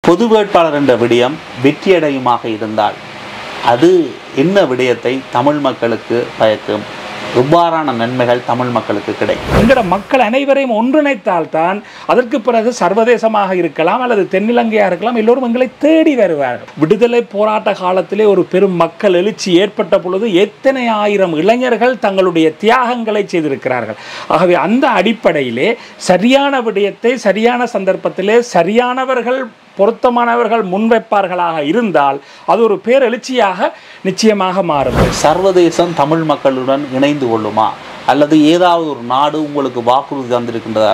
பொது வேட்பாளர் என்ற விடயம் வெற்றியடையுமாக இருந்தால் அது என்ன விடயத்தை தமிழ் மக்களுக்கு பயக்கும்? எவ்வாறான நன்மைகள் தமிழ் மக்களுக்கு கிடைக்கும்? எங்கட மக்கள் அனைவரையும் ஒன்றிணைத்தால்தான் அதற்கு பிறகு சர்வதேசமாக இருக்கலாம் அல்லது தென்னிலங்கையாக இருக்கலாம், எல்லோரும் எங்களை தேடி வருவார்கள். விடுதலை போராட்ட காலத்திலே ஒரு பெரும் மக்கள் எழுச்சி ஏற்பட்ட பொழுது எத்தனை ஆயிரம் இளைஞர்கள் தங்களுடைய தியாகங்களை செய்திருக்கிறார்கள். ஆகவே அந்த அடிப்படையிலே சரியான விடயத்தை சரியான சந்தர்ப்பத்திலே சரியானவர்கள் பொருத்தமானவர்கள் முன்வைப்பார்களாக இருந்தால் அது ஒரு பேரெழுச்சியாக நிச்சயமாக மாறும். சர்வதேசம் தமிழ் மக்களுடன் இணைந்து கொள்ளுமா அல்லது ஏதாவது ஒரு நாடு உங்களுக்கு வாக்குறுதி தந்திருக்கின்றதா,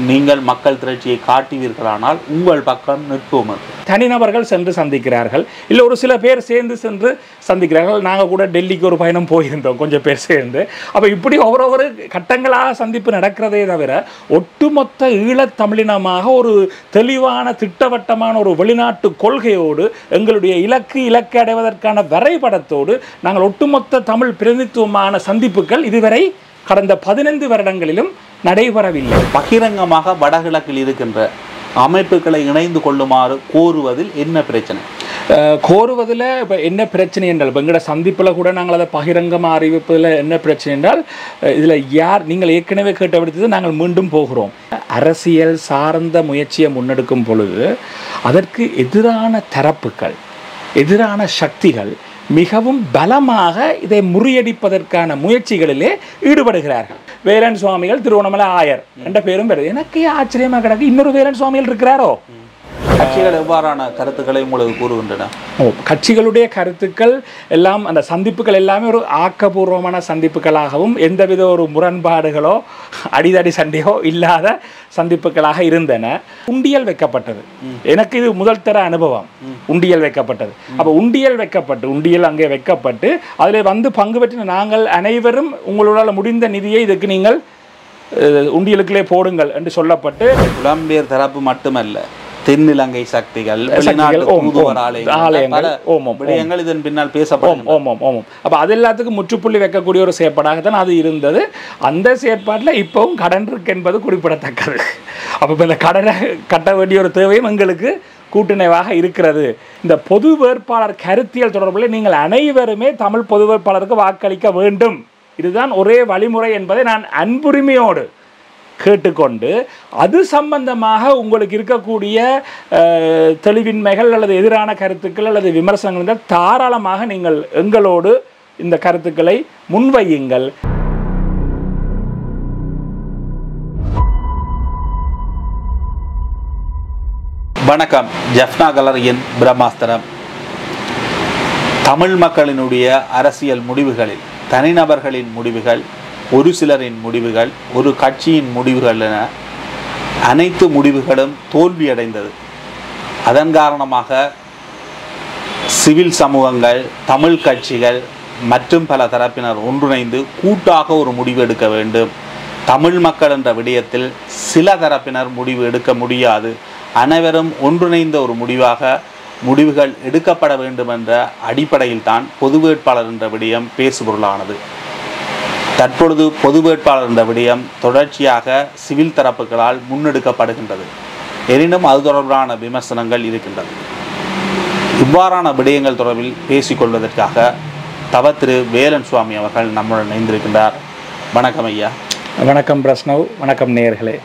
நீங்கள் மக்கள் திரட்சியை காட்டுவீர்களானால் உங்கள் பக்கம் நிற்போம்? தனிநபர்கள் சென்று சந்திக்கிறார்கள், இல்லை ஒரு சில பேர் சேர்ந்து சென்று சந்திக்கிறார்கள். நாங்கள் கூட டெல்லிக்கு ஒரு பயணம் போயிருந்தோம், கொஞ்சம் பேர் சேர்ந்து. அப்போ இப்படி ஒவ்வொரு கட்டங்களாக சந்திப்பு நடக்கிறதே தவிர ஒட்டுமொத்த ஈழத்தமிழினமாக ஒரு தெளிவான திட்டவட்டமான ஒரு வெளிநாட்டு கொள்கையோடு எங்களுடைய இலக்கை அடைவதற்கான வரைபடத்தோடு நாங்கள் ஒட்டுமொத்த தமிழ் பிரதிநிதித்துவமான சந்திப்புகள் இதுவரை கடந்த 15 வருடங்களிலும் நடைபெறவில்லை. பகிரங்கமாக வடகிழக்கில் இருக்கின்ற அமைப்புகளை இணைந்து கொள்ளுமாறு கோருவதில் என்ன பிரச்சனை? கோருவதில் இப்போ என்ன பிரச்சனை என்றால், இப்போ எங்களோட சந்திப்பில் கூட நாங்கள் அதை பகிரங்கமாக அறிவிப்பதில் என்ன பிரச்சனை என்றால், இதில் நீங்கள் ஏற்கனவே கேட்டபடுத்தது நாங்கள் மீண்டும் போகிறோம். அரசியல் சார்ந்த முயற்சியை முன்னெடுக்கும் பொழுது அதற்கு எதிரான தரப்புகள், எதிரான சக்திகள் மிகவும் பலமாக இதை முறியடிப்பதற்கான முயற்சிகளிலே ஈடுபடுகிறார்கள். வேலன் சுவாமிகள், திருவண்ணாமலை ஆயர் என்ற பேரும் வருது. எனக்கு ஆச்சரியமாக கிடக்கு, இன்னொரு வேலன் சுவாமிகள் இருக்கிறாரோ? கட்சிகள் எவ்வாறான கருத்துக்களை உங்களுக்கு கூறுகின்றன? கட்சிகளுடைய கருத்துக்கள் எல்லாம், அந்த சந்திப்புகள் எல்லாமே ஒரு ஆக்கப்பூர்வமான சந்திப்புகளாகவும் எந்தவித ஒரு முரண்பாடுகளோ அடிதடி சண்டையோ இல்லாத சந்திப்புகளாக இருந்தன. உண்டியல் வைக்கப்பட்டது. எனக்கு இது முதல் தர அனுபவம். உண்டியல் வைக்கப்பட்டது. அப்போ உண்டியல் அங்கே வைக்கப்பட்டு அதில் வந்து பங்கு பெற்ற நாங்கள் அனைவரும் உங்களால் முடிந்த நிதியை இதுக்கு நீங்கள் உண்டியலுக்குள்ளே போடுங்கள் என்று சொல்லப்பட்டு, புலம்பெயர் தரப்பு மட்டுமல்ல, தென்னிலங்கை சக்திகள், இதன் பின்னால் பேசப்படும். அப்போ அது எல்லாத்துக்கும் முற்றுப்புள்ளி வைக்கக்கூடிய ஒரு செயற்பாடாகத்தான் அது இருந்தது. அந்த செயற்பாட்டில் இப்பவும் கடன் இருக்கு என்பது குறிப்பிடத்தக்கது. அப்போ இந்த கடனை கட்ட வேண்டிய ஒரு தேவையும் எங்களுக்கு கூட்டுணைவாக இருக்கிறது. இந்த பொது வேட்பாளர் கருத்தியல் தொடர்பில் நீங்கள் அனைவருமே தமிழ் பொது வேட்பாளருக்கு வாக்களிக்க வேண்டும், இதுதான் ஒரே வழிமுறை என்பதை நான் அன்புரிமையோடு கேட்டுக்கொண்டு, அது சம்பந்தமாக உங்களுக்கு இருக்கக்கூடிய தெளிவின்மைகள் அல்லது எதிரான கருத்துக்கள் அல்லது விமர்சனங்கள் இருந்தால் தாராளமாக நீங்கள் எங்களோடு இந்த கருத்துக்களை முன்வையுங்கள். வணக்கம். ஜஃப்னா கலரியின் பிரம்மாஸ்திரம். தமிழ் மக்களினுடைய அரசியல் முடிவுகளில் தனிநபர்களின் முடிவுகள், ஒரு சிலரின் முடிவுகள், ஒரு கட்சியின் முடிவுகள் என அனைத்து முடிவுகளும் தோல்வியடைந்தது. அதன் காரணமாக சிவில் சமூகங்கள், தமிழ் கட்சிகள் மற்றும் பல தரப்பினர் ஒன்றிணைந்து கூட்டாக ஒரு முடிவு எடுக்க வேண்டும். தமிழ் மக்கள் என்ற விடயத்தில் சில தரப்பினர் முடிவு எடுக்க முடியாது, அனைவரும் ஒன்றிணைந்த ஒரு முடிவுகள் எடுக்கப்பட வேண்டும் என்ற அடிப்படையில் தான் பொது வேட்பாளர் என்ற விடயம் பேசுபொருளானது. தற்பொழுது பொது வேட்பாளர் என்ற விடயம் தொடர்ச்சியாக சிவில் தரப்புகளால் முன்னெடுக்கப்படுகின்றது. எனினும் அது தொடர்பான விமர்சனங்கள் இருக்கின்றது. இவ்வாறான விடயங்கள் தொடர்பில் பேசிக்கொள்வதற்காக திரு வேலன் சுவாமி அவர்கள் நம்முடன் இணைந்திருக்கின்றார். வணக்கம் ஐயா. வணக்கம் பிரஸ்னவ். வணக்கம் நேயர்களே.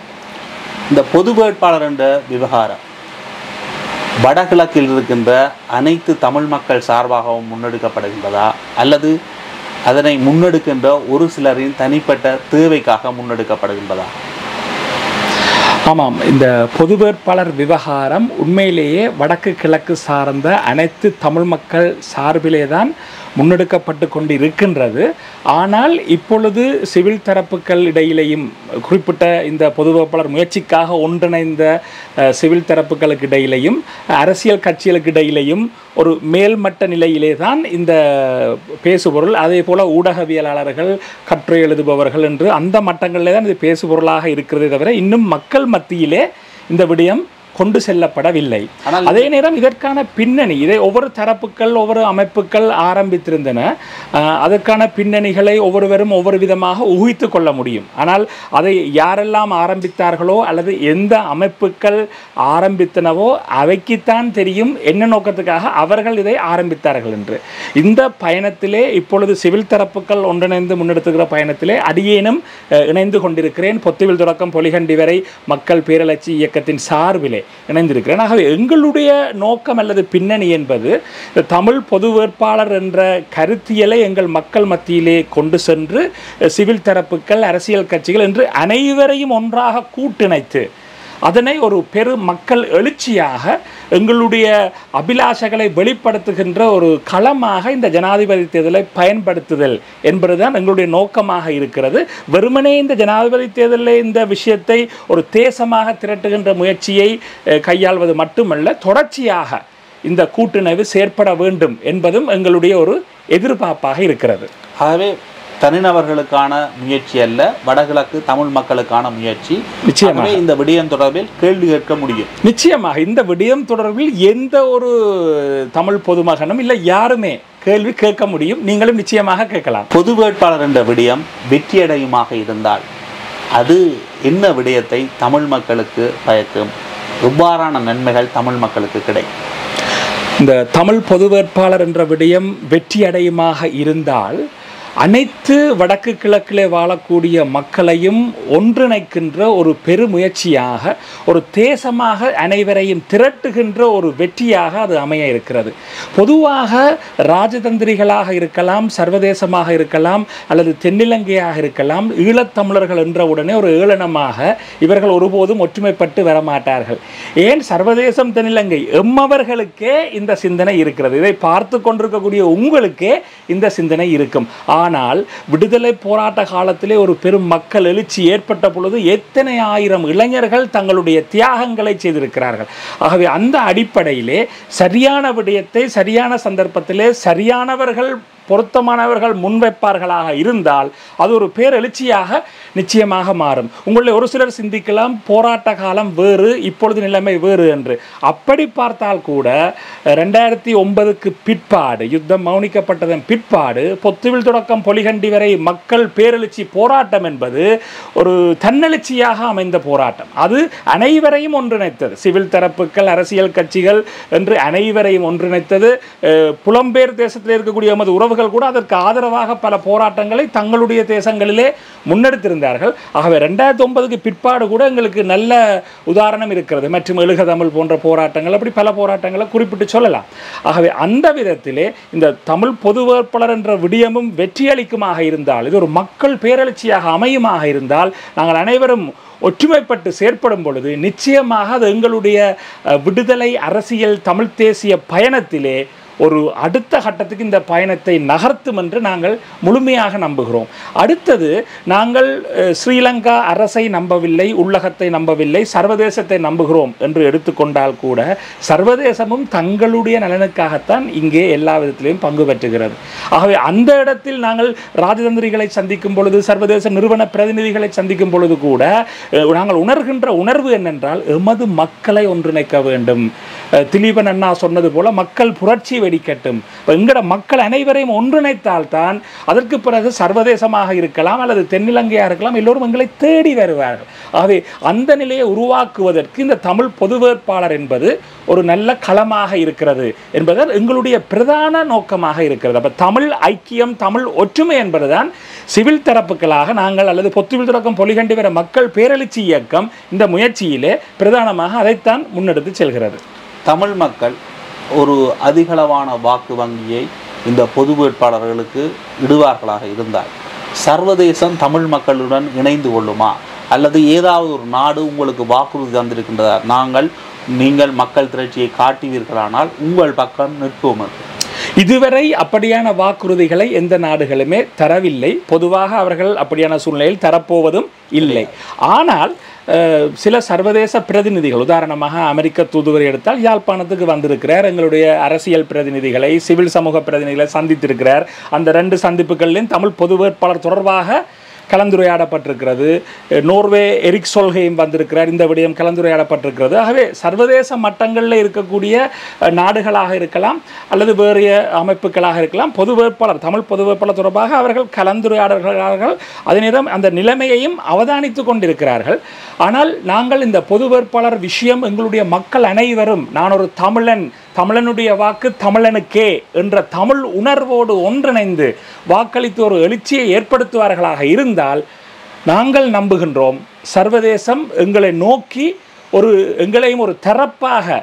இந்த பொது வேட்பாளர் என்ற விவகாரம் வடகிழக்கில் இருக்கின்ற அனைத்து தமிழ் மக்கள் சார்பாகவும் முன்னெடுக்கப்படுகின்றதா அல்லது அதனை முன்னெடுக்கின்ற ஒரு சிலரின் தனிப்பட்ட தேவைக்காக முன்னெடுக்கப்படுகின்றதா? ஆமாம், இந்த பொது வேட்பாளர் விவகாரம் உண்மையிலேயே வடக்கு கிழக்கு சார்ந்த அனைத்து தமிழ் மக்கள் சார்பிலே தான் முன்னெடுக்கப்பட்டு கொண்டு இருக்கின்றது. ஆனால் இப்பொழுது சிவில் தரப்புகள் இடையிலேயும், குறிப்பிட்ட இந்த பொது வேட்பாளர் முயற்சிக்காக ஒன்றிணைந்த சிவில் தரப்புகளுக்கு இடையிலேயும் அரசியல் கட்சிகளுக்கு இடையிலேயும் ஒரு மேல்மட்ட நிலையிலே தான் இந்த பேசுபொருள், அதே போல் ஊடகவியலாளர்கள், கட்டுரை எழுதுபவர்கள் என்று அந்த மட்டங்களிலே தான் இது பேசுபொருளாக இருக்கிறதே தவிர இன்னும் மக்கள் மத்தியிலே இந்த விடயம் கொண்டு செல்லப்படவில்லை. அதே நேரம் இதற்கான பின்னணி, இதை ஒவ்வொரு தரப்புகள் ஒவ்வொரு அமைப்புகள் ஆரம்பித்திருந்தன. அதற்கான பின்னணிகளை ஒவ்வொருவரும் ஒவ்வொரு விதமாக ஊகித்து கொள்ள முடியும். ஆனால் அதை யாரெல்லாம் ஆரம்பித்தார்களோ அல்லது எந்த அமைப்புகள் ஆரம்பித்தனவோ அவைக்குத்தான் தெரியும் என்ன நோக்கத்துக்காக அவர்கள் இதை ஆரம்பித்தார்கள் என்று. இந்த பயணத்திலே இப்பொழுது சிவில் தரப்புகள் ஒன்றிணைந்து முன்னெடுத்துகிற பயணத்திலே அடியேனும் இணைந்து கொண்டிருக்கிறேன். பொத்துவில் தொடக்கம் பொலிகண்டி வரை மக்கள் பேரலட்சி இயக்கத்தின் சார்பிலே இணைந்திருக்கிறேன். ஆகவே எங்களுடைய நோக்கம் அல்லது பின்னணி என்பது தமிழ் பொது வேட்பாளர் என்ற கருத்தியலை எங்கள் மக்கள் மத்தியிலே கொண்டு சென்று சிவில் தரப்புகள் அரசியல் கட்சிகள் என்று அனைவரையும் ஒன்றாக கூட்டிணைத்து அதனை ஒரு பெரு மக்கள் எழுச்சியாக எங்களுடைய அபிலாஷைகளை வெளிப்படுத்துகின்ற ஒரு களமாக இந்த ஜனாதிபதி தேர்தலை பயன்படுத்துதல் என்பதுதான் எங்களுடைய நோக்கமாக இருக்கிறது. வெறுமனே இந்த ஜனாதிபதி தேர்தலில் இந்த விஷயத்தை ஒரு தேசமாக திரட்டுகின்ற முயற்சியை கையாள்வது மட்டுமல்ல, தொடர்ச்சியாக இந்த கூட்டிணைவு செயற்பட வேண்டும் என்பதும் எங்களுடைய ஒரு எதிர்பார்ப்பாக இருக்கிறது. ஆகவே தனிநபர்களுக்கான முயற்சி அல்ல, வடகிழக்கு தமிழ் மக்களுக்கான முயற்சி. நிச்சயமாக இந்த விடயம் தொடர்பில் கேள்வி கேட்க முடியும். நிச்சயமாக இந்த விடயம் தொடர்பில் எந்த ஒரு தமிழ் பொதுமகனும் இல்லை யாருமே கேள்வி கேட்க முடியும். நீங்களும் நிச்சயமாக கேட்கலாம். பொது வேட்பாளர் என்ற விடயம் வெற்றியடையுமாக இருந்தால் அது என்ன விடயத்தை தமிழ் மக்களுக்கு பயக்கும்? எவ்வாறான நன்மைகள் தமிழ் மக்களுக்கு கிடைக்கும்? இந்த தமிழ் பொது வேட்பாளர் என்ற விடயம் வெற்றியடையுமாக இருந்தால் அனைத்து வடக்கு கிழக்கிலே வாழக்கூடிய மக்களையும் ஒன்றிணைக்கின்ற ஒரு பெருமுயற்சியாக, ஒரு தேசமாக அனைவரையும் திரட்டுகின்ற ஒரு வெற்றியாக அது அமைய இருக்கிறது. பொதுவாக ராஜதந்திரிகளாக இருக்கலாம், சர்வதேசமாக இருக்கலாம், அல்லது தென்னிலங்கையாக இருக்கலாம், ஈழத்தமிழர்கள் என்றவுடனே ஒரு ஏளனமாக இவர்கள் ஒருபோதும் ஒற்றுமைப்பட்டு வரமாட்டார்கள். ஏன் சர்வதேசம் தென்னிலங்கை எம்மவர்களுக்கே இந்த சிந்தனை இருக்கிறது. இதை பார்த்து கொண்டிருக்கக்கூடிய உங்களுக்கே இந்த சிந்தனை இருக்கும். ஆனால் விடுதலை போராட்ட காலத்திலே ஒரு பெரும் மக்கள் எழுச்சி ஏற்பட்ட பொழுது எத்தனை ஆயிரம் இளைஞர்கள் தங்களுடைய தியாகங்களை செய்திருக்கிறார்கள். ஆகவே அந்த அடிப்படையிலே சரியான விடயத்தை சரியான சந்தர்ப்பத்திலே சரியானவர்கள் பொருத்தமானவர்கள் முன்வைப்பார்களாக இருந்தால் அது ஒரு பேரெழுச்சியாக நிச்சயமாக மாறும். உங்களை ஒரு சிலர் சிந்திக்கலாம், போராட்ட காலம் வேறு, இப்பொழுது நிலைமை வேறு என்று. அப்படி பார்த்தால் கூட 2009க்கு பிற்பாடு, யுத்தம் மௌனிக்கப்பட்டதன் பிற்பாடு, பொத்துவில் தொடக்கம் பொலிகண்டி வரை மக்கள் பேரெழுச்சி போராட்டம் என்பது ஒரு தன்னெழுச்சியாக அமைந்த போராட்டம். அது அனைவரையும் ஒன்றிணைத்தது. சிவில் தரப்புகள், அரசியல் கட்சிகள் என்று அனைவரையும் ஒன்றிணைத்தது. புலம்பெயர் தேசத்தில் இருக்கக்கூடிய எமது உறவு கூட அதற்கு ஆதரவாக பல போராட்டங்களை தங்களுடைய தேசங்களிலே முன்னெடுத்திருந்தார்கள். ஆகவே 2009க்கு பிற்பாடு கூட எங்களுக்கு நல்ல உதாரணம் இருக்கிறது. மற்றும் எழுக தமிழ் போன்ற போராட்டங்கள், அப்படி பல போராட்டங்களை குறிப்பிட்டு சொல்லலாம். ஆகவே அந்த விதத்திலே இந்த தமிழ் பொது வேட்பாளர் என்ற விடயமும் வெற்றியளிக்குமாக இருந்தால், இது ஒரு மக்கள் பேரெழுச்சியாக அமையுமாக இருந்தால், நாங்கள் அனைவரும் ஒற்றுமைப்பட்டு செயற்படும் பொழுது நிச்சயமாக அது எங்களுடைய விடுதலை அரசியல் தமிழ் தேசிய பயணத்திலே ஒரு அடுத்த கட்டத்துக்கு இந்த பயணத்தை நகர்த்தும் என்று நாங்கள் முழுமையாக நம்புகிறோம். அடுத்தது, நாங்கள் ஸ்ரீலங்கா அரசை நம்பவில்லை, உள்ளகத்தை நம்பவில்லை, சர்வதேசத்தை நம்புகிறோம் என்று எடுத்துக்கொண்டால் கூட சர்வதேசமும் தங்களுடைய நலனுக்காகத்தான் இங்கே எல்லா விதத்திலையும் பங்கு பெற்றுகிறது. ஆகவே அந்த இடத்தில் நாங்கள் ராஜதந்திரிகளை சந்திக்கும் பொழுது, சர்வதேச நிறுவன பிரதிநிதிகளை சந்திக்கும் பொழுது கூட நாங்கள் உணர்கின்ற உணர்வு என்னென்றால், எமது மக்களை ஒன்றிணைக்க வேண்டும். திலீபன் அண்ணா சொன்னது போல மக்கள் புரட்சி வெடிக்கட்டும். எங்கட மக்கள் அனைவரையும் ஒன்றிணைத்தால்தான் அதற்கு பிறகு சர்வதேசமாக இருக்கலாம் அல்லது தென்னிலங்கையாக இருக்கலாம், எல்லோரும் எங்களை தேடி வருவார்கள். ஆகவே அந்த நிலையை உருவாக்குவதற்கு இந்த தமிழ் பொது வேட்பாளர் என்பது ஒரு நல்ல களமாக இருக்கிறது என்பது எங்களுடைய பிரதான நோக்கமாக இருக்கிறது. அப்போ தமிழ் ஐக்கியம், தமிழ் ஒற்றுமை என்பதுதான் சிவில் தரப்புகளாக நாங்கள் அல்லது பொத்துவில் தொடக்கம் பொலிகண்டி வரை மக்கள் பேரெழுச்சி இயக்கம் இந்த முயற்சியிலே பிரதானமாக அதைத்தான் முன்னெடுத்து செல்கிறது. தமிழ் மக்கள் ஒரு அதிகளவான வாக்கு வங்கியை இந்த பொது வேட்பாளர்களுக்கு இடுவார்களாக இருந்தால் சர்வதேசம் தமிழ் மக்களுடன் இணைந்து கொள்ளுமா? அல்லது ஏதாவது ஒரு நாடு உங்களுக்கு வாக்குறுதி தந்திருக்கின்றதா, நீங்கள் மக்கள் திரட்சியை காட்டுவீர்களானால் உங்கள் பக்கம் நிற்போம்? இதுவரை அப்படியான வாக்குறுதிகளை எந்த நாடுகளுமே தரவில்லை. பொதுவாக அவர்கள் அப்படியான சூழ்நிலையில் தரப்போவதும் இல்லை. ஆனால் சில சர்வதேச பிரதிநிதிகள், உதாரணமாக அமெரிக்க தூதுவரை எடுத்தால் யாழ்ப்பாணத்துக்கு வந்திருக்கிறார், எங்களுடைய அரசியல் பிரதிநிதிகளை, சிவில் சமூக பிரதிநிதிகளை சந்தித்திருக்கிறார். அந்த 2 சந்திப்புகளிலும் தமிழ் பொது வேட்பாளர் தொடர்பாக கலந்துரையாடப்பட்டிருக்கிறது. நோர்வே எரிக் சொல்ஹெய்ம் வந்திருக்கிறார், இந்த விடயம் கலந்துரையாடப்பட்டிருக்கிறது. ஆகவே சர்வதேச மட்டங்களில் இருக்கக்கூடிய நாடுகளாக இருக்கலாம் அல்லது வேறு அமைப்புகளாக இருக்கலாம், பொது வேட்பாளர் தமிழ் பொது வேட்பாளர் தொடர்பாக அவர்கள் கலந்துரையாடல்கிறார்கள். அதே நேரம் அந்த நிலைமையையும் அவதானித்து கொண்டிருக்கிறார்கள். ஆனால் நாங்கள் இந்த பொது வேட்பாளர் விஷயம் எங்களுடைய மக்கள் அனைவரும், நான் ஒரு தமிழன், தமிழனுடைய வாக்கு தமிழனுக்கே என்ற தமிழ் உணர்வோடு ஒன்றிணைந்து வாக்களித்து ஒரு எழுச்சியை ஏற்படுத்துவார்களாக இருந்தால் நாங்கள் நம்புகின்றோம் சர்வதேசம் எங்களை நோக்கி எங்களையும் ஒரு தரப்பாக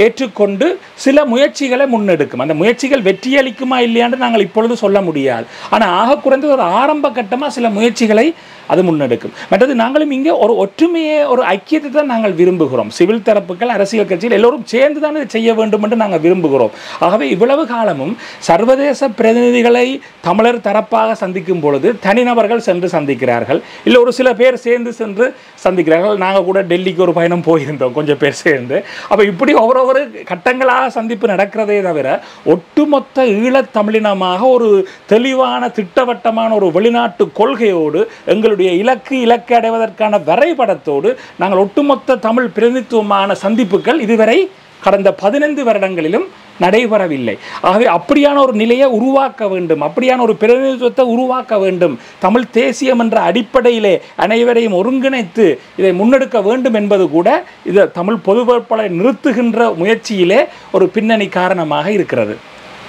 ஏற்றுக்கொண்டு சில முயற்சிகளை முன்னெடுக்கும். அந்த முயற்சிகள் வெற்றியளிக்குமா இல்லையான்னு நாங்கள் இப்பொழுது சொல்ல முடியாது. ஆனால் ஆக குறைந்தது ஒரு ஆரம்ப கட்டமாக சில முயற்சிகளை அது முன்னெடுக்கும். மற்றது நாங்களும் இங்கே ஒரு ஒற்றுமையை, ஒரு ஐக்கியத்தை தான் நாங்கள் விரும்புகிறோம். சிவில் தரப்புகள், அரசியல் கட்சிகள் எல்லோரும் சேர்ந்து தான் இதை செய்ய வேண்டும் என்று நாங்கள் விரும்புகிறோம். ஆகவே இவ்வளவு காலமும் சர்வதேச பிரதிநிதிகளை தமிழர் தரப்பாக சந்திக்கும் பொழுது தனிநபர்கள் சென்று சந்திக்கிறார்கள், இல்லை ஒரு சில பேர் சேர்ந்து சென்று சந்திக்கிறார்கள். நாங்கள் கூட டெல்லிக்கு ஒரு பயணம் போயிருந்தோம் கொஞ்சம் பேர் சேர்ந்து. அப்போ இப்படி ஒவ்வொரு கட்டங்களாக சந்திப்பு நடக்கிறதே தவிர ஒட்டுமொத்த ஈழத்தமிழினமாக ஒரு தெளிவான திட்டவட்டமான ஒரு வெளிநாட்டு கொள்கையோடு எங்களுடைய இலக்கை அடைவதற்கான வரைபடத்தோடு நாங்கள் ஒட்டுமொத்த தமிழ் பிரதிநிதித்துவமான சந்திப்புகள் இதுவரை கடந்த 15 வருடங்களிலும் நடைபெறவில்லை. ஆகவே அப்படியான ஒரு நிலையை உருவாக்க வேண்டும், அப்படியான ஒரு பிரதிநிதித்துவத்தை உருவாக்க வேண்டும். தமிழ் தேசியம் என்ற அடிப்படையிலே அனைவரையும் ஒருங்கிணைத்து இதை முன்னெடுக்க வேண்டும் என்பது கூட இது தமிழ் பொது வேட்பாளரை நிறுத்துகின்ற முயற்சியிலே ஒரு பின்னணி காரணமாக இருக்கிறது.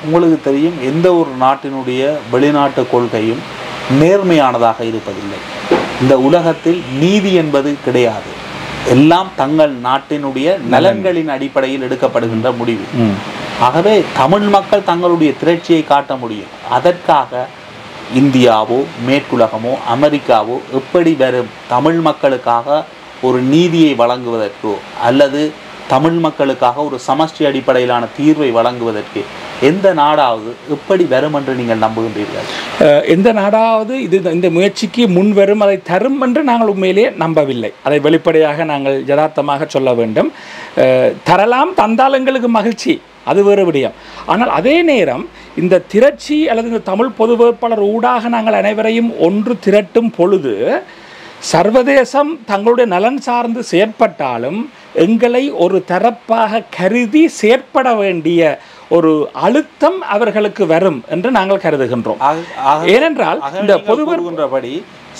உங்களுக்கு தெரியும், எந்த ஒரு நாட்டினுடைய வெளிநாட்டு கொள்கையும் நேர்மையானதாக இருப்பதில்லை. இந்த உலகத்தில் நீதி என்பது கிடையாது. எல்லாம் தங்கள் நாட்டினுடைய நலன்களின் அடிப்படையில் எடுக்கப்படுகின்ற முடிவு. ஆகவே தமிழ் மக்கள் தங்களுடைய திரட்சியை காட்ட முடியும். அதற்காக இந்தியாவோ மேற்குலகமோ அமெரிக்காவோ எப்படி வரும் தமிழ் மக்களுக்காக ஒரு நீதியை வழங்குவதற்கோ அல்லது தமிழ் மக்களுக்காக ஒரு சமஷ்டி அடிப்படையிலான தீர்வை வழங்குவதற்கு எந்த நாடாவது எப்படி வரும் என்று நீங்கள் நம்புகின்றீர்கள்? எந்த நாடாவது இந்த முயற்சிக்கு முன் வரும், அதை தரும் என்று நாங்கள் உண்மையிலேயே நம்பவில்லை. அதை வெளிப்படையாக நாங்கள் யதார்த்தமாக சொல்ல வேண்டும். தரலாம், தந்தால் எங்களுக்கு மகிழ்ச்சி, அது வேறு விடயம். ஆனால் அதே நேரம் இந்த திரட்சி அல்லது இந்த தமிழ் பொது வேட்பாளர் ஊடாக நாங்கள் அனைவரையும் ஒன்று திரட்டும் பொழுது சர்வதேசம் தங்களுடைய நலன் சார்ந்து செயற்பட்டாலும் எங்களை ஒரு தரப்பாக கருதி செயற்பட வேண்டிய ஒரு அழுத்தம் அவர்களுக்கு வரும் என்று நாங்கள் கருதுகின்றோம். ஏனென்றால் இந்த பொதுவென்றபடி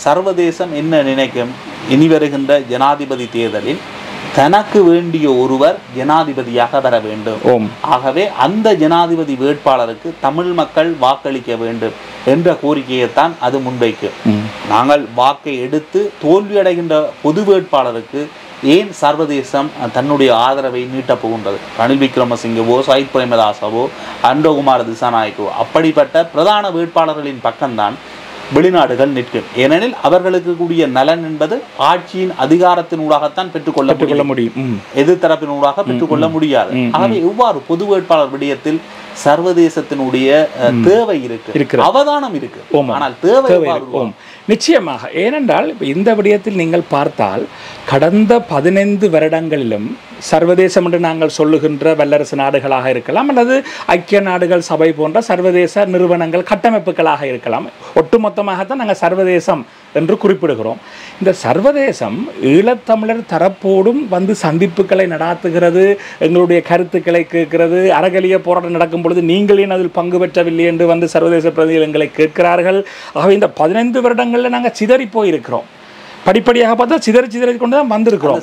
சர்வதேசம் என்ன நினைக்கும், இனி வருகின்ற ஜனாதிபதி தேர்தலில் தனக்கு வேண்டிய ஒருவர் ஜனாதிபதியாக வர வேண்டும். ஆகவே அந்த ஜனாதிபதி வேட்பாளருக்கு தமிழ் மக்கள் வாக்களிக்க வேண்டும் என்ற கோரிக்கையைத்தான் அது முன்வைக்கும். நாங்கள் வாக்கை எடுத்து தோல்வியடைகின்ற பொது வேட்பாளருக்கு ஏன் சர்வதேசம் தன்னுடைய ஆதரவை நீட்டப் போகின்றது? ரணில் விக்ரமசிங்கவோ, சயித் பிரேமதாசவோ, அன்ரோகுமார் திசாநாயக்கவோ அப்படிப்பட்ட பிரதான வேட்பாளர்களின் பக்கம்தான் வெளிநாடுகள் நிற்கும். ஏனெனில் அவர்களுக்கு கூடிய நலன் என்பது ஆட்சியின் அதிகாரத்தினூடாகத்தான் பெற்றுக்கொள்ள முடியும், எதிர்த்தரப்பினூடாக பெற்றுக்கொள்ள முடியாது. ஆகவே எவ்வாறு பொது வேட்பாளர் விடயத்தில் சர்வதேசத்தினுடைய தேவை இருக்கு, அவதானம் இருக்கு, ஆனால் தேவை நிச்சயமாக. ஏனென்றால் இந்த விடயத்தில் நீங்கள் பார்த்தால் கடந்த 15 வருடங்களிலும் சர்வதேசம் என்று நாங்கள் சொல்லுகின்ற வல்லரசு நாடுகளாக இருக்கலாம் அல்லது ஐக்கிய நாடுகள் சபை போன்ற சர்வதேச நிறுவனங்கள் கட்டமைப்புகளாக இருக்கலாம், ஒட்டுமொத்தமாகத்தான் நாங்கள் சர்வதேசம் என்று குறிப்பிடுகிறோம். இந்த சர்வதேசம் ஈழத்தமிழர் தரப்போடும் வந்து சந்திப்புகளை நடாத்துகிறது, எங்களுடைய கருத்துக்களை கேட்கிறது. அறகலிய போராட்டம் நடக்கும் பொழுது நீங்கள் ஏன் அதில் பங்கு பெற்றவில்லை என்று வந்து சர்வதேச பிரதிநிதிகள் எங்களை கேட்கிறார்கள். ஆகவே இந்த 15 வருடங்களில் நாங்கள் சிதறி போயிருக்கிறோம். படிப்படியாக பார்த்தா சிதறி கொண்டு தான் வந்திருக்கிறோம்.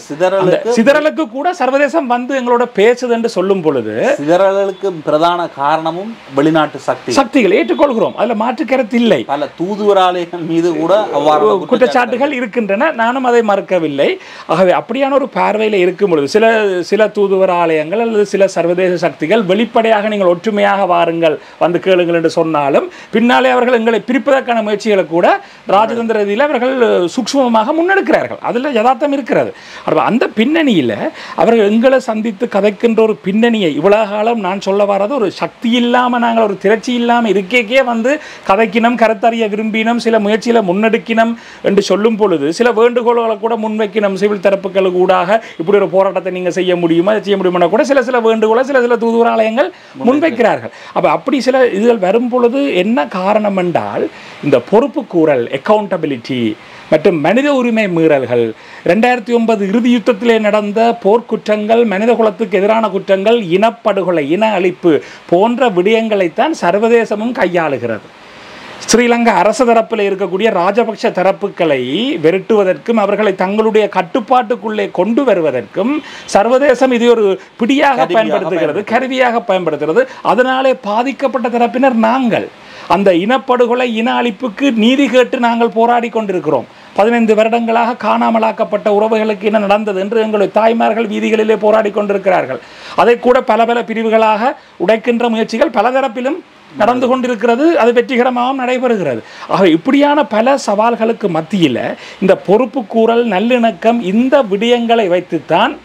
சிதறலுக்கு கூட சர்வதேசம் வந்து எங்களோட பேசுது என்று சொல்லும் பொழுது சிதறலுக்கு பிரதான காரணமும் வெளிநாட்டு சக்திகள் ஏற்றுக்கொள்கிறோம், அதில் மாற்று கருத்து இல்லை. பல தூதுவராலயங்கள் மீது கூட குற்றச்சாட்டுகள் இருக்கின்றன, நானும் அதை மறுக்கவில்லை. ஆகவே அப்படியான ஒரு பார்வையில் இருக்கும் பொழுது சில தூதுவர் ஆலயங்கள் அல்லது சில சர்வதேச சக்திகள் வெளிப்படையாக நீங்கள் ஒற்றுமையாக வாருங்கள் வந்து கேளுங்கள் என்று சொன்னாலும் பின்னாலே அவர்கள் எங்களை பிரிப்பதற்கான முயற்சிகளை கூட ராஜதந்திர ரீதியில் அவர்கள் சூக்ஷ்மமாக மூலமாக முன்னெடுக்கிறார்கள். அதில் யதார்த்தம் இருக்கிறது. அந்த பின்னணியில் அவர்கள் எங்களை சந்தித்து கதைக்கின்ற ஒரு பின்னணியை இவ்வளோ காலம் நான் சொல்ல வர்றது ஒரு சக்தி இல்லாமல் நாங்கள் ஒரு திரட்சி இல்லாமல் இருக்கே வந்து கதைக்கினம், கருத்தறிய விரும்பினம், சில முயற்சியில் முன்னெடுக்கினம் என்று சொல்லும் பொழுது சில வேண்டுகோள்களை கூட முன்வைக்கினம். சிவில் தரப்புகளுக்கு ஊடாக இப்படி ஒரு போராட்டத்தை நீங்கள் செய்ய முடியுமா, செய்ய முடியுமா கூட சில வேண்டுகோளை சில தூதுவராலயங்கள் முன்வைக்கிறார்கள். அப்படி சில இதுகள் வரும் பொழுது என்ன காரணம் என்றால் இந்த பொறுப்பு கூறல், அக்கௌண்டபிலிட்டி மற்றும் மனித உரிமை மீறல்கள், 2009 இறுதி யுத்தத்திலே நடந்த போர்க்குற்றங்கள், மனித குலத்துக்கு எதிரான குற்றங்கள், இனப்படுகொலை, இன அழிப்பு போன்ற விடயங்களைத்தான் சர்வதேசமும் கையாளுகிறது. ஸ்ரீலங்கா அரசு தரப்பில் இருக்கக்கூடிய ராஜபக்ஷ தரப்புகளை விரட்டுவதற்கும் அவர்களை தங்களுடைய கட்டுப்பாட்டுக்குள்ளே கொண்டு வருவதற்கும் சர்வதேசம் இது ஒரு பிடியாக பயன்படுத்துகிறது, கருவியாக பயன்படுத்துகிறது. அதனாலே பாதிக்கப்பட்ட தரப்பினர் நாங்கள் அந்த இனப்படுகொலை, இன அழிப்புக்கு நீதி கேட்டு நாங்கள் போராடி கொண்டிருக்கிறோம். 15 வருடங்களாக காணாமலாக்கப்பட்ட உறவுகளுக்கு என்ன நடந்தது என்று எங்களுடைய தாய்மார்கள் வீதிகளிலே போராடி கொண்டிருக்கிறார்கள். அதை கூட பல பிரிவுகளாக உடைக்கின்ற முயற்சிகள் பல தரப்பிலும் நடந்து கொண்டிருக்கிறது. அது வெற்றிகரமாகவும் நடைபெறுகிறது. ஆக இப்படியான பல சவால்களுக்கு மத்தியில் இந்த பொறுப்பு கூறல், நல்லிணக்கம், இந்த விடயங்களை வைத்துத்தான்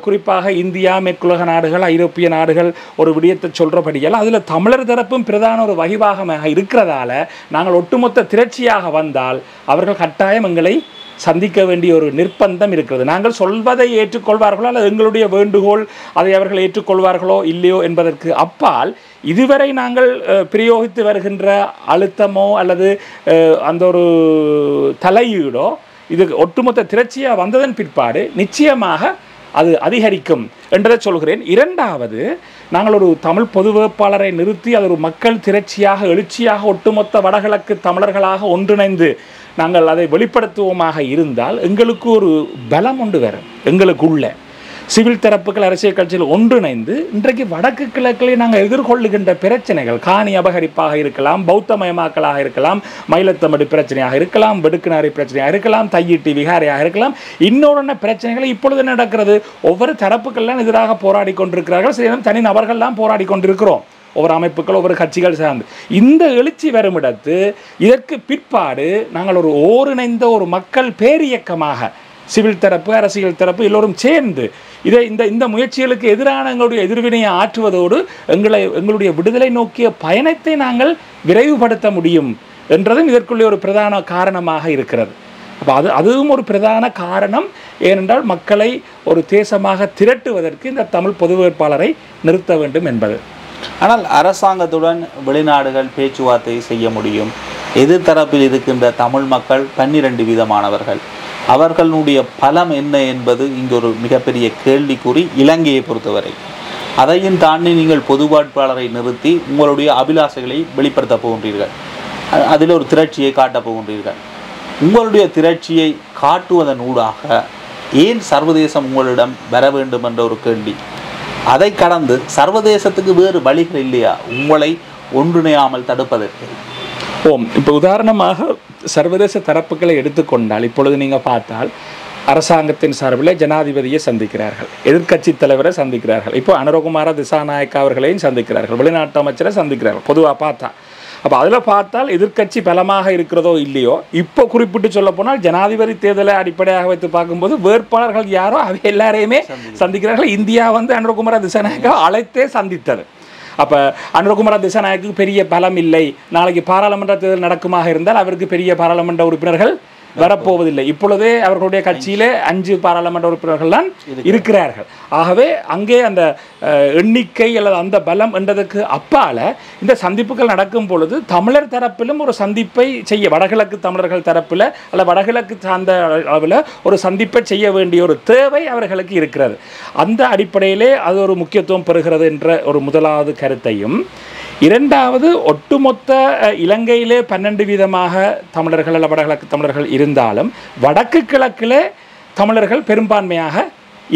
குறிப்பாக இந்தியா, மேற்குலக நாடுகள், ஐரோப்பிய நாடுகள் ஒரு விடயத்தை சொல்கிறபடியால் அதில் தமிழர் தரப்பும் பிரதான ஒரு வகிபாகமாக இருக்கிறதால நாங்கள் ஒட்டுமொத்த திரட்சியாக வந்தால் அவர்கள் கட்டாயம் எங்களை சந்திக்க வேண்டிய ஒரு நிர்பந்தம் இருக்கிறது. நாங்கள் சொல்வதை ஏற்றுக்கொள்வார்களோ அல்லது எங்களுடைய வேண்டுகோள் அதை அவர்கள் ஏற்றுக்கொள்வார்களோ இல்லையோ என்பதற்கு அப்பால் இதுவரை நாங்கள் பிரயோகித்து வருகின்ற அழுத்தமோ அல்லது அந்த ஒரு தலையீடோ இது ஒட்டுமொத்த திரட்சியாக வந்ததன் பிற்பாடு நிச்சயமாக அது அதிகரிக்கும் என்றதை சொல்கிறேன். இரண்டாவது, நாங்கள் ஒரு தமிழ் பொது வேட்பாளரை நிறுத்தி அது ஒரு மக்கள் திரட்சியாக, எழுச்சியாக, ஒட்டுமொத்த வடகிழக்கு தமிழர்களாக ஒன்றிணைந்து நாங்கள் அதை வெளிப்படுத்துவோமாக இருந்தால் எங்களுக்கு ஒரு பலம் ஒன்று வரும். எங்களுக்குள்ள சிவில் தரப்புகள், அரசியல் கட்சியில் ஒன்றிணைந்து இன்றைக்கு வடக்கு கிழக்கிலே நாங்கள் எதிர்கொள்ளுகின்ற பிரச்சனைகள், காணி அபகரிப்பாக இருக்கலாம், பௌத்தமயமாக்கலாக இருக்கலாம், மயிலத்தமடு பிரச்சனையாக இருக்கலாம், வெடுக்குநாரி பிரச்சனையாக இருக்கலாம், தையிட்டி விகாரையாக இருக்கலாம், இன்னொரு பிரச்சனைகளை இப்பொழுது நடக்கிறது. ஒவ்வொரு தரப்புக்கள்லாம் எதிராக போராடி கொண்டிருக்கிறார்கள். சில தனி நபர்கள்லாம் போராடி கொண்டிருக்கிறோம். ஒவ்வொரு அமைப்புகள், ஒவ்வொரு கட்சிகள் சார்ந்து இந்த எழுச்சி வரும் இடத்து இதற்கு பிற்பாடு நாங்கள் ஒரு ஓரிணைந்த ஒரு மக்கள் பேரியக்கமாக சிவில் தரப்பு, அரசியல் தரப்பு எல்லோரும் சேர்ந்து இதை இந்த முயற்சிகளுக்கு எதிரான எங்களுடைய எதிர்வினையை ஆற்றுவதோடு எங்களுடைய விடுதலை நோக்கிய பயணத்தை நாங்கள் விரைவுபடுத்த முடியும் என்றதும் இதற்குள்ளே ஒரு பிரதான காரணமாக இருக்கிறது. அப்போ அதுவும் ஒரு பிரதான காரணம். ஏனென்றால் மக்களை ஒரு தேசமாக திரட்டுவதற்கு இந்த தமிழ் பொது வேட்பாளரை நிறுத்த வேண்டும் என்பது. ஆனால் அரசாங்கத்துடன் வெளிநாடுகள் பேச்சுவார்த்தை செய்ய முடியும். எதிர்த்தரப்பில் இருக்கின்ற தமிழ் மக்கள் 12 வீதமானவர்கள். அவர்களுடைய பலம் என்ன என்பது இங்கு ஒரு மிகப்பெரிய கேள்விக்குறி இலங்கையை பொறுத்தவரை. அதையும் தாண்டி நீங்கள் பொது வேட்பாளரை நிறுத்தி உங்களுடைய அபிலாஷைகளை வெளிப்படுத்த போகின்றீர்கள். அதில் ஒரு திரட்சியை காட்டப் போகின்றீர்கள். உங்களுடைய திரட்சியை காட்டுவதன் ஊடாக ஏன் சர்வதேசம் உங்களிடம் வர வேண்டும் என்ற ஒரு கேள்வி. அதை கடந்து சர்வதேசத்துக்கு வேறு வழிகள் இல்லையா உங்களை ஒன்றிணையாமல் தடுப்பதற்கு? இப்போ உதாரணமாக சர்வதேச தரப்புகளை எடுத்துக்கொண்டால் இப்பொழுது நீங்கள் பார்த்தால் அரசாங்கத்தின் சார்பில் ஜனாதிபதியை சந்திக்கிறார்கள், எதிர்க்கட்சி தலைவரை சந்திக்கிறார்கள், இப்போ அனுரகுமார திசாநாயக்கா அவர்களையும் சந்திக்கிறார்கள், வெளிநாட்டு அமைச்சரை சந்திக்கிறார்கள். பொதுவாக பார்த்தா அப்போ அதில் பார்த்தால் எதிர்க்கட்சி பலமாக இருக்கிறதோ இல்லையோ, இப்போ குறிப்பிட்டு சொல்ல போனால் ஜனாதிபதி தேர்தலை அடிப்படையாக வைத்து பார்க்கும்போது வேட்பாளர்கள் யாரோ அவை எல்லாரையுமே சந்திக்கிறார்கள். இந்தியா அனுரகுமார திசாநாயக்கா அழைத்தே சந்தித்தது. அப்போ அனுரகுமார திசாநாயக்கு பெரிய பலம் இல்லை. நாளைக்கு பாராளுமன்ற தேர்தல் நடக்குமாக இருந்தால் அவருக்கு பெரிய பாராளுமன்ற உறுப்பினர்கள் வரப்போவதில்லை. இப்பொழுதே அவர்களுடைய கட்சியிலே 5 பாராளுமன்ற உறுப்பினர்கள் தான் இருக்கிறார்கள். ஆகவே அங்கே அந்த எண்ணிக்கை அல்லது அந்த பலம் என்றதுக்கு அப்பால இந்த சந்திப்புகள் நடக்கும் பொழுது தமிழர் தரப்பிலும் ஒரு சந்திப்பை செய்ய, வடகிழக்கு தமிழர்கள் தரப்பில் அல்ல வடகிழக்கு சார்ந்த அளவில் ஒரு சந்திப்பை செய்ய வேண்டிய ஒரு தேவை அவர்களுக்கு இருக்கிறது. அந்த அடிப்படையிலே அது ஒரு முக்கியத்துவம் பெறுகிறது என்ற ஒரு முதலாவது கருத்தையும், இரண்டாவது ஒட்டுமொத்த இலங்கையிலே 12 வீதமாக தமிழர்கள் அல்ல வடகிழக்கு தமிழர்கள் இருந்தாலும் வடக்கு கிழக்கிலே தமிழர்கள் பெரும்பான்மையாக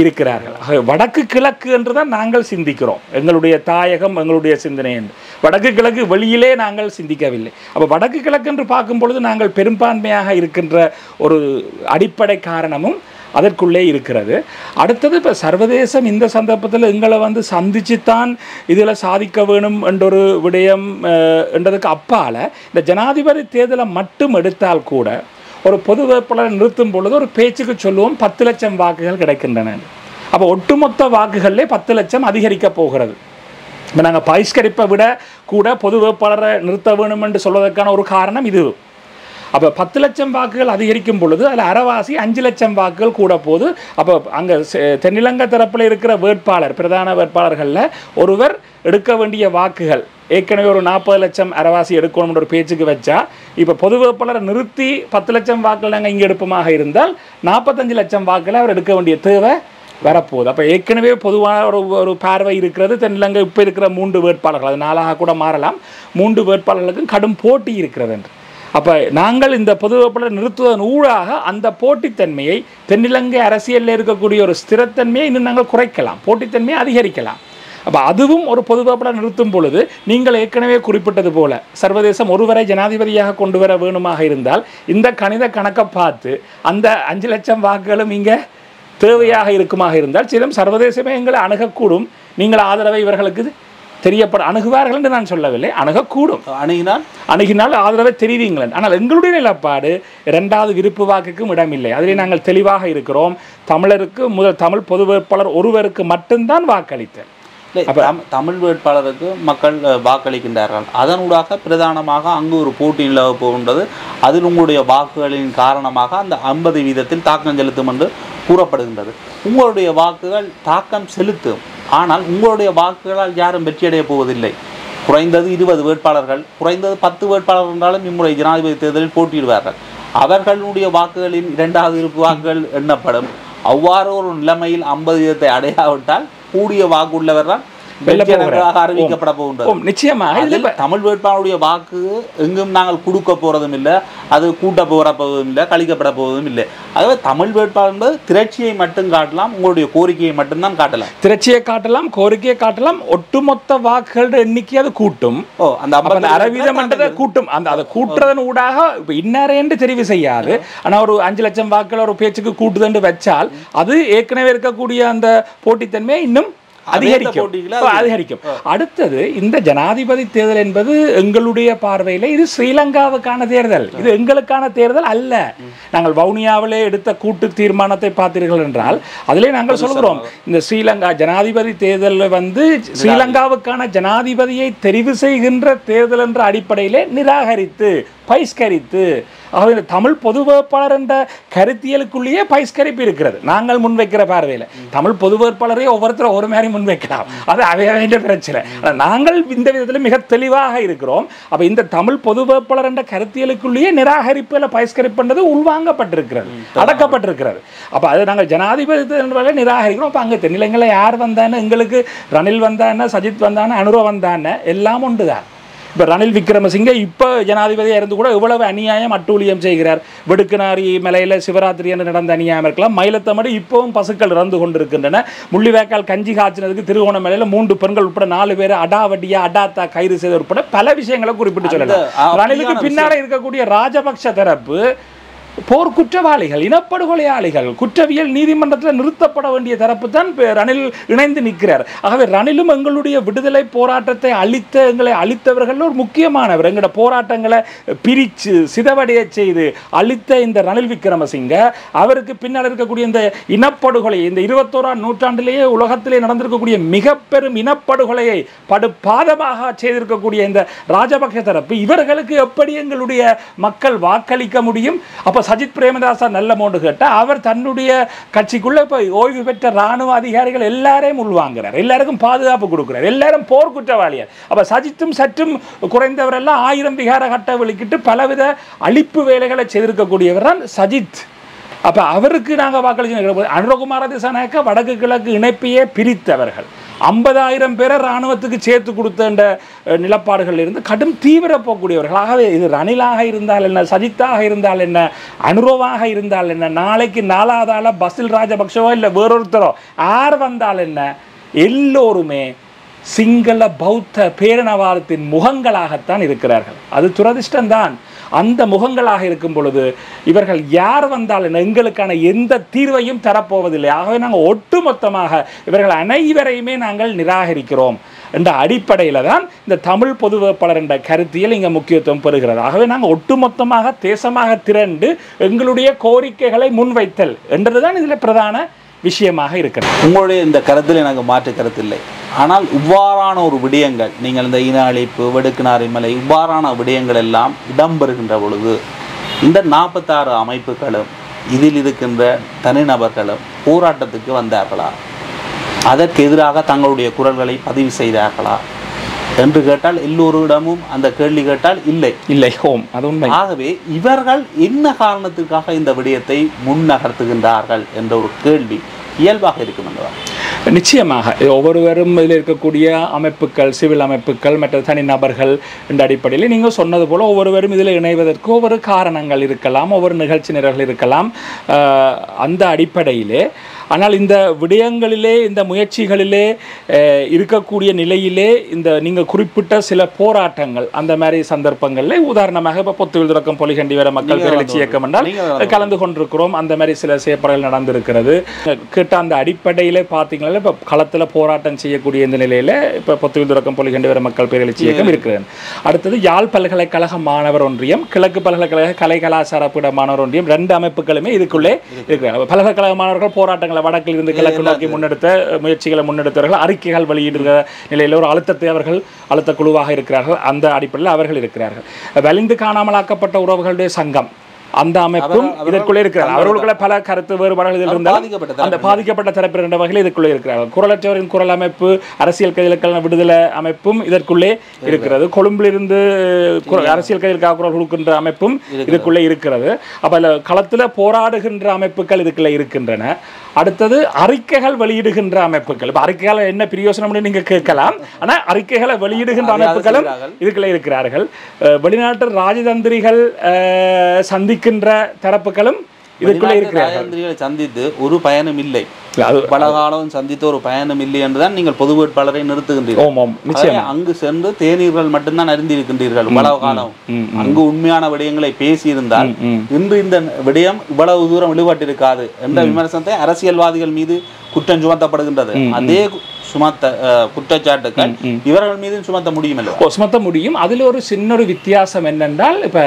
இருக்கிறார்கள். வடக்கு கிழக்கு என்று தான் நாங்கள் சிந்திக்கிறோம். எங்களுடைய தாயகம், எங்களுடைய சிந்தனை என்று. வடக்கு கிழக்கு வெளியிலே நாங்கள் சிந்திக்கவில்லை. அப்போ வடக்கு கிழக்கு என்று பார்க்கும் பொழுது நாங்கள் பெரும்பான்மையாக இருக்கின்ற ஒரு அடிப்படை காரணமும் அதற்குள்ளே இருக்கிறது. அடுத்தது இப்போ சர்வதேசம் இந்த சந்தர்ப்பத்தில் எங்களை சந்திச்சுத்தான் இதில் சாதிக்க வேணும் என்றொரு விடயம் என்றதுக்கு அப்பால் இந்த ஜனாதிபதி தேர்தலை மட்டும் எடுத்தால் கூட ஒரு பொது வேட்பாளரை நிறுத்தும் பொழுது ஒரு பேச்சுக்கு சொல்லுவோம் 10 லட்சம் வாக்குகள் கிடைக்கின்றன. அப்போ ஒட்டுமொத்த வாக்குகளிலே 10 லட்சம் அதிகரிக்க போகிறது. இப்போ நாங்கள் பகிஷ்கரிப்பை விட கூட பொது வேட்பாளரை நிறுத்த வேணும் என்று சொல்வதற்கான ஒரு காரணம் இது. அப்போ 10 லட்சம் வாக்குகள் அதிகரிக்கும் பொழுது அதில் அரைவாசி 5 லட்சம் வாக்குகள் கூட போகுது. அப்போ அங்கே தென்னிலங்கை தரப்பில் இருக்கிற வேட்பாளர் பிரதான வேட்பாளர்களில் ஒருவர் எடுக்க வேண்டிய வாக்குகள் ஏற்கனவே ஒரு 40 லட்சம் அரைவாசி எடுக்கணும்னு ஒரு பேச்சுக்கு வச்சா, இப்போ பொது வேட்பாளரை நிறுத்தி 10 லட்சம் வாக்குகள் நாங்கள் இங்கே எடுப்பமாக இருந்தால் 45 லட்சம் வாக்குகளை அவர் எடுக்க வேண்டிய தேவை வரப்போகுது. அப்போ ஏற்கனவே பொதுவான ஒரு பார்வை இருக்கிறது. தென்னிலங்கை இப்போ இருக்கிற 3 வேட்பாளர்கள், அது 4ஆக கூட மாறலாம், 3 வேட்பாளர்களுக்கும் கடும் போட்டி இருக்கிறது என்று. அப்போ நாங்கள் இந்த பொது வேட்பாளரை நிறுத்துவதன் ஊடாக அந்த போட்டித்தன்மையை, தென்னிலங்கை அரசியலில் இருக்கக்கூடிய ஒரு ஸ்திரத்தன்மையை இன்னும் நாங்கள் குறைக்கலாம், போட்டித்தன்மையை அதிகரிக்கலாம். அப்போ அதுவும் ஒரு பொது வேட்பாளரை நிறுத்தும் பொழுது நீங்கள் ஏற்கனவே குறிப்பிட்டது போல சர்வதேசம் ஒருவரை ஜனாதிபதியாக கொண்டு வர வேணுமாக இருந்தால் இந்த கணித கணக்கை பார்த்து அந்த 5 லட்சம் வாக்குகளும் இங்கே தேவையாக இருக்குமாக இருந்தால் சில சர்வதேசமே எங்களை அணுகக்கூடும். நீங்கள் ஆதரவை இவர்களுக்கு அணுகுவார்கள் என்று நான் சொல்லவில்லை, அணுகக்கூடும். அணுகினால் ஆதரவை தெரிவிங்களேன். ஆனால் எங்களுடைய நிலப்பாடு 2வது விருப்பு வாக்குக்கும் இடமில்லை. அதிலே நாங்கள் தெளிவாக இருக்கிறோம். தமிழருக்கு தமிழ் பொது வேட்பாளர் ஒருவருக்கு மட்டும்தான் வாக்களித்தல். தமிழ் வேட்பாளருக்கு மக்கள் வாக்களிக்கின்றார்கள். அதனூடாக பிரதானமாக அங்கு ஒரு போட்டி நிலவ போகின்றது. அதில் உங்களுடைய வாக்குகளின் காரணமாக அந்த 50% தாக்கம் செலுத்தும் என்று கூறப்படுகின்றது. உங்களுடைய வாக்குகள் தாக்கம் செலுத்தும், ஆனால் உங்களுடைய வாக்குகளால் யாரும் வெற்றியடைய போவதில்லை. குறைந்தது 20 வேட்பாளர்கள், குறைந்தது 10 வேட்பாளர்கள் என்றாலும் இம்முறை ஜனாதிபதி தேர்தலில் போட்டியிடுவார்கள். அவர்களுடைய வாக்குகளின் 2வது விருப்பு வாக்குகள் எண்ணப்படும். அவ்வாறு ஒரு நிலைமையில் 50% அடையாவிட்டால் கூடிய வாக்கு உள்ளவர் தான் அறிவிக்கப்பட போகின்றது. நிச்சயமாக தமிழ் வேட்பாளருடைய வாக்கு எங்கும் நாங்கள் கொடுக்க போறதும் இல்லை, அது கூட்ட போறதும் இல்லை, கழிக்கப்பட போவதும் இல்லை. ஆகவே தமிழ் வேட்பாளர் என்பது திரட்சியை மட்டும் காட்டலாம், உங்களுடைய கோரிக்கையை மட்டும்தான் காட்டலாம். திரட்சியை காட்டலாம், கோரிக்கையை காட்டலாம், ஒட்டுமொத்த வாக்குகள் எண்ணிக்கை அது கூட்டும். அந்த 60% கூட்டும். அந்த அதை கூட்டுறதன் ஊடாக இப்போ இன்னாரேன்று தெரிவு செய்யாது. ஆனால் ஒரு 5 லட்சம் வாக்குகள் ஒரு பேச்சுக்கு கூட்டுதண்டு வச்சால் அது ஏற்கனவே இருக்கக்கூடிய அந்த போட்டித்தன்மையை இன்னும் அதிகரிக்கும். அடுத்தது இந்த ஜனாதிபதி தேர்தல் என்பது எங்களுடைய பார்வையில் இது ஸ்ரீலங்காவுக்கான தேர்தல், இது எங்களுக்கான தேர்தல் அல்ல. நாங்கள் வவுனியாவிலே எடுத்த கூட்டு தீர்மானத்தை பார்த்தீர்கள் என்றால் அதிலே நாங்கள் சொல்கிறோம், இந்த ஸ்ரீலங்கா ஜனாதிபதி தேர்தலில் ஸ்ரீலங்காவுக்கான ஜனாதிபதியை தெரிவு செய்கின்ற தேர்தல் என்ற அடிப்படையிலே நிராகரித்து பகிஷ்கரித்து, ஆகவே இந்த தமிழ் பொது வேட்பாளர் என்ற கருத்தியலுக்குள்ளேயே பகிஷ்கரிப்பு இருக்கிறது. நாங்கள் முன்வைக்கிற பார்வையில் தமிழ் பொது வேட்பாளரை ஒவ்வொருத்தரும் ஒரு மாதிரி முன்வைக்கலாம், அது அவைய பிரச்சனை. நாங்கள் இந்த விதத்தில் மிக தெளிவாக இருக்கிறோம். அப்போ இந்த தமிழ் பொது வேட்பாளர் என்ற கருத்தியலுக்குள்ளேயே நிராகரிப்பில் பகிஷ்கரிப்புன்றது உள்வாங்கப்பட்டிருக்கிறது, அடக்கப்பட்டிருக்கிறது. அப்போ அது நாங்கள் ஜனாதிபதி என்பதை நிராகரிக்கிறோம். அப்போ அங்கே தென்னிலங்கையில் யார் வந்தான்னு, எங்களுக்கு ரணில் வந்தானே, சஜித் வந்தானே, அனுரோ வந்தானே, எல்லாம் ஒன்று தான். இப்போ ரணில் விக்ரமசிங்கே இப்போ ஜனாதிபதியாக இருந்து கூட எவ்வளவு அநியாயம் அட்டூழியம் செய்கிறார். வெடுக்குநாரி மலையில் சிவராத்திரி என்று நடந்த அநியாயம் இருக்கலாம். மயிலத்தமடு இப்போவும் பசுக்கள் இறந்து கொண்டிருக்கின்றன. முள்ளிவாய்க்கால் கஞ்சி காய்ச்சினதுக்கு திருவோணமலையில் 3 பெண்கள் உட்பட 4 பேரை அடாவடியா அடாத்தா கைது செய்த உட்பட பல விஷயங்களை குறிப்பிட்டு சொல்லலாம். ரணிலுக்கு பின்னாலே இருக்கக்கூடிய ராஜபக்ஷ தரப்பு போர் குற்றவாளிகள், இனப்படுகொலையாளிகள், குற்றவியல் நீதிமன்றத்தில் நிறுத்தப்பட வேண்டிய தரப்பு தான் ரணில் இணைந்து நிற்கிறார். ஆகவே ரணிலும் எங்களுடைய விடுதலை போராட்டத்தை எங்களை அழித்தவர்கள் ஒரு முக்கியமானவர். எங்களோட போராட்டங்களை பிரித்து சிதவடைய செய்து அழித்த இந்த ரணில் விக்ரமசிங்க, அவருக்கு பின்னால் இருக்கக்கூடிய இந்த இனப்படுகொலை, இந்த 21ஆம் நூற்றாண்டிலேயே உலகத்திலே நடந்திருக்கக்கூடிய மிக பெரும் இனப்படுகொலையை படுபாதமாக செய்திருக்கக்கூடிய இந்த ராஜபக்ஷ தரப்பு, இவர்களுக்கு எப்படி எங்களுடைய மக்கள் வாக்களிக்க முடியும்? அப்போ சஜித் பிரேமதாசா நல்ல மோண்டு கேட்டால் அவர் தன்னுடைய கட்சிக்குள்ள இப்போ ஓய்வு பெற்ற இராணுவ அதிகாரிகள் எல்லாரையும் உள்வாங்கிறார், எல்லாருக்கும் பாதுகாப்பு கொடுக்கிறார், எல்லாரும் போர் குற்றவாளியார். அப்போ சஜித்தும் சற்றும் குறைந்தவரெல்லாம் 1000 விகார கட்ட வெளிக்கிட்டு பலவித அழிப்பு வேலைகளை செய்திருக்கக்கூடியவர் தான் சஜித். அப்போ அவருக்கு நாங்கள் வாக்களிச்சு. அனுரகுமார திசாநாயக்க வடக்கு கிழக்கு இணைப்பையே பிரித்தவர்கள், 50,000 பேரை இராணுவத்துக்கு சேர்த்து கொடுத்த நிலப்பாடுகளில் இருந்து கடும் தீவிர போகக்கூடியவர்கள். ஆகவே இது ரணிலாக இருந்தால் என்ன, சஜித்தாக இருந்தால் என்ன, அனுரோவாக இருந்தால் என்ன, நாளைக்கு 4வது ஆள பசில் ராஜபக்ஷவோ இல்லை வேறொருத்தரோ யார் வந்தால் என்ன, எல்லோருமே சிங்கள பௌத்த பேரினவாதத்தின் முகங்களாகத்தான் இருக்கிறார்கள். அது துரதிர்ஷ்டம்தான். அந்த முகங்களாக இருக்கும் பொழுது இவர்கள் யார் வந்தாலும் எங்களுக்கான எந்த தீர்வையும் தரப்போவதில்லை. ஆகவே நாங்கள் ஒட்டுமொத்தமாக இவர்கள் அனைவரையுமே நாங்கள் நிராகரிக்கிறோம். என்ற அடிப்படையில் தான் இந்த தமிழ் பொது வேட்பாளர் என்ற கருத்தியல் இங்கே முக்கியத்துவம் பெறுகிறது. ஆகவே நாங்கள் ஒட்டுமொத்தமாக தேசமாக திரண்டு எங்களுடைய கோரிக்கைகளை முன்வைத்தல் என்றதுதான் இதில் பிரதான விஷயமாக இருக்கிறது. உங்களுடைய இந்த கருத்தில் எனக்கு மாற்று கருத்து இல்லை. ஆனால் இவ்வாறான ஒரு விடயங்கள், நீங்கள் இந்த இன அழிப்பு, வெடுக்குநாரிமலை இவ்வாறான விடயங்கள் எல்லாம் இடம்பெறுகின்ற பொழுது இந்த 46 அமைப்புகளும் இதில் இருக்கின்ற தனிநபர்களும் போராட்டத்துக்கு வந்தார்களா, அதற்கு எதிராக தங்களுடைய குரல்களை பதிவு செய்தார்களா என்று கேட்டால் எல்லோரிடமும் அந்த கேள்வி கேட்டால் இல்லை இல்லை ஹோம் அது உண்மை. ஆகவே இவர்கள் என்ன காரணத்துக்காக இந்த விடயத்தை முன்னகர்த்துகின்றார்கள் என்ற ஒரு கேள்வி இயல்பாக இருக்கும் என்றார். நிச்சயமாக ஒவ்வொருவரும் இதில் இருக்கக்கூடிய அமைப்புகள், சிவில் அமைப்புகள், மற்ற தனிநபர்கள் என்ற அடிப்படையில் நீங்கள் சொன்னது போல் ஒவ்வொருவரும் இதில் இணைவதற்கு ஒவ்வொரு காரணங்கள் இருக்கலாம், ஒவ்வொரு நிகழ்ச்சி நிரல்கள் இருக்கலாம். அந்த அடிப்படையிலே ஆனால் இந்த விடயங்களிலே, இந்த முயற்சிகளிலே இருக்கக்கூடிய நிலையிலே இந்த நீங்கள் குறிப்பிட்ட சில போராட்டங்கள் அந்த மாதிரி சந்தர்ப்பங்களில் உதாரணமாக இப்போ பொத்துவில் துறக்கம் பொலிகண்டி வர மக்கள் பேரெழுச்சி இயக்கம் என்றால் கலந்து கொண்டிருக்கிறோம். அந்த மாதிரி சில செயற்பாடுகள் நடந்திருக்கிறது. கேட்ட அந்த அடிப்படையில் பார்த்தீங்கன்னா இப்போ களத்தில் போராட்டம் செய்யக்கூடிய இந்த நிலையில் இப்போ பொத்துவில் துறக்கம் பொலிகண்டி வர மக்கள் பேரெழுச்சி இயக்கம் இருக்கிறது. அடுத்தது யாழ் பல்கலைக்கழக மாணவர் ஒன்றியம், கிழக்கு பல்கலைக்கழக கலை கலாச்சார பீட மாணவர் ஒன்றியம், 2 அமைப்புகளுமே இதுக்குள்ளே இருக்கிறார். பல்கலைக்கழக மாணவர்கள் போராட்டங்களை வடக்கில் இருந்து கிழக்கு நோக்கி முன்னெடுத்த முயற்சிகளை முன்னெடுத்தவர்கள் அறிக்கைகள் வெளியிடுகிற நிலையில் ஒரு அழுத்தத்தை அவர்கள் அழுத்த குழுவாக இருக்கிறார்கள். அந்த அடிப்படையில் அவர்கள் இருக்கிறார்கள். வலிந்து காணாமலாக்கப்பட்ட உறவுகளுடைய சங்கம் அந்த அமைப்பும் இதற்குள்ளே இருக்கிறார். அவர்களுக்குள்ள பல கருத்து வேறுபாடுகள் இதில் இருந்தால் அந்த பாதிக்கப்பட்ட தரப்பினர் என்ற வகையில் இதற்குள்ளே இருக்கிறார்கள். குரலற்றவரின் குரல் அமைப்பு, அரசியல் கைதிகளுக்கான விடுதலை அமைப்பும் இதற்குள்ளே இருக்கிறது. கொழும்பிலிருந்து அரசியல் கைதிகளுக்காக குரல் கொடுக்கின்ற அமைப்பும் இதுக்குள்ளே இருக்கிறது. அப்போ களத்தில் போராடுகின்ற அமைப்புகள் இதுக்குள்ளே இருக்கின்றன. அடுத்தது அறிக்கைகள் வெளியிடுகின்ற அமைப்புகள். இப்போ அறிக்கைகள் என்ன பிரயோசனம்னு நீங்க கேட்கலாம். ஆனால் அறிக்கைகளை வெளியிடுகின்ற அமைப்புகளும் இதுக்குள்ளே இருக்கிறார்கள். வெளிநாட்டு ராஜதந்திரிகள் சந்திக்கின்ற தரப்புகளும் இதுக்குள்ளே இருக்கிறார்கள். சந்தித்து ஒரு பயனும் இல்லை, பல காலம் சந்தித்த ஒரு பயணம் இல்லை என்றுதான் நீங்கள் பொது வேட்பாளரை நிறுத்துகின்றீர்கள். அங்கு சென்று தேநீர்கள் மட்டும்தான் அறிந்திருக்கின்றீர்கள். இவ்வளவு காலம் அங்கு உண்மையான விடயங்களை பேசியிருந்தால் இன்று இந்த விடயம் இவ்வளவு தூரம் இழுபட்டிருக்காது என்ற விமர்சனத்தை அரசியல்வாதிகள் மீது குற்றம் சுமத்தப்படுகின்றது. அதே குற்றச்சாட்டுகள் இவர்கள் மீது சுமத்த முடியும் அல்ல? சுமத்த முடியும். அதில் ஒரு சின்ன வித்தியாசம் என்னென்றால், இப்ப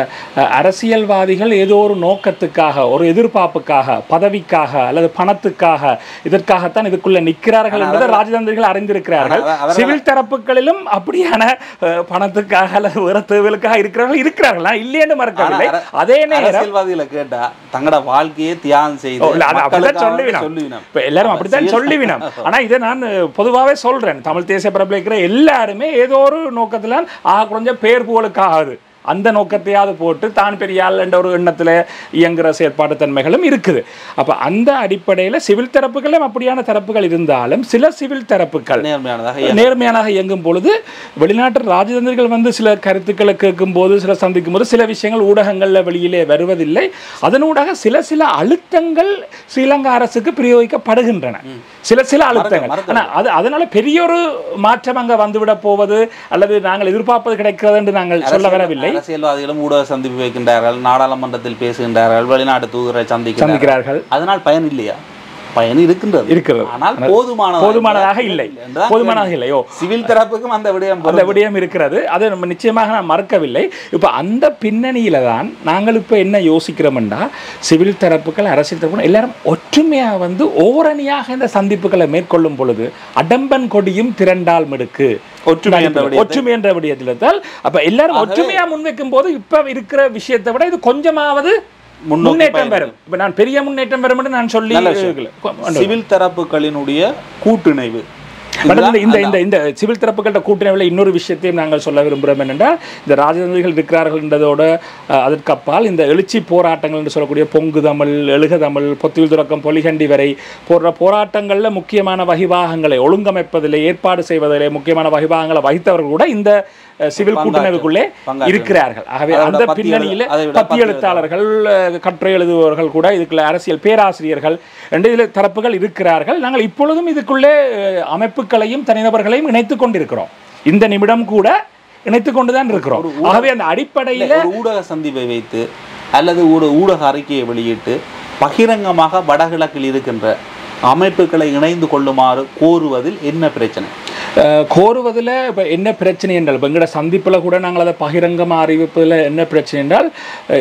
அரசியல்வாதிகள் ஏதோ ஒரு நோக்கத்துக்காக, ஒரு எதிர்பார்ப்புக்காக, பதவிக்காக அல்லது பணத்துக்காக, இதற்காகத்தான் இதுக்குள்ள நிற்கிறார்கள் என்பதை ராஜதந்திரிகள் அறிந்திருக்கிறார்கள். சிவில் தரப்புகளிலும் அப்படியான பணத்துக்காக அல்லது வேற தேவைகளுக்காக இருக்கிறார்கள் இல்லையென்று மறக்கவில்லை. அதே நேரம் அரசியல்வாதிகளை கேட்டா தங்களோட வாழ்க்கையை தியாகம் செய்து எல்லாரும் அப்படித்தான் சொல்லிவினோம். ஆனா இதை நான் பொதுவாகவே சொல்றேன், தமிழ் தேசிய பரப்பில் இருக்கிற எல்லாருமே ஏதோ ஒரு நோக்கத்தில் கொஞ்சம் பேர் புகழுக்காகுது, அந்த நோக்கத்தையாவது போட்டு தான் பெரியாள் என்ற ஒரு எண்ணத்தில் இயங்குகிற செயற்பாட்டு தன்மைகளும் இருக்குது. அப்போ அந்த அடிப்படையில் சிவில் தரப்புகளும் அப்படியான தரப்புகள் இருந்தாலும் சில சிவில் தரப்புகள் நேர்மையானதாக இயங்கும் பொழுது வெளிநாட்டு ராஜதந்திரிகள் வந்து சில கருத்துக்களை கேட்கும் போது, சில சந்திக்கும் போது சில விஷயங்கள் ஊடகங்களில் வெளியிலே வருவதில்லை. அதனூடாக சில அழுத்தங்கள் ஸ்ரீலங்கா அரசுக்கு பிரயோகிக்கப்படுகின்றன. சில அழுத்தங்கள். ஆனால் அதனால பெரிய ஒரு மாற்றம் அங்கே வந்துவிட போவது அல்லது நாங்கள் எதிர்பார்ப்பது கிடைக்கிறது என்று நாங்கள் சொல்ல வரவில்லை. அரசியல்வாதிகளும் ஊடக சந்திப்பு வைக்கின்றார்கள், நாடாளுமன்றத்தில் பேசுகின்றார்கள், வெளிநாட்டு தூதரை சந்திக்கிறார்கள். அதனால் பயன் இல்லையா? பயன் இருக்கிறது. ஆனால் போதுமானதாக இல்லை. சிவில் தரப்புக்கும் அந்த விடயம் இருக்கிறது. அதை நம்ம நிச்சயமாக நான் மறக்கவில்லை. இப்போ அந்த பின்னணியில தான் நாங்கள் இப்போ என்ன யோசிக்கிறோம்னா, சிவில் தரப்புகள், அரசியல் தரப்புகள் எல்லாரும் ஒற்றுமையாக வந்து ஓரணியாக இந்த சந்திப்புகளை மேற்கொள்ளும் பொழுது அடம்பன் கொடியும் திரண்டால் மிடுக்கு ஒற்றுமை என்ற விடயத்தில் தான். அப்ப எல்லாரும் ஒற்றுமையா முன்வைக்கும் போது இப்ப இருக்கிற விஷயத்தை விட இது கொஞ்சமாவது முன்னேற்றம் வரும். இப்ப நான் பெரிய முன்னேற்றம் வரும் என்று நான் சொல்லி சிவில் தரப்புகளினுடைய கூட்டிணைவு இந்த சிவில் தரப்புகள கூட்டணியில் இன்னொரு விஷயத்தையும் நாங்கள் சொல்ல விரும்புகிறோம் என்னென்றால், இந்த ராஜதந்திரிகள் இருக்கிறார்கள் என்றதோடு அதற்கு அப்பால் இந்த எழுச்சி போராட்டங்கள் என்று சொல்லக்கூடிய பொங்கு தமிழ், எழுக தமிழ், பொத்துவில் துறக்கம் பொலிகண்டி வரை போன்ற போராட்டங்களில் முக்கியமான வகிபாகங்களை ஒழுங்கமைப்பதிலே, ஏற்பாடு செய்வதிலே முக்கியமான வகிபாகங்களை வகித்தவர்கள் கூட இந்த சிவில் கூட்டமைப்புக்குள்ளே இருக்கிறார்கள். ஆகவே அந்த பின்னணியில் பத்தி எழுத்தாளர்கள், கட்டுரை எழுதுபவர்கள் கூட இதுக்குள்ள அரசியல் பேராசிரியர்கள் ரெண்டு தரப்புகள் இருக்கிறார்கள். நாங்கள் இப்பொழுதும் இதுக்குள்ளே அமைப்புகளையும் தனிநபர்களையும் இணைத்துக் கொண்டிருக்கிறோம். இந்த நிமிடம் கூட இணைத்துக் கொண்டுதான் இருக்கிறோம். ஆகவே அந்த அடிப்படையில் ஊடக சந்திப்பை வைத்து அல்லது ஒரு ஊடக அறிக்கையை வெளியிட்டு பகிரங்கமாக வடகிழக்கில் இருக்கின்ற அமைப்புகளை இணைந்து கொள்ளுமாறு கோருவதில் என்ன பிரச்சனை? கோருவதில் இப்போ என்ன பிரச்சனை என்றால் இப்போ எங்களோட சந்திப்பில் கூட நாங்கள் அதை பகிரங்கமாக அறிவிப்பதில் என்ன பிரச்சனை என்றால்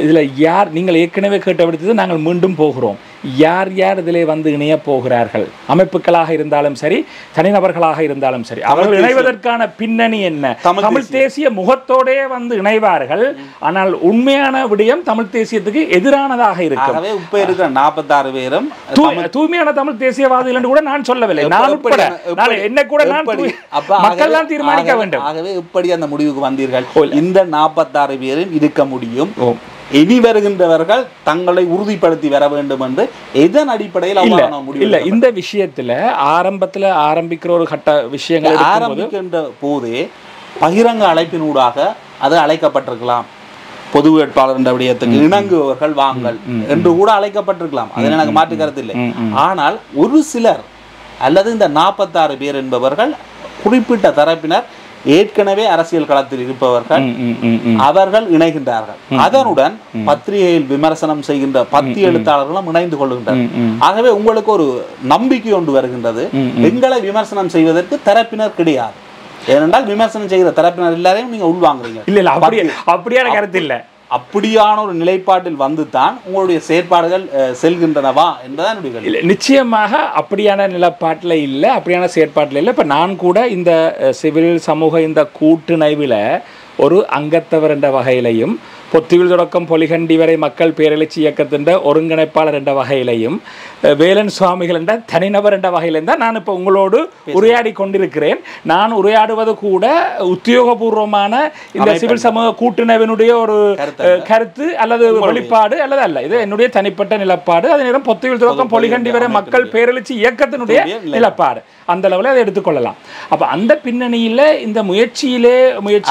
இதில் யார் நீங்கள் ஏற்கனவே கேட்டபடுத்தது நாங்கள் மீண்டும் போகிறோம் யார் யார் இதிலே வந்து இணைய போகிறார்கள் அமைப்புகளாக இருந்தாலும் சரி தனிநபர்களாக இருந்தாலும் சரி அவர்கள் இணைவதற்கான பின்னணி என்ன தமிழ் தேசிய முகத்தோடே வந்து இணைவார்கள் ஆனால் உண்மையான விடயம் தமிழ் தேசியத்துக்கு எதிரானதாக இருக்கும் இப்ப இருக்கிற 46 பேரும் தூய்மையான தமிழ் தேசியவாதிகள் என்று கூட நான் சொல்லவில்லை நான் உட்பட என்ன கூட நான் மக்கள் தான் தீர்மானிக்க வேண்டும் ஆகவே இப்படி அந்த முடிவுக்கு வந்தீர்கள் இந்த 46 பேரும் இருக்க முடியும் இனி வருகின்றவர்கள் தங்களை உறுதிப்படுத்தி வர வேண்டும் என்று எதன் அடிப்படையில் இல்ல இந்த விஷயத்துல ஆரம்பத்துல ஆரம்பிக்கிற ஒரு கட்ட விஷயங்கள் ஆரம்பிக்கின்ற போதே பகிரங்க அழைப்பினூடாக அது அழைக்கப்பட்டிருக்கலாம் பொது வேட்பாளர் என்ற விடயத்துக்கு இணங்குபவர்கள் வாங்கல் என்று கூட அழைக்கப்பட்டிருக்கலாம் அதில் எனக்கு மாற்று கருத்து இல்லை ஆனால் ஒரு சிலர் அல்லது இந்த 46 பேர் என்பவர்கள் குறிப்பிட்ட தரப்பினர் ஏற்கனவே அரசியல் களத்தில் இருப்பவர்கள் அவர்கள் இணைகின்றார்கள் அதனுடன் பத்திரிகையில் விமர்சனம் செய்கின்ற 10 எழுத்தாளர்களும் இணைந்து கொள்கின்றனர் ஆகவே உங்களுக்கு ஒரு நம்பிக்கை ஒன்று வருகின்றது எங்களை விமர்சனம் செய்வதற்கு தரப்பினர் கிடையாது ஏனென்றால் விமர்சனம் செய்கிற தரப்பினர் எல்லாரையும் நீங்க உள்வாங்குறீங்க இல்ல அப்படியான கருத்து இல்ல அப்படியான ஒரு நிலைப்பாட்டில் வந்து தான் உங்களுடைய செயற்பாடுகள் செல்கின்றனவா என்பதான் என்னுடைய நிச்சயமாக அப்படியான நிலைப்பாட்டில் இல்லை அப்படியான செயற்பாட்டில் இல்லை இப்போ நான் கூட இந்த சிவில் சமூக இந்த கூட்டுணைவில் ஒரு அங்கத்தவர் என்ற வகையிலையும் பொத்துவில் தொடக்கம் பொலிகண்டி வரை மக்கள் பேரெழுச்சி இயக்கத்தின் ஒருங்கிணைப்பாளர் என்ற வகையிலையும் வேலன் சுவாமிகள் என்ற தனிநபர் என்ற வகையிலும் தான் நான் இப்போ உங்களோடு உரையாடி கொண்டிருக்கிறேன் நான் உரையாடுவது கூட உத்தியோகபூர்வமான இந்த சிவில் சமூக கூட்டுணைவினுடைய ஒரு கருத்து அல்லது வெளிப்பாடு அல்லது அல்ல இது என்னுடைய தனிப்பட்ட நிலப்பாடு அதே நேரம் பொத்துவில் தொடக்கம் பொலிகண்டி வரை மக்கள் பேரெழுச்சி இயக்கத்தினுடைய நிலப்பாடு அந்த அளவில் அதை எடுத்துக்கொள்ளலாம் அப்போ அந்த பின்னணியில் இந்த முயற்சி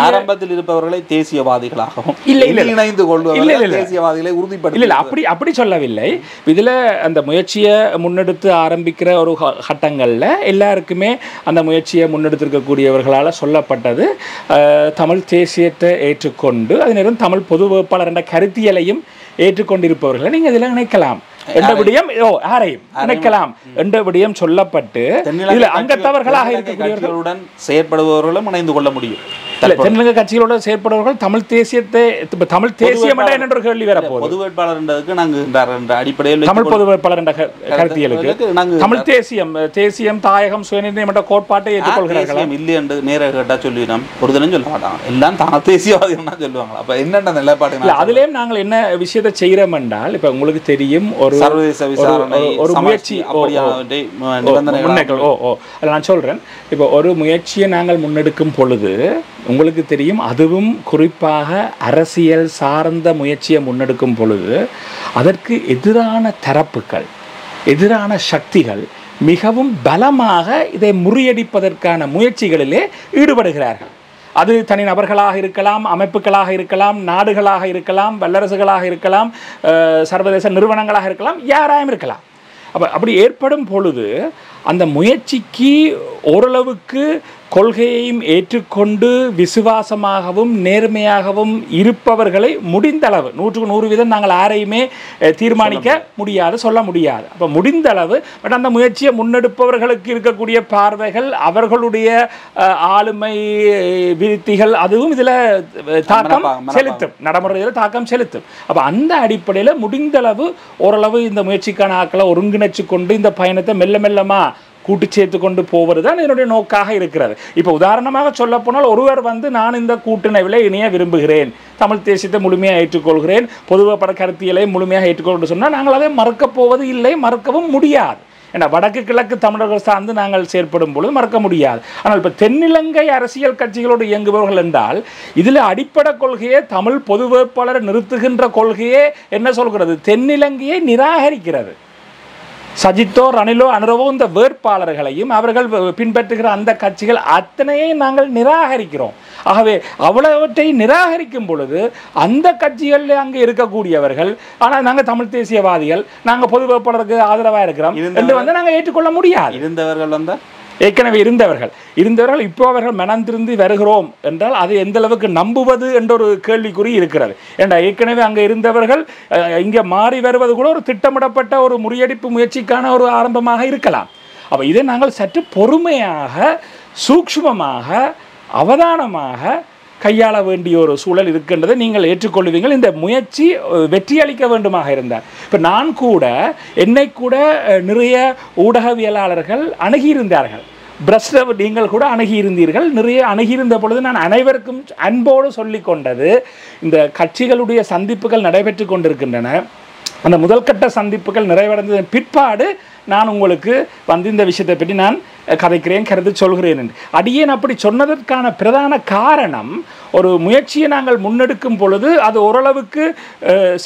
ஆரம்பத்தில் இருப்பவர்களை தேசியவாதிகளாகவும் இல்லை இணைந்து கொள்வார்கள் தேசியவாதிகளை உறுதிப்படுத்த இல்லை அப்படி சொல்லவில்லை இதில் அந்த முயற்சியை முன்னெடுத்து ஆரம்பிக்கிற ஒரு கட்டங்களில் எல்லாருக்குமே அந்த முயற்சியை முன்னெடுத்திருக்கக்கூடியவர்களால் சொல்லப்பட்டது தமிழ் தேசியத்தை ஏற்றுக்கொண்டு அதே நேரம் தமிழ் பொது வேட்பாளர் என்ற கருத்தியலையும் ஏற்றுக்கொண்டிருப்பவர்களை நீங்கள் இதில் நினைக்கலாம் என்ற விடயம் யாரையும் நினைக்கலாம் என்ற விடயம் சொல்லப்பட்டு இதில் அங்கத்தவர்களாக இருக்கக்கூடியவர்களுடன் செயற்படுபவர்களும் இணைந்து கொள்ள முடியும் தென்னிலங்கை கட்சிகளோட செயற்படுபவர்கள் தமிழ் தேசியத்தை தமிழ் தேசியம் என்ற ஒரு கேள்வி வரப்போகுது பொது வேட்பாளர் என்றதுக்கு நாங்கள் அடிப்படையில் தமிழ் பொது வேட்பாளர் என்ற கருத்தியலுக்கு தமிழ் தேசியம் தாயகம் சுயநிர்ணயம் என்ற கோட்பாட்டை ஏற்றுக்கொள்கிறார்களா இல்லை என்று நேராக கேட்டா சொல்லிடும் ஒரு தினம் சொல்ல மாட்டாங்க எல்லாம் தான் தேசியவாதிகள் தான் சொல்லுவாங்க அப்ப என்னென்ன நிலைப்பாடு அதுலேயும் நாங்கள் என்ன விஷயத்தை செய்கிறோம் என்றால் இப்ப உங்களுக்கு தெரியும் ஒரு சர்வதேச விசாரணை ஒரு முயற்சி முன்னெடுக்கல் நான் சொல்றேன் இப்போ ஒரு முயற்சியை நாங்கள் முன்னெடுக்கும் பொழுது உங்களுக்கு தெரியும் அதுவும் குறிப்பாக அரசியல் சார்ந்த முயற்சியை முன்னெடுக்கும் பொழுது அதற்கு எதிரான தரப்புகள் எதிரான சக்திகள் மிகவும் பலமாக இதை முறியடிப்பதற்கான முயற்சிகளிலே ஈடுபடுகிறார்கள் அது தனி நபர்களாக இருக்கலாம் அமைப்புகளாக இருக்கலாம் நாடுகளாக இருக்கலாம் வல்லரசுகளாக இருக்கலாம் சர்வதேச நிறுவனங்களாக இருக்கலாம் யாராயும் இருக்கலாம் அப்படி ஏற்படும் பொழுது அந்த முயற்சிக்கு ஓரளவுக்கு கொள்கையையும் ஏற்றுக்கொண்டு விசுவாசமாகவும் நேர்மையாகவும் இருப்பவர்களை முடிந்தளவு 100% நாங்கள் யாரையுமே தீர்மானிக்க முடியாது சொல்ல முடியாது அப்போ முடிந்தளவு பட் அந்த முயற்சியை முன்னெடுப்பவர்களுக்கு இருக்கக்கூடிய பார்வைகள் அவர்களுடைய ஆளுமை விருத்திகள் அதுவும் இதில் தாக்கம் செலுத்தும் நடைமுறையில் தாக்கம் செலுத்தும் அப்போ அந்த அடிப்படையில் முடிந்தளவு ஓரளவு இந்த முயற்சிக்கான ஆக்களை ஒருங்கிணைச்சு கொண்டு இந்த பயணத்தை மெல்ல மெல்லமாக கூட்டு சேர்த்து கொண்டு போவது தான் என்னுடைய நோக்காக இருக்கிறது இப்போ உதாரணமாக சொல்ல போனால் ஒருவர் வந்து நான் இந்த கூட்டணிவில் இணைய விரும்புகிறேன் தமிழ் தேசியத்தை முழுமையாக ஏற்றுக்கொள்கிறேன் பொதுவாக கருத்தியலை முழுமையாக ஏற்றுக்கொண்டு சொன்னால் நாங்கள் அதை மறக்கப் போவது இல்லை மறக்கவும் முடியாது ஏன்னா வடக்கு கிழக்கு தமிழர்கள் சார்ந்து நாங்கள் செயற்படும் பொழுது மறக்க முடியாது ஆனால் இப்போ தென்னிலங்கை அரசியல் கட்சிகளோடு இயங்குபவர்கள் என்றால் இதில் அடிப்படை கொள்கையே தமிழ் பொது வேட்பாளரை நிறுத்துகின்ற கொள்கையே என்ன சொல்கிறது தென்னிலங்கையை நிராகரிக்கிறது சஜித்தோ ரணிலோ அனுரவோ இந்த வேட்பாளர்களையும் அவர்கள் பின்பற்றுகிற அந்த கட்சிகள் அத்தனையும் நாங்கள் நிராகரிக்கிறோம் ஆகவே அவ்வளவற்றை நிராகரிக்கும் பொழுது அந்த கட்சிகளில் அங்கே இருக்கக்கூடியவர்கள் ஆனால் நாங்கள் தமிழ் தேசியவாதிகள் நாங்கள் பொது வேட்பாளருக்கு ஆதரவாக இருக்கிறோம் என்று வந்து நாங்கள் ஏற்றுக்கொள்ள முடியாது இருந்தவர்கள் வந்து ஏற்கனவே இருந்தவர்கள் இப்போ அவர்கள் மனந்திருந்தி வருகிறோம் என்றால் அதை எந்த அளவுக்கு நம்புவது என்ற ஒரு கேள்விக்குறி இருக்கிறது ஏன்னா ஏற்கனவே அங்கே இருந்தவர்கள் இங்கே மாறி வருவது கூட ஒரு திட்டமிடப்பட்ட ஒரு முறியடிப்பு முயற்சிக்கான ஒரு ஆரம்பமாக இருக்கலாம் அப்போ இதை நாங்கள் சற்று பொறுமையாக சூக்ஷ்மமாக அவதானமாக கையாள வேண்டிய ஒரு சூழல் இருக்கின்றதை நீங்கள் ஏற்றுக்கொள்வீங்கள். இந்த முயற்சி வெற்றி அளிக்க வேண்டுமாக இருந்தார். இப்போ நான் கூட என்னை கூட நிறைய ஊடகவியலாளர்கள் அணுகியிருந்தார்கள். பிரஸ்டவ் நீங்கள் கூட அணுகியிருந்தீர்கள். நிறைய அணுகியிருந்த பொழுது நான் அனைவருக்கும் அன்போடு சொல்லி கொண்டது, இந்த கட்சிகளுடைய சந்திப்புகள் நடைபெற்று கொண்டிருக்கின்றன. அந்த முதல்கட்ட சந்திப்புகள் நிறைவடைந்ததன் பிற்பாடு நான் உங்களுக்கு வந்து இந்த விஷயத்தை பற்றி நான் கதைக்கிறேன், கருத்து சொல்கிறேன் என்று. அடியேன் அப்படி சொன்னதற்கான பிரதான காரணம், ஒரு முயற்சியை நாங்கள் முன்னெடுக்கும் பொழுது அது ஓரளவுக்கு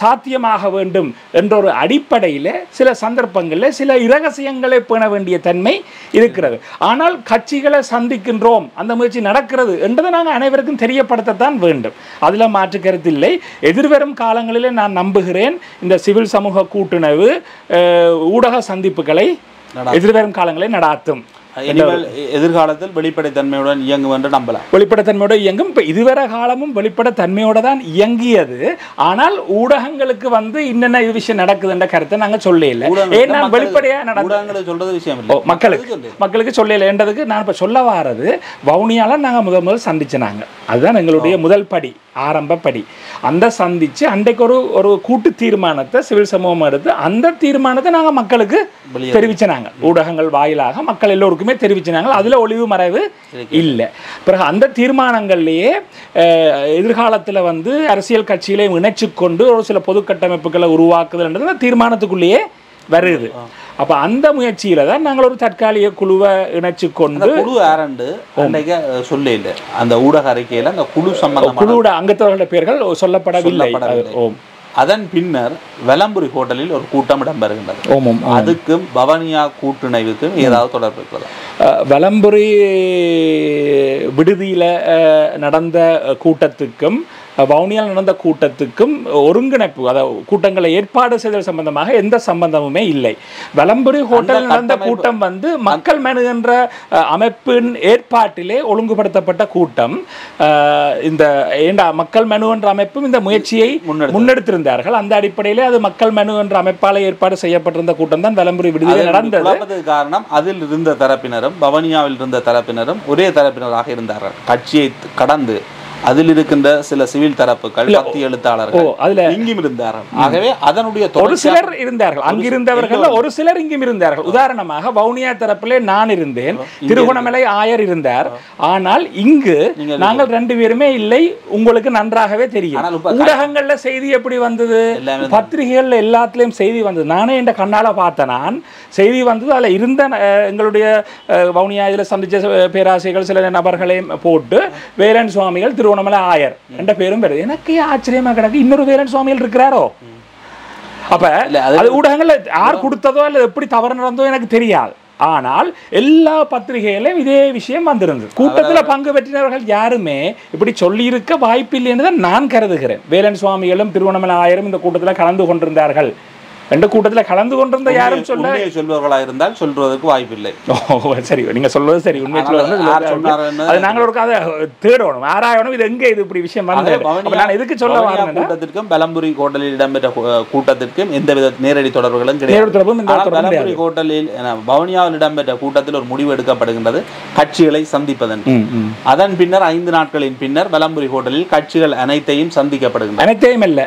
சாத்தியமாக வேண்டும் என்ற ஒரு அடிப்படையில் சில சந்தர்ப்பங்களில் சில இரகசியங்களை பேண வேண்டிய தன்மை இருக்கிறது. ஆனால் கட்சிகளை சந்திக்கின்றோம், அந்த முயற்சி நடக்கிறது என்றதை நாங்கள் அனைவருக்கும் தெரியப்படுத்தத்தான் வேண்டும். அதில் மாற்று கருத்தில்லை. எதிர்வரும் காலங்களில் நான் நம்புகிறேன் இந்த சிவில் சமூக கூட்டுணர்வு ஊடக சந்திப்புகளை எதிர்வரும் காலங்களில் நடாத்தும். எதிர்காலத்தில் வெளிப்படைத்தன்மையுடன் இயங்கும் என்று நம்பலாம். வெளிப்படைத்தன்மையோட இயங்கும். இப்போ இதுவரை காலமும் வெளிப்படைத்தன்மையோட தான் இயங்கியது. ஆனால் ஊடகங்களுக்கு வந்து இன்னென்ன இது விஷயம் நடக்குதுன்ற கருத்தை நாங்கள் சொல்லல. ஏன்னா வெளிப்படையாக சொல்றது விஷயம் இல்லை, மக்களுக்கு சொல்லல என்றதுக்கு நான் இப்போ சொல்ல வாரது, வவுனியால நாங்கள் முதல் சந்திச்சினாங்க. அதுதான் எங்களுடைய முதல் படி, ஆரம்ப படி. அந்த சந்திச்சு அன்றைக்கு ஒரு கூட்டு தீர்மானத்தை சிவில் சமூகம் எடுத்து அந்த தீர்மானத்தை நாங்கள் மக்களுக்கு தெரிவிச்சினாங்க. ஊடகங்கள் வாயிலாக மக்கள் எல்லோருக்குமே தெரிவிச்சினாங்க. அதில் ஒளிவு மறைவு இல்லை. பிறகு அந்த தீர்மானங்கள்லேயே எதிர்காலத்தில் வந்து அரசியல் கட்சிகளையும் இணைச்சு கொண்டு ஒரு சில பொது கட்டமைப்புகளை உருவாக்குதல்ன்றது அந்த தீர்மானத்துக்குள்ளேயே வருது. அப்ப அந்த முயற்சியில தான் நாங்கள் ஒரு தற்காலிக குழுவை இணைச்சு கொண்டு குழு ஆரண்டு சொல்ல அந்த ஊடக அறிக்கையில அந்த குழு சம்பந்தமான குழுவோட அங்கத்தவர்களுடைய பெயர்கள் சொல்லப்படவில்லை. அதன் பின்னர் வெலம்புரி ஹோட்டலில் ஒரு கூட்டம் இடம்பெறுகின்றது. அதுக்கும் பவனியா கூட்டுணைவுக்கும் ஏதாவது தொடர்பு இருக்கிறதா? வெலம்புரி விடுதியில நடந்த கூட்டத்துக்கும் வவுனியால் நடந்த கூட்டத்துக்கும் ஒருங்கிணைப்பு, அதாவது கூட்டங்களை ஏற்பாடு செய்தல் சம்பந்தமாக எந்த சம்பந்தமுமே இல்லை. வெலம்புரி ஹோட்டல் நடந்த கூட்டம் வந்து மக்கள் மனு என்ற அமைப்பின் ஏற்பாட்டிலே ஒழுங்குபடுத்தப்பட்ட கூட்டம். இந்த மக்கள் மனு என்ற அமைப்பும் இந்த முயற்சியை முன்னெடுத்திருந்தார்கள். அந்த அடிப்படையிலே அது மக்கள் மனு என்ற அமைப்பால் ஏற்பாடு செய்யப்பட்டிருந்த கூட்டம் தான் வெலம்புரி விடுதியில் நடந்தது. காரணம் அதில் இருந்த தரப்பினரும் பவனியாவில் இருந்த தரப்பினரும் ஒரே தரப்பினராக இருந்தார்கள். கட்சியை கடந்து அதில் இருக்கின்ற சில சிவில் தரப்புகள், பத்தி எழுத்தாளர்கள் இங்கும் இருந்தார்கள். ஆகவே அதனுடைய ஒரு சிலர் இருந்தார்கள், அங்கிருந்தவர்கள் ஒரு சிலர் இங்கும் இருந்தார்கள். உதாரணமாக வவுனியா தரப்பிலே நான் இருந்தேன், திருகோணமலை ஆயர் இருந்தார். ஆனால் இங்கு நாங்கள் 2 பேருமே இல்லை. உங்களுக்கு நன்றாகவே தெரியும். ஊடகங்கள்ல செய்தி எப்படி வந்தது, பத்திரிகைகள்ல எல்லாத்திலையும் செய்தி வந்தது. நானே என்ற கண்ணால பார்த்தேன். நான் செய்தி வந்தது, அதில் இருந்த எங்களுடைய வவுனியா இதில் சந்திச்ச பேராசிரியர்கள் சில நபர்களையும் போட்டு வேலன் சுவாமிகள் திருவண்ணாமலை ஆயர் என்ற பேரும் வருது. எனக்கு ஆச்சரியமா கிடக்கு, இன்னொரு வேலன் சுவாமிகள் இருக்கிறாரோ. அப்ப அது ஊடகங்கள்ல யார் கொடுத்ததோ அல்லது எப்படி தவறு நடந்தோ எனக்கு தெரியாது. ஆனால் எல்லா பத்திரிகையிலும் இதே விஷயம் வந்திருந்தது. கூட்டத்தில் பங்கு பெற்றினவர்கள் யாருமே இப்படி சொல்லியிருக்க வாய்ப்பில்லை என்று தான் நான் கருதுகிறேன். வேலன் சுவாமிகளும் திருவண்ணாமலை ஆயரும் இந்த கூட்டத்தில் கலந்து கொண்டிருந்தார்கள். ரெண்டு கூட்டத்தில் கலந்து கொண்டிருந்த யாரும் சொல்பவர்களா இருந்தால் சொல்றதுக்கு வாய்ப்பில்லை. சரி, நீங்க சொல்வது சரி. உண்மை அது நாங்கள் ஒரு கதை தேடணும், ஆராயணும். இது எங்க இது இப்படி விஷயம் வந்தது. நான் எதுக்கு சொல்ல வரேன், கூட்டத்திற்கும் வெலம்புரி ஹோட்டலில் இடம்பெற்ற கூட்டத்திற்கும் எந்தவித நேரடி தொடர்புகளும் கிடையாது. வெலம்புரி ஹோட்டலில் வவுனியாவில் இடம்பெற்ற கூட்டத்தில் ஒரு முடிவு எடுக்கப்படுகின்றது, கட்சிகளை சந்திப்பதன். அதன் பின்னர் 5 நாட்களின் பின்னர் வெலம்புரி ஹோட்டலில் கட்சிகள் அனைத்தையும் சந்திக்கப்படுகின்றன. அனைத்தையும் இல்ல,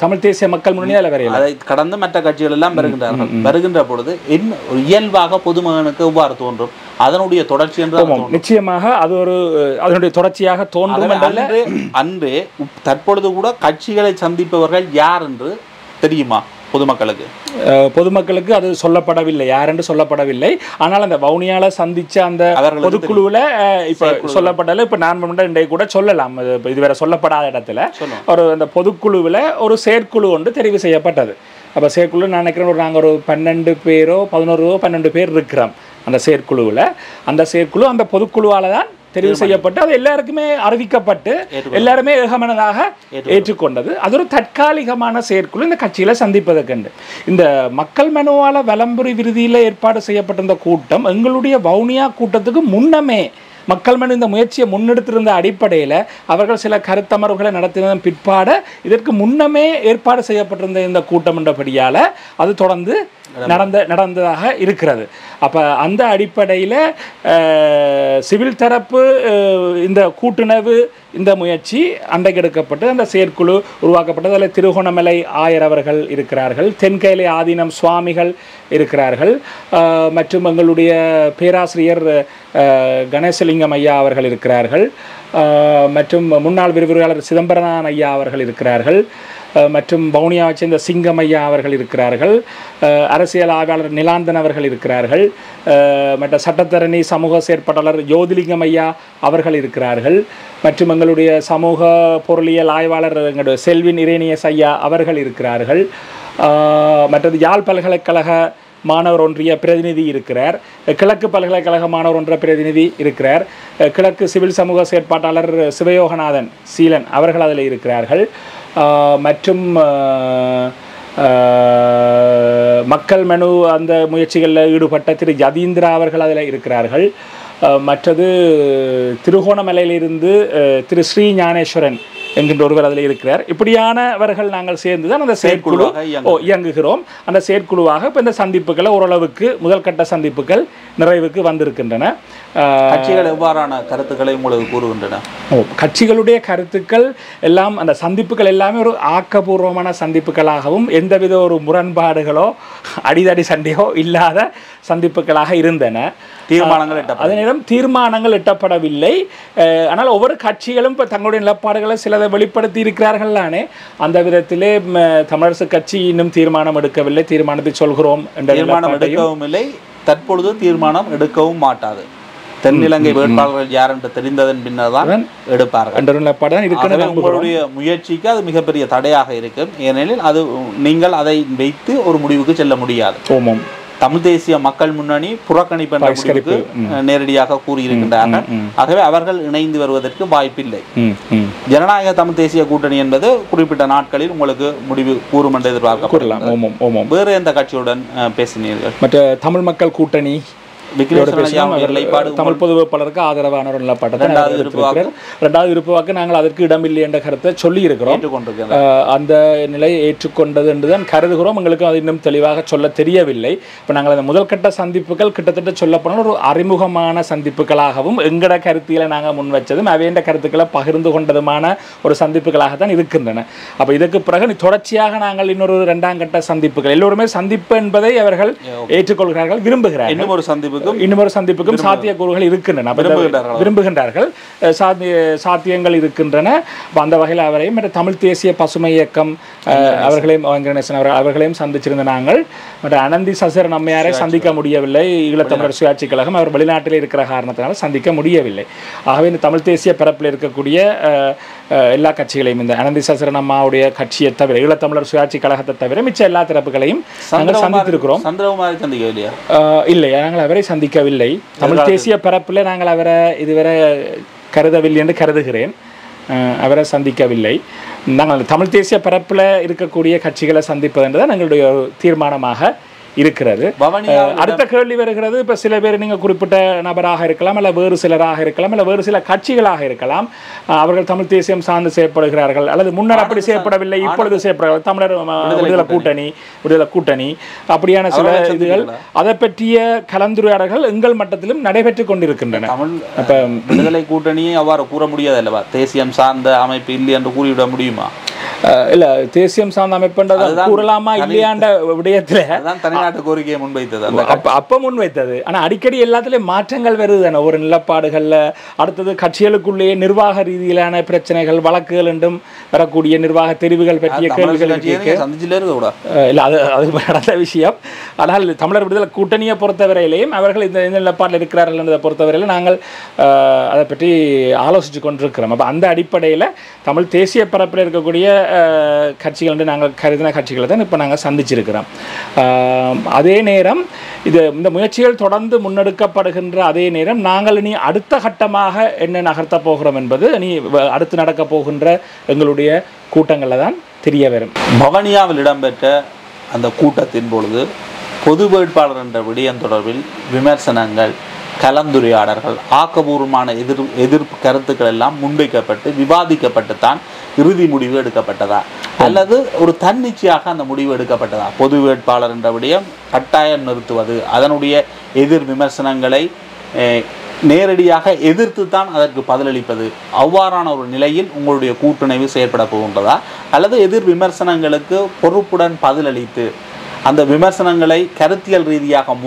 தமிழ் தேசிய மக்கள் முன்னணி அதை கடந்து மற்ற கட்சிகள் எல்லாம் வருகின்றார்கள். வருகின்ற பொழுது இயல்பாக பொதுமகனுக்கு எவ்வாறு தோன்றும், அதனுடைய தொடர்ச்சி என்று நிச்சயமாக அது ஒரு அதனுடைய தொடர்ச்சியாக தோன்றும். அன்றே தற்பொழுது கூட கட்சிகளை சந்திப்பவர்கள் யார் என்று தெரியுமா பொதுமக்களுக்கு? அது சொல்லப்படவில்லை, யார் என்று சொல்லப்படவில்லை. ஆனால் அந்த வவுனியால சந்திச்ச அந்த பொதுக்குழுவில் இப்ப சொல்லப்படல. இப்ப நான் இன்றைய கூட சொல்லலாம், இதுவரை சொல்லப்படாத இடத்துல ஒரு அந்த பொதுக்குழுவில் ஒரு செயற்குழு ஒன்று தெரிவு செய்யப்பட்டது. அப்போ செயற்குழு நான் நினைக்கிறேன் நாங்கள் ஒரு 12 பேரோ 11 12 பேர் இருக்கிறோம் அந்த செயற்குழுவில். அந்த செயற்குழு அந்த பொதுக்குழுவால் தான் தெரிவு செய்யப்பட்டு அது எல்லாருக்குமே அறிவிக்கப்பட்டு எல்லாருமே ஏகமனதாக ஏற்றுக்கொண்டது. அது ஒரு தற்காலிகமான செயற்குழு இந்த கட்சியில சந்திப்பதற்கண்டு. இந்த மக்கள் மனுவால வெலம்புரி விருதியில் ஏற்பாடு செய்யப்பட்டிருந்த கூட்டம் எங்களுடைய வவுனியா கூட்டத்துக்கு முன்னமே மக்கள் மனு இந்த முயற்சியை முன்னெடுத்திருந்த அடிப்படையில் அவர்கள் சில கருத்தமர்வுகளை நடத்தினதன் பிற்பாட இதற்கு முன்னமே ஏற்பாடு செய்யப்பட்டிருந்த இந்த கூட்டம் என்றபடியால் அது தொடர்ந்து நடந்ததாக இருக்கிறது. அப்போ அந்த அடிப்படையில் சிவில் தரப்பு இந்த கூட்டுணர்வு இந்த முயற்சி அண்டைக்கு எடுக்கப்பட்டு அந்த செயற்குழு உருவாக்கப்பட்டது. அதில் திருகோணமலை ஆயர் அவர்கள் இருக்கிறார்கள், தென்கேலை ஆதீனம் சுவாமிகள் இருக்கிறார்கள், மற்றும் எங்களுடைய பேராசிரியர் கணேசலிங்கம் ஐயா அவர்கள் இருக்கிறார்கள், மற்றும் முன்னாள் விரிவுரையாளர் சிதம்பரநாதன் ஐயா அவர்கள் இருக்கிறார்கள், மற்றும் வவுனியாவை சேர்ந்த சிங்கம் ஐயா அவர்கள் இருக்கிறார்கள், அரசியல் ஆய்வாளர் நிலாந்தன் அவர்கள் இருக்கிறார்கள், மற்ற சட்டத்தரணி சமூக செயற்பாட்டாளர் ஜோதிலிங்கம் ஐயா அவர்கள் இருக்கிறார்கள், மற்றும் எங்களுடைய சமூக பொருளியல் ஆய்வாளர் எங்களுடைய செல்வின் இரேனியஸ் ஐயா அவர்கள் இருக்கிறார்கள், மற்றது யாழ் பல்கலைக்கழக மாணவர் ஒன்றிய பிரதிநிதி இருக்கிறார், கிழக்கு பல்கலைக்கழக மாணவர் ஒன்றிய பிரதிநிதி இருக்கிறார், கிழக்கு சிவில் சமூக செயற்பாட்டாளர் சிவயோகநாதன் சீலன் அவர்கள் அதில் இருக்கிறார்கள், மற்றும் மக்கள் மனு அந்த முயற்சிகளில் ஈடுபட்ட திரு யதீந்திரா அவர்கள் அதில் இருக்கிறார்கள், மற்றது திருகோணமலையிலிருந்து திரு ஸ்ரீ ஞானேஸ்வரன் என்கின்ற ஒருவர் அதில் இருக்கிறார். இப்படியானவர்கள் நாங்கள் சேர்ந்து தான் அந்த செயற்குழு இயங்குகிறோம். அந்த செயற்குழுவாக இப்போ இந்த சந்திப்புகளை ஓரளவுக்கு முதல் கட்ட சந்திப்புகள் நிறைவுக்கு வந்திருக்கின்றன. கட்சிகள் எவ்வாறான கருத்துக்களை உங்களுக்கு கூறுகின்றன? கட்சிகளுடைய கருத்துக்கள் எல்லாம் அந்த சந்திப்புகள் எல்லாமே ஒரு ஆக்கப்பூர்வமான சந்திப்புகளாகவும் எந்தவித ஒரு முரண்பாடுகளோ அடிதடி சண்டையோ இல்லாத சந்திப்புகளாக இருந்தன. அதே நேரம் தீர்மானங்கள் எட்டப்படவில்லை. ஆனால் ஒவ்வொரு கட்சிகளும் இப்போ தங்களுடைய நிலப்பாடுகளை சிலதை வெளிப்படுத்தி இருக்கிறார்கள்லானே. அந்த விதத்திலே தமிழரசு கட்சி இன்னும் தீர்மானம் எடுக்கவில்லை, தீர்மானத்தை சொல்கிறோம் என்ற தீர்மானம் எடுக்கவும் இல்லை, தற்பொழுது தீர்மானம் எடுக்கவும் மாட்டாது. தென்னிலங்கை வேட்பாளர்கள் யார் என்று தெரிந்ததன் பின்னர் தான் எடுப்பார்கள். உங்களுடைய முயற்சிக்கு அது மிகப்பெரிய தடையாக இருக்கும். ஏனெனில் அது நீங்கள் அதை வைத்து ஒரு முடிவுக்கு செல்ல முடியாது. தமிழ் தேசிய மக்கள் முன்னணி புறக்கணிப்பு என்ற முடிவுக்கு நேரடியாக கூறியிருக்கின்றார்கள். ஆகவே அவர்கள் இணைந்து வருவதற்கு வாய்ப்பில்லை. ஜனநாயக தமிழ் தேசிய கூட்டணி என்பது குறிப்பிட்ட நாட்களில் உங்களுக்கு முடிவு கூறும் என்று எதிர்பார்க்கப்படலாம். வேறு எந்த கட்சியுடன் பேசினீர்கள்? மற்ற தமிழ் மக்கள் கூட்டணி தமிழ் பொது வேட்பாளருக்கு ஆதரவான ஒரு நிலப்பாட்டை இரண்டாவது விருப்ப வாக்கு நாங்கள் அதற்கு இடமில்லை என்ற கருத்தை சொல்லி இருக்கிறோம். அந்த நிலையை ஏற்றுக்கொண்டது என்றுதான் கருதுகிறோம். எங்களுக்கு அது இன்னும் தெளிவாக சொல்ல தெரியவில்லை. இப்போ நாங்கள் அந்த முதல் கட்ட சந்திப்புகள் கிட்டத்தட்ட சொல்லப்போனால் ஒரு அறிமுகமான சந்திப்புகளாகவும் எங்கட கருத்திகளை நாங்கள் முன் வச்சதும் அவையண்ட கருத்துக்களை பகிர்ந்து கொண்டதுமான ஒரு சந்திப்புகளாகத்தான் இருக்கின்றன. அப்போ இதற்கு பிறகு தொடர்ச்சியாக நாங்கள் இன்னொரு இரண்டாம் கட்ட சந்திப்புகள் எல்லோருமே சந்திப்பு என்பதை அவர்கள் ஏற்றுக்கொள்கிறார்கள், விரும்புகிறார்கள். இன்னொரு சந்திப்புக்கும் சாத்தியக்கூறுகள் இருக்கின்றன, விரும்புகின்றார்கள், சாத்தியங்கள் இருக்கின்றன. அந்த வகையில் அவரையும் தமிழ் தேசிய பசுமை இயக்கம் அவர்களையும் அவர்களையும் சந்திச்சிருந்த நாங்கள். மற்ற அனந்தி சசிரன் அம்மையாரை சந்திக்க முடியவில்லை. ஈழத்தமிழர் சுயாட்சி கழகம் அவர் வெளிநாட்டில் இருக்கிற காரணத்தினால சந்திக்க முடியவில்லை. ஆகவே இந்த தமிழ் தேசிய பரப்பில் இருக்கக்கூடிய எல்லா கட்சிகளையும் இந்த அனந்தி சசிரன் அம்மாவுடைய கட்சியை தவிர ஈழத்தமிழர் சுயாட்சி கழகத்தை தவிர மிச்ச எல்லா தரப்புகளையும் நாங்கள் சந்தித்திருக்கிறோம். இல்லையா, நாங்கள் அவரை சந்திக்கவில்லை. தமிழ் தேசிய பரப்பில் நாங்கள் அவரை இதுவரை கருதவில்லை என்று கருதுகிறேன். அவரை சந்திக்கவில்லை. நாங்கள் தமிழ் தேசிய பரப்பில் இருக்கக்கூடிய கட்சிகளை சந்திப்பது என்றுதான் எங்களுடைய தீர்மானமாக இருக்கிறது. அடுத்த கேள்வி வருகிறது. இப்போ சில பேர் நீங்கள் குறிப்பிட்ட நபராக இருக்கலாம், இல்லை வேறு சிலராக இருக்கலாம், இல்லை வேறு சில கட்சிகளாக இருக்கலாம். அவர்கள் தமிழ் தேசியம் சார்ந்து செயற்படுகிறார்கள் அல்லது முன்னர் அப்படி செயற்படவில்லை, இப்பொழுது செயற்படுகிறார்கள். தமிழர் விடுதலை கூட்டணி அப்படியான சில இதுகள், அதை பற்றிய கலந்துரையாடல்கள் எங்கள் மட்டத்திலும் நடைபெற்று கொண்டிருக்கின்றன. இப்போ விடுதலை கூட்டணியை அவ்வாறு கூற முடியாது அல்லவா? தேசியம் சார்ந்த அமைப்பு இல்லை என்று கூறிவிட முடியுமா? இல்ல, தேசியம் சார்ந்த அமைப்புன்றது கூறலாமா இல்லையாண்ட விடயத்துல தனிநாட்டு கோரிக்கையை முன்வைத்தது, அப்ப முன்வைத்தது. ஆனா அடிக்கடி எல்லாத்துலயும் மாற்றங்கள் வருது தானே ஒரு நிலப்பாடுகள்ல. அடுத்தது கட்சிகளுக்குள்ளேயே நிர்வாக ரீதியிலான பிரச்சனைகள், வழக்குகள் என்றும் வரக்கூடிய நிர்வாக தெரிவுகள் பற்றிய கேள்விகள் இல்ல, அது நடந்த விஷயம். ஆனால் தமிழர் விடுதலை கூட்டணியை பொறுத்தவரையிலேயும் அவர்கள் இந்த நிலப்பாட்டில் இருக்கிறார்கள் என்பதை பொறுத்தவரையில நாங்கள் அதை பற்றி ஆலோசித்து கொண்டிருக்கிறோம். அப்போ அந்த அடிப்படையில் தமிழ் தேசிய பரப்பில் இருக்கக்கூடிய கட்சிகள் என்று நாங்கள் கருதின கட்சிகளை தான் இப்போ நாங்கள் சந்திச்சிருக்கிறோம். அதே நேரம் இந்த முயற்சிகள் தொடர்ந்து முன்னெடுக்கப்படுகின்ற அதே நேரம் நாங்கள் இனி அடுத்த கட்டமாக என்ன நகர்த்த போகிறோம் என்பது இனி அடுத்து நடக்க போகின்ற எங்களுடைய கூட்டங்களில் தான் தெரிய வரும். பவனியாவில் இடம்பெற்ற அந்த கூட்டத்தின் பொழுது பொது வேட்பாளர் என்ற விடயம் தொடர்பில் விமர்சனங்கள், கலந்துரையாடல்கள், ஆக்கபூர்வமான எதிர்ப்பு கருத்துக்கள் எல்லாம் முன்வைக்கப்பட்டு விவாதிக்கப்பட்டு தான் இறுதி முடிவு எடுக்கப்பட்டதா, அல்லது ஒரு தன்னிச்சையாக அந்த முடிவு எடுக்கப்பட்டதா? பொது வேட்பாளர் என்ற விடயம் கட்டாயம் நிறுத்துவது, அதனுடைய எதிர் விமர்சனங்களை நேரடியாக எதிர்த்து தான் அதற்கு பதிலளிப்பது, அவ்வாறான ஒரு நிலையில் உங்களுடைய கூட்டணிவு செயற்பட போகின்றதா, அல்லது எதிர் விமர்சனங்களுக்கு பொறுப்புடன் பதிலளித்து அந்த விமர்சனங்களை கருத்தியல் ரீதியாக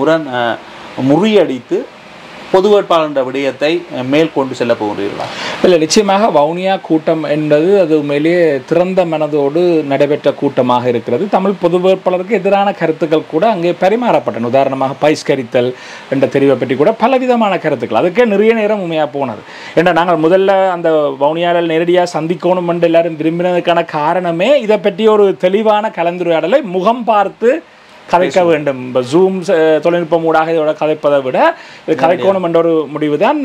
முறியடித்து பொது வேட்பாளர் என்ற விடயத்தை மேல் கொண்டு செல்ல போகிறீர்களா? இல்லை, நிச்சயமாக வவுனியா கூட்டம் என்பது அது உண்மையிலேயே திறந்த மனதோடு நடைபெற்ற கூட்டமாக இருக்கிறது. தமிழ் பொது வேட்பாளருக்கு எதிரான கருத்துக்கள் கூட அங்கே பரிமாறப்பட்டன. உதாரணமாக பைஸ்கரித்தல் என்ற தெரிவை பற்றி கூட பலவிதமான கருத்துக்கள், அதுக்கே நிறைய நேரம் உண்மையாக போனது. ஏன்னா நாங்கள் முதல்ல அந்த வவுனியாவில் நேரடியாக சந்திக்கணும் என்று எல்லாரும் விரும்பினதுக்கான காரணமே இதை பற்றி ஒரு தெளிவான கலந்துரையாடலை முகம் பார்த்து கதைக்க வேண்டும். இப்போ ஜூம் தொழில்நுட்பம் ஊடாக இதோட கதைப்பதை விட இது கதைக்கணும் என்ற ஒரு முடிவு தான்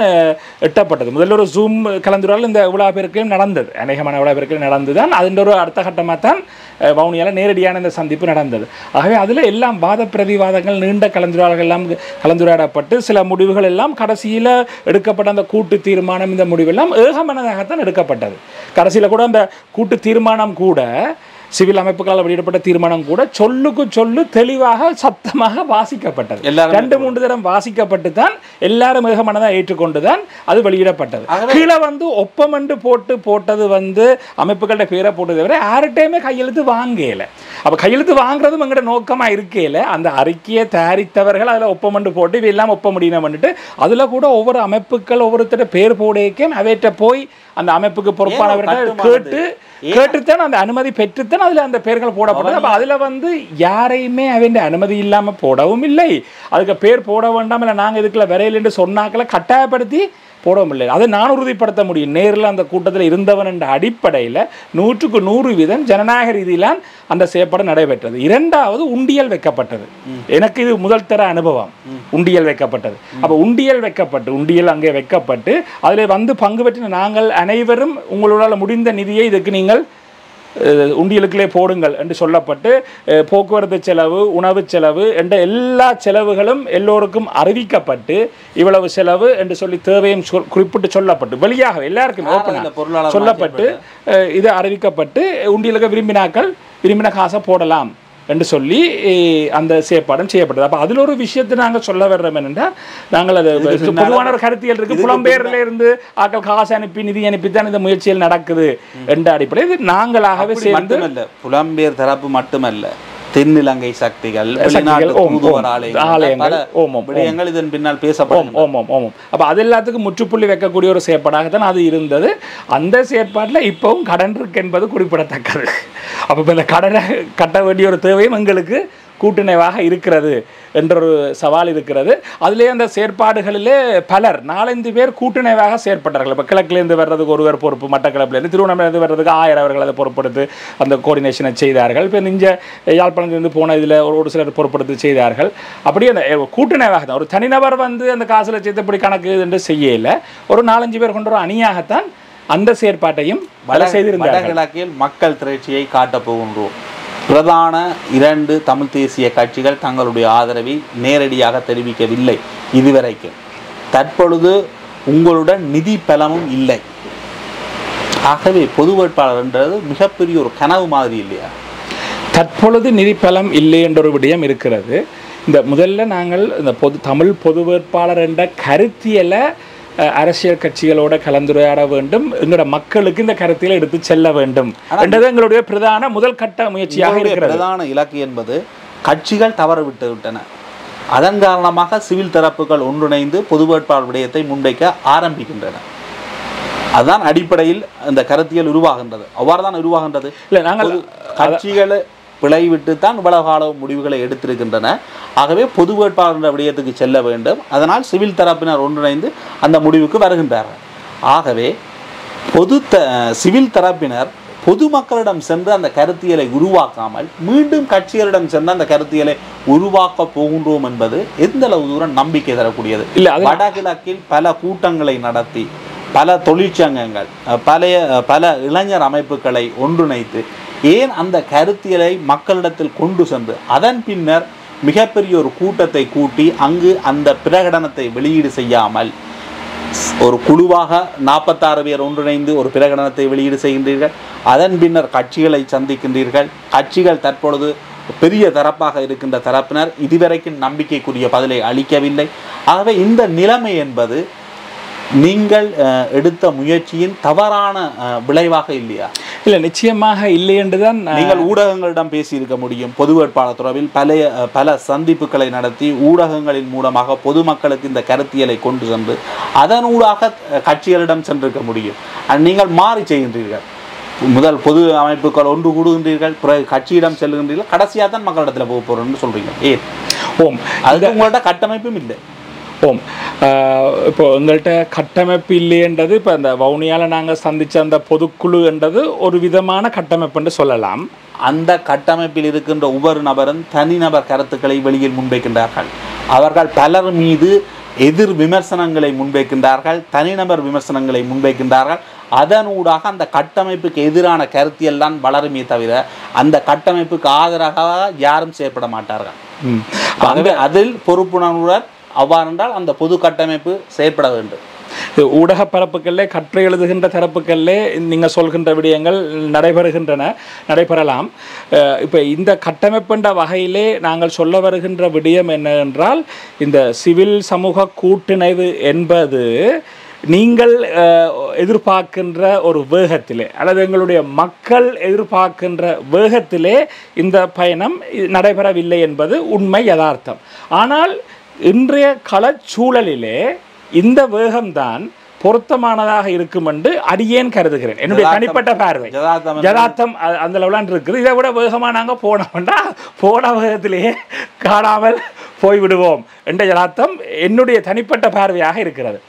எட்டப்பட்டது. முதல்ல ஒரு ஜூம் கலந்துரையாடல் இந்த இவ்வளோ பேருக்கையும் நடந்தது, அநேகமான இவ்வளோ பேருக்கையும் நடந்து தான் அதன் ஒரு அடுத்த கட்டமாக தான் வவுனியாவில் நேரடியான இந்த சந்திப்பு நடந்தது. ஆகவே அதில் எல்லாம் வாத பிரதிவாதங்கள், நீண்ட கலந்துரையாடல்கள் எல்லாம் கலந்துரையாடப்பட்டு சில முடிவுகள் எல்லாம் கடைசியில் எடுக்கப்பட்ட அந்த கூட்டு தீர்மானம், இந்த முடிவெல்லாம் ஏகமனதாகத்தான் எடுக்கப்பட்டது. கடைசியில் கூட அந்த கூட்டு தீர்மானம் கூட சிவில் அமைப்புகளால் வெளியிடப்பட்ட தீர்மானம் கூட சொல்லுக்கு சொல்லு தெளிவாக சத்தமாக வாசிக்கப்பட்டது. 2-3 தரம் வாசிக்கப்பட்டு தான் எல்லாரும் ஏகமனதாக ஏற்றுக்கொண்டு தான் அது வெளியிடப்பட்டது. கீழே ஒப்பமென்று போட்டது அமைப்புகளோட பேரை போட்டதை தவிர யார்கிட்டையுமே கையெழுத்து வாங்கல. அப்போ கையெழுத்து வாங்குறதும் எங்கள்ட நோக்கமாக இருக்கல. அந்த அறிக்கையை தயாரித்தவர்கள் அதில் ஒப்பமென்று போட்டு இவை எல்லாம் ஒப்ப முடியணும் பண்ணிட்டு அதில் கூட ஒவ்வொரு அமைப்புகள் ஒவ்வொருத்தர பேர் போடையக்கும் அவையிட்ட போய் அந்த அமைப்புக்கு பொறுப்பானவர்கள் கேட்டுத்தான் அந்த அனுமதி பெற்றுத்தான் அதில் அந்த பெயர்கள் போடப்பட்டது. அப்போ அதில் யாரையுமே அவன் அனுமதி இல்லாமல் போடவும் இல்லை, அதுக்கு பேர் போட வேண்டாம், இல்லை நாங்கள் இதுக்குள்ள வரையில் என்று சொன்னாக்களை கட்டாயப்படுத்தி போடவும் இல்லை. அதை நான் உறுதிப்படுத்த முடியும். நேரில் அந்த கூட்டத்தில் இருந்தவன் என்ற அடிப்படையில் 100% ஜனநாயக ரீதியிலான் அந்த செயற்பாடு நடைபெற்றது. இரண்டாவது உண்டியல் வைக்கப்பட்டது. எனக்கு இது முதல் தர அனுபவம். உண்டியல் வைக்கப்பட்டது. அப்போ உண்டியல் அங்கே வைக்கப்பட்டு அதில் பங்கு பெற்ற நாங்கள் அனைவரும் உங்களால் முடிந்த நிதியை இதுக்கு நீங்கள் உண்டியலுக்குள்ளே போடுங்கள் என்று சொல்லப்பட்டு போக்குவரத்து செலவு, உணவு செலவு என்ற எல்லா செலவுகளும் எல்லோருக்கும் அறிவிக்கப்பட்டு இவ்வளவு செலவு என்று சொல்லி தேவையும் குறிப்பிட்டு சொல்லப்பட்டு வெளியாக எல்லாருக்கும் ஓப்பனாக சொல்லப்பட்டு இது அறிவிக்கப்பட்டு உண்டியலுக்கு விரும்பின காசை போடலாம் என்று சொல்லி அந்த செயற்பாடும் செய்யப்பட்டது. அப்போ அதில் ஒரு விஷயத்தை நாங்கள் சொல்ல வர்றோம் என்னென்றால், நாங்கள் அது பொதுவான ஒரு கருத்தியல் இருக்குது, புலம்பெயர்ல இருந்து ஆக்கள் காசு அனுப்பி நிதி அனுப்பித்தான் இந்த முயற்சிகள் நடக்குது என்ற அடிப்படையில் இது நாங்களாகவே சேர்ந்து புலம்பெயர் தரப்பு மட்டுமல்ல, தென்னிலங்கை சக்திகள், இதன் பின்னால் பேசப்படும். அப்போ அது எல்லாத்துக்கும் முற்றுப்புள்ளி வைக்கக்கூடிய ஒரு செயற்பாடாகத்தான் அது இருந்தது. அந்த செயற்பாட்டில் இப்பவும் கடன் இருக்கு என்பது குறிப்பிடத்தக்கது. அப்போ இந்த கடனை கட்ட வேண்டிய ஒரு தேவையும் எங்களுக்கு கூட்டுணைவாக இருக்கிறது என்ற ஒரு சவால் இருக்கிறது. அதிலே அந்த செயற்பாடுகளிலே பலர் 4-5 பேர் கூட்டுணைவாக செயற்பட்டார்கள். இப்போ கிழக்கிலேருந்து வர்றதுக்கு ஒருவர் பொறுப்பு, மட்டக்களப்பிலேருந்து திருவண்ணாமலையிலேருந்து வர்றதுக்கு 1000 அவர்கள் அதை பொறுப்படுத்தி அந்த கோஆர்டினேஷனை செய்தார்கள். இப்போ இங்கே யாழ்ப்பாணத்திலிருந்து போன இதில் ஒரு சிலர் பொறுப்படுத்தி செய்தார்கள். அப்படியே அந்த கூட்டுணைவாக தான், ஒரு தனிநபர் அந்த காசில் சேர்த்தபடி கணக்கு என்று செய்யலை, ஒரு 4-5 பேர் கொண்ட ஒரு அணியாகத்தான் அந்த செயற்பாட்டையும் செய்திருந்தார்கள். மக்கள் திரட்சியை காட்டப் போகின்றோம். பிரதான 2 தமிழ் தேசிய கட்சிகள் தங்களுடைய ஆதரவை நேரடியாக தெரிவிக்கவில்லை இதுவரைக்கும். தற்பொழுது உங்களுடன் நிதி பலமும் இல்லை. ஆகவே பொது வேட்பாளர் என்றது மிகப்பெரிய ஒரு கனவு மாதிரி இல்லையா? தற்பொழுது நிதி பலம் இல்லை என்ற ஒரு விடயம் இருக்கிறது. இந்த முதல்ல நாங்கள் இந்த தமிழ் பொது வேட்பாளர் என்ற கருத்தியலை அரசியல் கட்சிகளோட கலந்துரையாட வேண்டும், எங்களோட மக்களுக்கு இந்த கருத்தியலை எடுத்து செல்ல வேண்டும் என்றது எங்களுடைய பிரதான முதல் கட்ட முயற்சியாக இருக்கிறது. பிரதான இலக்கு என்பது கட்சிகள் தவறு விட்டன. அதன் காரணமாக சிவில் தரப்புகள் ஒன்றிணைந்து பொது வேட்பாளர் விடயத்தை முன்வைக்க ஆரம்பிக்கின்றன. அதுதான் அடிப்படையில் இந்த கருத்தியல் உருவாகின்றது. அவ்வாறு தான் உருவாகின்றது. இல்லை, நாங்கள் கட்சிகளை பிழைவிட்டு தான் இவ்வளவு கால முடிவுகளை எடுத்திருக்கின்றன. ஆகவே பொது வேட்பாளர் விடயத்துக்கு செல்ல வேண்டும். அதனால் சிவில் தரப்பினர் ஒன்றிணைந்து அந்த முடிவுக்கு வருகின்றார்கள். ஆகவே சிவில் தரப்பினர் பொதுமக்களிடம் சென்று அந்த கருத்தியலை உருவாக்காமல் மீண்டும் கட்சிகளிடம் சென்று அந்த கருத்தியலை உருவாக்க போகின்றோம் என்பது எந்த அளவு தூரம் நம்பிக்கை தரக்கூடியது? வடகிழக்கில் பல கூட்டங்களை நடத்தி பல தொழிற்சங்கங்கள், பல இளைஞர் அமைப்புகளை ஒன்றிணைத்து ஏன் அந்த கருத்தியலை மக்களிடத்தில் கொண்டு சென்று அதன் பின்னர் மிகப்பெரிய ஒரு கூட்டத்தை கூட்டி அங்கு அந்த பிரகடனத்தை வெளியீடு செய்யாமல் ஒரு குழுவாக 46 பேர் ஒன்றிணைந்து ஒரு பிரகடனத்தை வெளியீடு செய்கின்றீர்கள். அதன் பின்னர் கட்சிகளை சந்திக்கின்றீர்கள். கட்சிகள் தற்பொழுது பெரிய தரப்பாக இருக்கின்ற தரப்பினர் இதுவரைக்கும் நம்பிக்கைக்குரிய பதிலை அளிக்கவில்லை. ஆகவே இந்த நிலைமை என்பது நீங்கள் எடுத்த முயற்சியின் தவறான விளைவாக இல்லையா? இல்லை, நிச்சயமாக இல்லை என்றுதான். நீங்கள் ஊடகங்களிடம் பேசியிருக்க முடியும். பொது வேட்பாளர் தொடர்பில் பல சந்திப்புகளை நடத்தி ஊடகங்களின் மூலமாக பொதுமக்களுக்கு இந்த கருத்தியலை கொண்டு சென்று அதனூடாக கட்சிகளிடம் சென்றிருக்க முடியும். நீங்கள் மாறி செய்கின்றீர்கள். முதல் பொது அமைப்புகள் ஒன்று கூடுகின்றீர்கள், பிறகு கட்சியிடம் செல்லுகின்றீர்கள், கடைசியாக தான் மக்களிடத்தில் போக போகிறோம்னு சொல்கிறீங்க. ஏன்? அதுக்கு உங்கள்கிட்ட கட்டமைப்பும் இல்லை. இப்போ எங்கள்கிட்ட கட்டமைப்பு இல்லைன்றது இப்போ அந்த வவுனியால் நாங்கள் சந்தித்த அந்த பொதுக்குழு என்றது ஒரு விதமான கட்டமைப்புன்னு சொல்லலாம். அந்த கட்டமைப்பில் இருக்கின்ற ஒவ்வொரு நபரும் தனிநபர் கருத்துக்களை வெளியில் முன்வைக்கின்றார்கள். அவர்கள் பலர் மீது எதிர் விமர்சனங்களை முன்வைக்கின்றார்கள், தனிநபர் விமர்சனங்களை முன்வைக்கின்றார்கள். அதனூடாக அந்த கட்டமைப்புக்கு எதிரான கருத்தியல் தான் வளருமே தவிர அந்த கட்டமைப்புக்கு ஆதரவாக யாரும் செயற்பட மாட்டார்கள். ஆகவே அதில் பொறுப்புணர்வுடன் அவ்வாறென்றால் அந்த பொது கட்டமைப்பு செயற்பட வேண்டும். ஊடக பரப்புகளிலே கற்றை எழுதுகின்ற தரப்புகளிலே நீங்கள் சொல்கின்ற விடயங்கள் நடைபெறலாம். இப்போ இந்த கட்டமைப்புன்ற வகையிலே நாங்கள் சொல்ல வருகின்ற விடயம் என்னவென்றால், இந்த சிவில் சமூக கூட்டிணைவு என்பது நீங்கள் எதிர்பார்க்கின்ற ஒரு வேகத்திலே அல்லது எங்களுடைய மக்கள் எதிர்பார்க்கின்ற வேகத்திலே இந்த பயணம் நடைபெறவில்லை என்பது உண்மை, யதார்த்தம். ஆனால் இன்றைய களச்சூழலிலே இந்த வேகம்தான் பொருத்தமானதாக இருக்கும் என்று அடியேன் கருதுகிறேன். என்னுடைய தனிப்பட்ட பார்வை யதார்த்தம் அந்த லெவலான் இருக்குது. இதை விட வேகமாக நாங்கள் போனோம்னா போன வேகத்திலேயே காணாமல் போய்விடுவோம் என்ற யதார்த்தம் என்னுடைய தனிப்பட்ட பார்வையாக இருக்கிறது.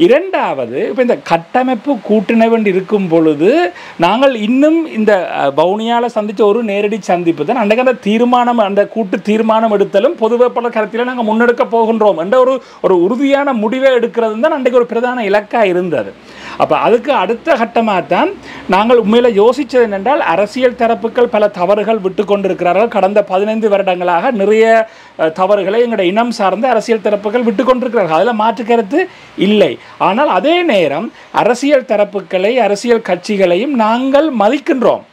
இரண்டாவது, இப்போ இந்த கட்டமைப்பு கூட்டிணைவு இருக்கும் பொழுது நாங்கள் இன்னும் இந்த வவுனியாவில் சந்தித்த ஒரு நேரடி சந்திப்பு தான் அன்றைக்கு அந்த தீர்மானம், அந்த கூட்டு தீர்மானம் எடுத்தலும் பொது வேட்பாளர் கருத்தில் நாங்கள் முன்னெடுக்க போகின்றோம் என்ற ஒரு உறுதியான முடிவை எடுக்கிறது தான் அன்றைக்கு ஒரு பிரதான இலக்காக இருந்தது. அப்போ அதுக்கு அடுத்த கட்டமாக தான் நாங்கள் உண்மையில் யோசித்தது என்னென்றால், அரசியல் தரப்புகள் பல தவறுகள் விட்டு கொண்டிருக்கிறார்கள். கடந்த 15 வருடங்களாக நிறைய தவறுகளை எங்களுடைய இனம் சார்ந்த அரசியல் தரப்புகள் விட்டு கொண்டிருக்கிறார்கள். அதில் மாற்று கருத்து இல்லை. ஆனால் அதே நேரம் அரசியல் தரப்புகளை, அரசியல் கட்சிகளையும் நாங்கள் மதிக்கின்றோம்.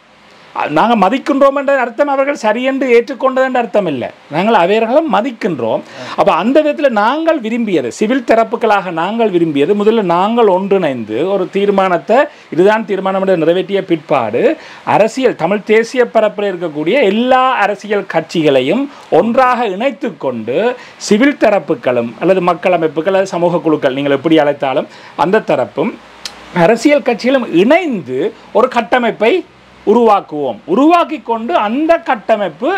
நாங்கள் மதிக்கின்றோம் என்ற அர்த்தம் அவர்கள் சரியென்று ஏற்றுக்கொண்டது என்ற அர்த்தம் இல்லை. நாங்கள் அவர்களும் மதிக்கின்றோம். அப்போ அந்த விதத்தில் நாங்கள் விரும்பியது, சிவில் தரப்புகளாக நாங்கள் விரும்பியது, முதல்ல நாங்கள் ஒன்றிணைந்து ஒரு தீர்மானத்தை, இதுதான் தீர்மானம் என்று நிறைவேற்றிய பிற்பாடு அரசியல் தமிழ் தேசிய பரப்பில் இருக்கக்கூடிய எல்லா அரசியல் கட்சிகளையும் ஒன்றாக இணைத்து கொண்டு சிவில் தரப்புகளும் அல்லது மக்கள் அமைப்புகள் அல்லது சமூக குழுக்கள், நீங்கள் எப்படி அழைத்தாலும் அந்த தரப்பும் அரசியல் கட்சிகளும் இணைந்து ஒரு கட்டமைப்பை உருவாக்கி கொண்டு அந்த கட்டமைப்பு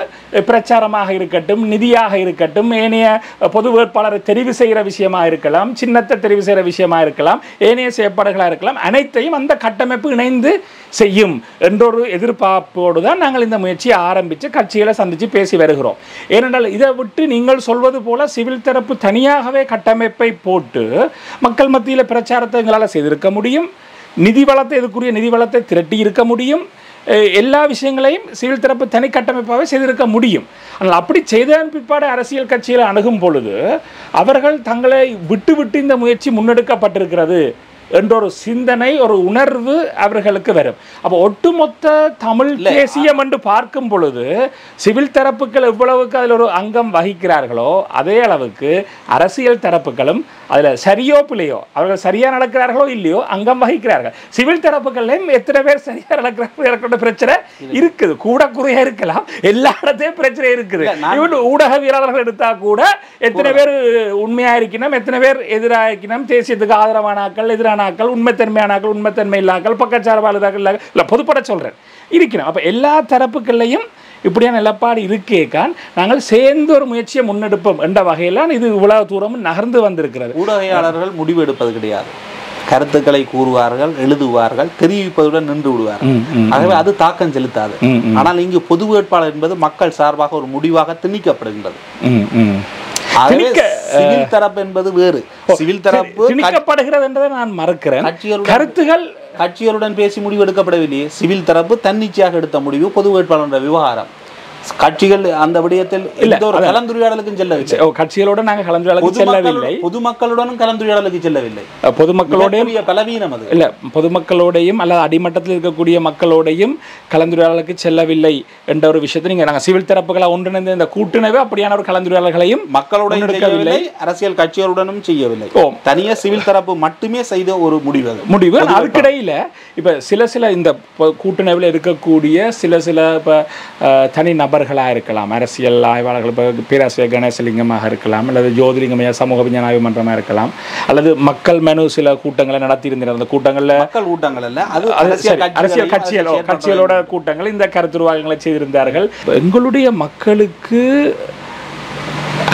பிரச்சாரமாக இருக்கட்டும், நிதியாக இருக்கட்டும், ஏனைய பொது வேட்பாளரை தெரிவு செய்கிற விஷயமாக இருக்கலாம், சின்னத்தை தெரிவு செய்கிற விஷயமாக இருக்கலாம், ஏனைய செயற்பாடுகளாக இருக்கலாம், அனைத்தையும் அந்த கட்டமைப்பு இணைந்து செய்யும் என்றொரு எதிர்பார்ப்போடு தான் நாங்கள் இந்த முயற்சியை ஆரம்பித்து கட்சிகளை சந்தித்து பேசி வருகிறோம். ஏனென்றால் இதை விட்டு நீங்கள் சொல்வது போல சிவில் தரப்பு தனியாகவே கட்டமைப்பை போட்டு மக்கள் மத்தியில் பிரச்சாரத்தை எங்களால் செய்திருக்க முடியும், நிதி வளத்தை, இதுக்குரிய நிதி வளத்தை திரட்டி இருக்க முடியும், எல்லா விஷயங்களையும் சிவில் தரப்பு தனி கட்டமைப்பாகவே செய்திருக்க முடியும். ஆனால் அப்படி செய்ததன் பிற்பாடு அரசியல் கட்சிகளை அணுகும் பொழுது அவர்கள் தங்களை விட்டு இந்த முயற்சி முன்னெடுக்கப்பட்டிருக்கிறது என்ற ஒரு சிந்தனை, ஒரு உணர்வு அவர்களுக்கு வரும். அப்போ ஒட்டுமொத்த தமிழ் தேசியம் என்று பார்க்கும் பொழுது சிவில் தரப்புகள் எவ்வளவுக்கு அதில் ஒரு அங்கம் வகிக்கிறார்களோ அதே அளவுக்கு அரசியல் தரப்புகளும் அதில் சரியோ பிள்ளையோ, அவர்கள் சரியாக நடக்கிறார்களோ இல்லையோ அங்கம் வகிக்கிறார்கள். சிவில் தரப்புகள்லையும் எத்தனை பேர் சரியாக நடக்கிறார்கள் பிரச்சனை இருக்குது, கூட குறையாக இருக்கலாம், எல்லா இடத்தையும் பிரச்சனை இருக்குது. ஊடகவியலாளர்கள் எடுத்தால் கூட எத்தனை பேர் உண்மையாக இருக்கணும், எத்தனை பேர் எதிராக இருக்கணும், தேசியத்துக்கு ஆதரவானாக்கள், எதிரானாக்கள், உண்மைத்தன்மையானாக்கள், உண்மைத்தன்மை இல்லாக்கள், பக்கச்சார்பாளர்கள் இல்லை, பொதுப்பட சொல்கிறேன் இருக்கணும். அப்போ எல்லா தரப்புகள்லையும் இப்படியான நிலப்பாடு இருக்கேக்கான் நாங்கள் சேர்ந்து ஒரு முயற்சியை முன்னெடுப்போம் என்ற வகையிலான் இது இவ்வளவு தூரம் நகர்ந்து வந்திருக்கிறது. ஊடகவியலாளர்கள் முடிவு எடுப்பது கிடையாது, கருத்துக்களை கூறுவார்கள், எழுதுவார்கள், தெரிவிப்பதுடன் நின்று விடுவார்கள். ஆகவே அது தாக்கம் செலுத்தாது. ஆனால் இங்கு பொது வேட்பாளர் என்பது மக்கள் சார்பாக ஒரு முடிவாக திணிக்கப்படுகின்றது. சிவில் தரப்பு என்பது வேறு. சிவில் தரப்பு திணிக்கப்படுகிறது என்றதை நான் மறக்கிறேன். கட்சிகளுடன் பேசி முடிவு எடுக்கப்படவில்லையே. சிவில் தரப்பு தன்னிச்சையாக எடுத்த முடிவு பொது வேட்பாளர் விவகாரம். கட்சிகள் அந்த விடயத்தில் எந்த ஒரு கலந்துரையாடலுக்கும் செல்லவில்லை. கட்சிகளோட நாங்கள் கலந்துரையாடலுக்கு செல்லவில்லை, பொதுமக்களுடனும் கலந்துரையாடலுக்கு செல்லவில்லை. பொதுமக்களோடையும் பலவீனம் அது இல்ல, பொதுமக்களோடையும் அல்லது அடிமட்டத்தில் இருக்கக்கூடிய மக்களோடையும் கலந்துரையாடலுக்கு செல்லவில்லை என்ற ஒரு விஷயத்தை நாங்கள் சிவில் தரப்புகளை ஒன்றிணைந்த இந்த கூட்டுணர்வு அப்படியான ஒரு கலந்துரையாடல்களையும் மக்களுடன் செய்யவில்லை, அரசியல் கட்சிகளுடனும் செய்யவில்லை. தனியா சிவில் தரப்பு மட்டுமே செய்த ஒரு முடிவு. அதுக்கிடையில இப்ப சில இந்த கூட்டுணர்வில் இருக்கக்கூடிய சில தனி நபர்களாக இருக்கலாம், அரசியல் ஆய்வாளர்கள், இப்போ பேராசிரியர் கணேசலிங்கமாக இருக்கலாம், அல்லது ஜோதிலிங்கமையா சமூக விஞ்ஞான ஆய்வு மன்றமாக இருக்கலாம், அல்லது மக்கள் மனு சில கூட்டங்களை நடத்தியிருந்தனர். அந்த கூட்டங்களில் மக்கள் கூட்டங்கள் அல்ல, அது அரசியல் கட்சிகளோட கூட்டங்கள் இந்த கருத்துருவாக்கங்களை செய்திருந்தார்கள். எங்களுடைய மக்களுக்கு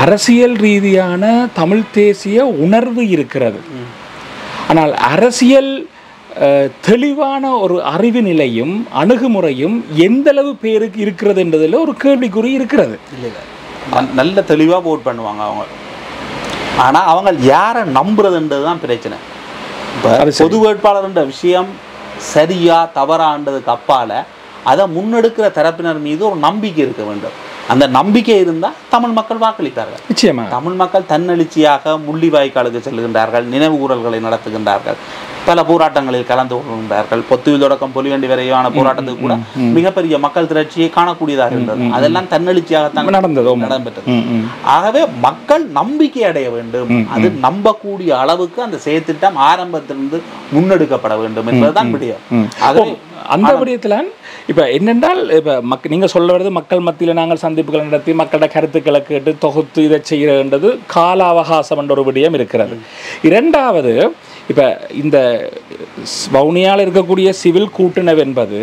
அரசியல் ரீதியான தமிழ் தேசிய உணர்வு இருக்கிறது. ஆனால் அரசியல் தெளிவான ஒரு அறிவு நிலையும் அணுகுமுறையும் எந்த அளவு பேருக்கு இருக்கிறது என்பதில் ஒரு கேள்விக்குறி இருக்கிறது. நல்ல தெளிவாக போட் பண்ணுவாங்க அவங்க, ஆனால் அவங்க யாரை நம்புறதுன்றது தான் பிரச்சனை. பொது வேட்பாளர்ன்ற விஷயம் சரியா தவறான்றதுக்கு அப்பால அதை முன்னெடுக்கிற தரப்பினர் மீது ஒரு நம்பிக்கை இருக்க வேண்டும். அந்த நம்பிக்கை இருந்தால் தமிழ் மக்கள் வாக்களித்தார்கள். நிச்சயமா தமிழ் மக்கள் தன்னெழுச்சியாக முள்ளிவாய்க்காலுக்கு செல்கின்றார்கள், நினைவு கூறல்களை நடத்துகின்றார்கள், பல போராட்டங்களில் கலந்து கொள்கின்றார்கள். பொத்துவில் தொடக்கம் பொலிவண்டி வரையான போராட்டத்துக்கு கூட மிகப்பெரிய மக்கள் திரட்சியை காணக்கூடியதாக இருந்தது. அதெல்லாம் தன்னெழுச்சியாகத்தான் நடைபெற்றது. ஆகவே மக்கள் நம்பிக்கை அடைய வேண்டும். அது நம்பக்கூடிய அளவுக்கு அந்த செயற்திட்டம் ஆரம்பத்திலிருந்து முன்னெடுக்கப்பட வேண்டும் என்பதுதான் விடயம். ஆகவே அந்த விடயத்தில் இப்போ என்னென்றால் இப்போ நீங்கள் சொல்ல வருது மக்கள் மத்தியில் நாங்கள் சந்திப்புகளை நடத்தி மக்களோட கருத்துக்களை கேட்டு தொகுத்து இதை செய்கிறன்றது கால அவகாசம் என்ற ஒரு விடயம் இருக்கிறது. இரண்டாவது, இப்போ இந்த வவுனியாவில் இருக்கக்கூடிய சிவில் கூட்டுணர்வு என்பது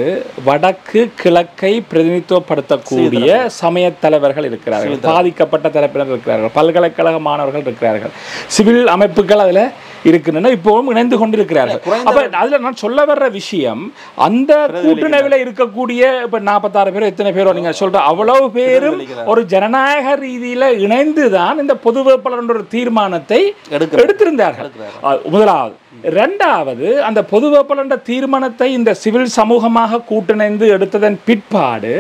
வடக்கு கிழக்கை பிரதிநிதித்துவப்படுத்தக்கூடிய சமய தலைவர்கள் இருக்கிறார்கள், பாதிக்கப்பட்ட தரப்பினர் இருக்கிறார்கள், பல்கலைக்கழக மாணவர்கள் இருக்கிறார்கள், சிவில் அமைப்புகள் அதில் இருக்குன்னா இப்பவும் இணைந்து கொண்டிருக்கிறார்கள். அப்ப அதுல நான் சொல்ல வர்ற விஷயம், அந்த கூட்டுணர்வில் இருக்கக்கூடிய இப்ப 46 பேர் எத்தனை பேரோ நீங்க சொல்ற அவ்வளவு பேரும் ஒரு ஜனநாயக ரீதியில இணைந்துதான் இந்த பொது வேட்பாளர் ஒரு தீர்மானத்தை எடுத்திருந்தார்கள். முதலாவது. இரண்டாவது, அந்த பொது வேட்பாளர் தீர்மானத்தை இந்த சிவில் சமூகமாக கூட்டிணைந்து எடுத்ததன் பிற்பாடு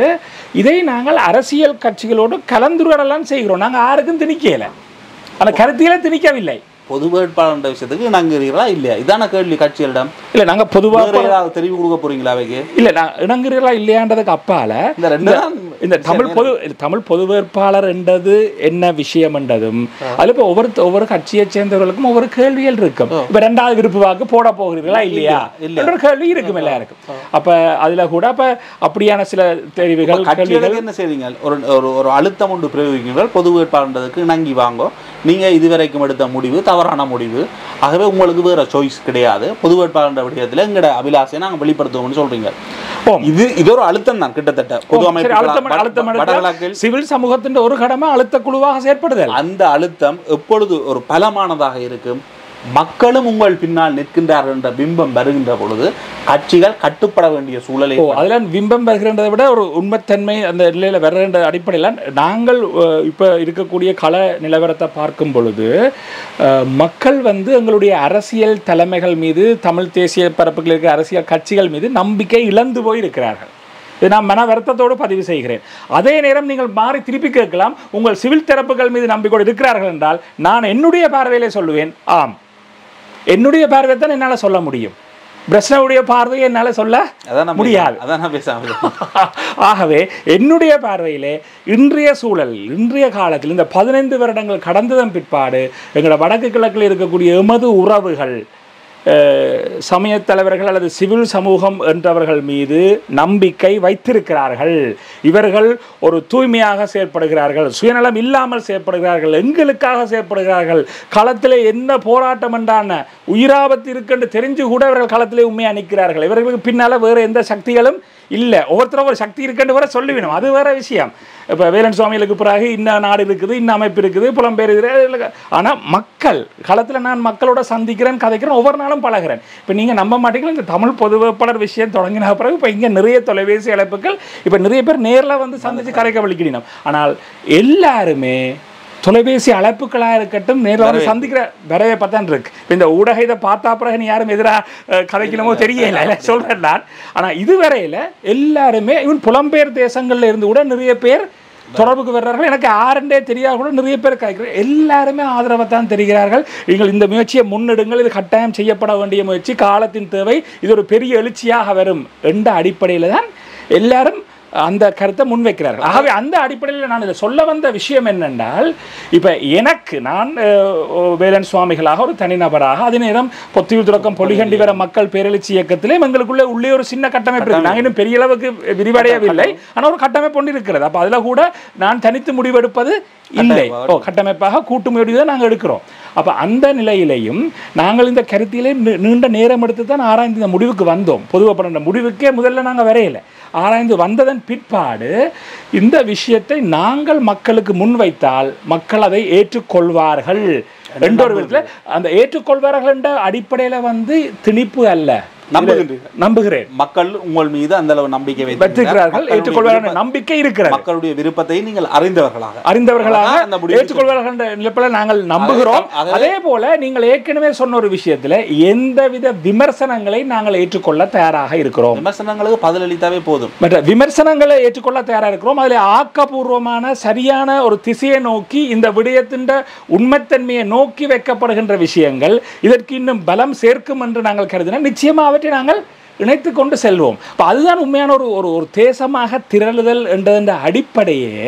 இதை நாங்கள் அரசியல் கட்சிகளோடு கலந்துரையாடலாம் செய்கிறோம். நாங்கள் யாருக்கும் திணிக்கல, அந்த கருத்தியலை திணிக்கவில்லை. பொது வேட்பாளர் விஷயத்துக்கு இணங்குறீங்களா இல்லையா இதான கேள்வி கட்சிகளிடம். இல்ல நாங்க பொதுவாக தெரிவு கொடுக்க போறீங்களா அவைக்கு? இல்ல நான் இணங்குறீங்களா இல்லையான்றதுக்கு அப்பால இந்த தமிழ் பொது வேட்பாளர் என்றது என்ன விஷயம் என்றதும் அதுல இப்ப ஒவ்வொரு கட்சியை சேர்ந்தவர்களுக்கும் ஒவ்வொரு கேள்விகள் இருக்கும். இப்ப 2வது விருப்பு வாக்கு போட போகிறீர்களா இல்லையா என்ற கேள்வி இருக்கும் எல்லாருக்கும். அப்ப அதுல கூட அப்ப அப்படியான சில தெரிவுகள் என்ன செய்வீங்க? ஒரு அழுத்தம் ஒன்று பிரயோகிக்கிறீர்கள், பொது வேட்பாளருக்கு இணங்கி வாங்கோ, நீங்க இதுவரைக்கும் எடுத்த முடிவு தவறான முடிவு, ஆகவே உங்களுக்கு வேற சாய்ஸ் கிடையாது, பொது வேட்பாளர் விடயத்தில் எங்கட அபிலாசையை நாங்கள் வெளிப்படுத்துவோம்னு சொல்றீங்க. இது ஒரு அழுத்தம் தான் கிட்டத்தட்ட பொது அமைப்பு சிவில் சமூகத்தின் ஒரு கடமை அழுத்த குழுவாக செயற்படுது. அந்த அழுத்தம் எப்பொழுது ஒரு பலமானதாக இருக்கும், மக்களும் உங்கள் பின்னால் நிற்கின்றார்கள் என்ற பிம்பம் வருகின்ற பொழுது கட்சிகள் கட்டுப்பட வேண்டிய சூழலை அதுல பிம்பம் வருகின்றதை விட ஒரு உண்மைத்தன்மை அந்த நிலையில வருகின்ற அடிப்படையில் நாங்கள் இப்ப இருக்கக்கூடிய கள நிலவரத்தை பார்க்கும் பொழுது மக்கள் எங்களுடைய அரசியல் தலைமைகள் மீது, தமிழ் தேசிய பரப்புகளில் இருக்கிற அரசியல் கட்சிகள் மீது நம்பிக்கை இழந்து போய் இருக்கிறார்கள். இது நான் மன வருத்தத்தோடு பதிவு செய்கிறேன். அதே நேரம் நீங்கள் மாறி திருப்பி கேட்கலாம், உங்கள் சிவில் தரப்புகள் மீது நம்பிக்கையோடு இருக்கிறார்கள் என்றால் நான் என்னுடைய பார்வையிலே சொல்லுவேன், ஆம், என்னுடைய பார்வை தான் என்னால் சொல்ல முடியும், பிரச்சனையுடைய பார்வையை என்னால் சொல்ல முடியாது. ஆகவே என்னுடைய பார்வையிலே இன்றைய சூழல், இன்றைய காலத்தில் இந்த 15 வருடங்கள் கடந்ததன் பிற்பாடு எங்களோட வடக்கு கிழக்கில் இருக்கக்கூடிய எமது உறவுகள், சமய தலைவர்கள் அல்லது சிவில் சமூகம் என்றவர்கள் மீது நம்பிக்கை வைத்திருக்கிறார்கள். இவர்கள் ஒரு தூய்மையாக செயற்படுகிறார்கள், சுயநலம் இல்லாமல் செயற்படுகிறார்கள், எங்களுக்காக செயற்படுகிறார்கள், களத்தில் என்ன போராட்டம் என்றான உயிராபத்து இருக்குன்னு தெரிஞ்சு கூட இவர்கள் களத்திலே உண்மையாக நிற்கிறார்கள். இவர்களுக்கு பின்னால் வேறு எந்த சக்திகளும் இல்லை. ஒவ்வொருத்தரும் ஒரு சக்தி இருக்குன்னு வர சொல்லிவிடும், அது வேற விஷயம். இப்போ வேலன் சுவாமிகளுக்கு பிறகு இன்ன நாடு இருக்குது, இன்ன அமைப்பு இருக்குது, புலம்பெயர் இருக்குது. ஆனால் மக்கள் களத்தில் நான் மக்களோட சந்திக்கிறேன், கதைக்கிறேன், ஒவ்வொரு நாளும் பழகிறேன். இப்போ நீங்கள் நம்ப மாட்டீங்களா, இந்த தமிழ் பொது வேட்பாளர் விஷயம் தொடங்கின பிறகு இப்போ இங்கே நிறைய தொலைபேசி அழைப்புகள், இப்போ நிறைய பேர் நேரில் சந்தித்து கரைக்க வலிக்கிடணும். ஆனால் எல்லாருமே தொலைபேசி அழைப்புகளாக இருக்கட்டும், நேரில் சந்திக்கிற வரைய பார்த்தான் இருக்கு. இப்போ இந்த ஊடக இதை பார்த்தா பிறகு யாரும் எதிராக கதைக்கணுமோ தெரியல சொல்கிறேன் நான். ஆனால் இதுவரையில் எல்லாருமே இவன் புலம்பெயர் தேசங்களில் இருந்து கூட நிறைய பேர் தொடர்புக்கு வர்றார்கள். எனக்கு ஆரண்டே தெரியாது கூட நிறைய பேர் கேட்கிறேன். எல்லாருமே ஆதரவைத்தான் தெரிகிறார்கள். நீங்கள் இந்த முயற்சியை முன்னெடுங்கள், இது கட்டாயம் செய்யப்பட வேண்டிய முயற்சி, காலத்தின் தேவை, இது ஒரு பெரிய எழுச்சியாக வரும் என்ற அடிப்படையில் தான் எல்லாரும் அந்த கருத்தை முன்வைக்கிறார்கள். ஆகவே அந்த அடிப்படையில் நான் இதை சொல்ல வந்த விஷயம் என்னென்றால், இப்போ எனக்கு நான் வேலன் சுவாமிகளாக ஒரு தனிநபராக அதே நேரம் பொத்தியூர் துறக்கம் பொலிகண்டி வர மக்கள் பேரெழுச்சி இயக்கத்திலே எங்களுக்குள்ளே உள்ளே ஒரு சின்ன கட்டமைப்பு இருக்குது. நாங்கள் இன்னும் பெரிய அளவுக்கு விரிவடையவில்லை, ஆனால் ஒரு கட்டமைப்பு ஒன்று இருக்கிறது. அப்போ அதில் கூட நான் தனித்து முடிவெடுப்பது இல்லை, கட்டமைப்பாக கூட்டு முயற்சி தான் நாங்கள் எடுக்கிறோம். அப்போ அந்த நிலையிலையும் நாங்கள் இந்த கருத்திலே நீண்ட நேரம் எடுத்து தான் ஆராய்ந்து இந்த முடிவுக்கு வந்தோம். பொதுவாக முடிவுக்கே முதல்ல நாங்கள் வரையலை, ஆராய்ந்து வந்ததன் பிற்பாடு இந்த விஷயத்தை நாங்கள் மக்களுக்கு முன்வைத்தால் மக்கள் அதை ஏற்றுக்கொள்வார்கள் என்ற ஒரு விதத்தில், அந்த ஏற்றுக்கொள்வார்கள் என்ற அடிப்படையில் வந்து திணிப்பு அல்ல, நம்புகிறேன். மக்கள் உங்கள் மீது அந்த அளவு நம்பிக்கை வைத்திருக்கிறார்கள், ஏற்றுக்கொள்வார்கள் நம்பிக்கை இருக்கிறது. மக்களுடைய விருப்பத்தை நீங்கள் அறிந்தவர்களாக ஏற்றுக்கொள்வார்கள் என்ற நிலையில் நாங்கள் நம்புகிறோம். அதே போல நீங்கள் ஏற்கனவே சொன்ன ஒரு விஷயத்தில் எந்தவித விமர்சனங்களை நாங்கள் ஏற்றுக்கொள்ள தயாராக இருக்கிறோம். விமர்சனங்களுக்கு பதிலளித்தாவே போதும். மற்ற விமர்சனங்களை ஏற்றுக்கொள்ள தயாராக இருக்கிறோம். அதில் ஆக்கப்பூர்வமான சரியான ஒரு திசையை நோக்கி இந்த விடயத்தின் உண்மைத்தன்மையை நோக்கி வைக்கப்படுகின்ற விஷயங்கள் இதற்கு இன்னும் பலம் சேர்க்கும் என்று நாங்கள் கருதினால் நிச்சயமாக நாங்கள் இணைத்து கொண்டு செல்வோம். அதுதான் உண்மையான ஒரு தேசமாக திரளுதல் என்ற அடிப்படையே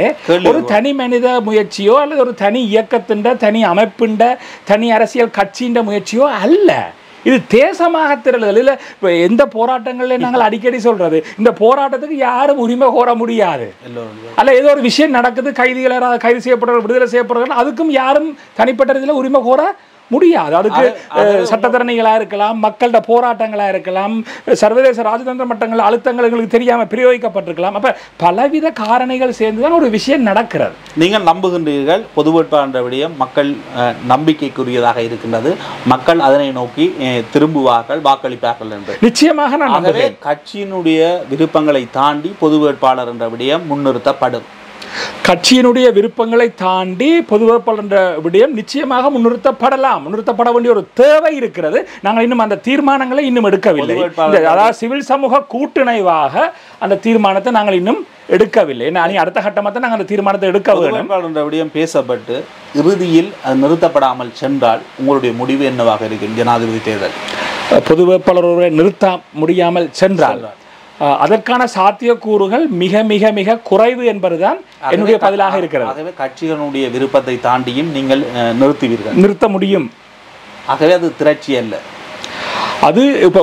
ஒரு தனி மனித முயற்சியோ அல்லது ஒரு தனி இயக்கத்தின் தனி அமைப்பின் தனி அரசியல் கட்சியின் முயற்சியோ அல்ல. இது தேசமாக திரளுதல். இல்லை இப்போ எந்த போராட்டங்கள்ல நாங்கள் அடிக்கடி சொல்றது, இந்த போராட்டத்துக்கு யாரும் உரிமை கோர முடியாது. அல்ல ஏதோ ஒரு விஷயம் நடக்குது, கைதிகள் கைது செய்யப்படுற விடுதலை செய்யப்படுறாங்க, அதுக்கும் யாரும் தனிப்பட்ட இதில் உரிமை கோர முடியாது. அதுக்கு சட்டத்தரணிகளாக இருக்கலாம், மக்களோட போராட்டங்களாக இருக்கலாம், சர்வதேச ராஜதந்திர மட்டங்கள் அழுத்தங்கள் எங்களுக்கு தெரியாமல் பிரயோகிக்கப்பட்டிருக்கலாம். அப்போ பலவித காரணிகள் சேர்ந்துதான் ஒரு விஷயம் நடக்கிறது. நீங்கள் நம்புகின்றீர்கள் பொது வேட்பாளர் விடயம் மக்கள் நம்பிக்கைக்குரியதாக இருக்கின்றது, மக்கள் அதனை நோக்கி திரும்புவார்கள், வாக்களிப்பார்கள் என்று நிச்சயமாக நான் நம்புகிறேன். கட்சியினுடைய விருப்பங்களை தாண்டி பொது வேட்பாளர் என்ற விடயம் முன்னிறுத்தப்படும். கட்சியினுடைய விருப்பங்களை தாண்டி பொது வேட்பாளர் என்ற விடயம் நிச்சயமாக முன்னிறுத்தப்பட வேண்டிய ஒரு தேவை இருக்கிறது. நாங்கள் இன்னும் அந்த தீர்மானங்களை இன்னும் எடுக்கவில்லை. அதாவது சிவில் சமூக கூட்டிணைவாக அந்த தீர்மானத்தை நாங்கள் இன்னும் எடுக்கவில்லை. அடுத்த கட்டமாக நாங்கள் அந்த தீர்மானத்தை எடுக்க வேண்டும். விடயம் பேசப்பட்டு இறுதியில் அது நிறுத்தப்படாமல் சென்றால் உங்களுடைய முடிவு என்னவாக இருக்கு? ஜனாதிபதி தேர்தல் பொது வேட்பாளரை நிறுத்த முடியாமல் சென்றால் அதற்கான சாத்தியக்கூறுகள் மிக மிக மிக குறைவு என்பதுதான் என்னுடைய பதிலாக இருக்கிறது. ஆகவே கட்சிகளுடைய விருப்பத்தை தாண்டியும் நீங்கள் நிறுத்த முடியும். ஆகவே அது திரட்சி அல்ல. அது இப்ப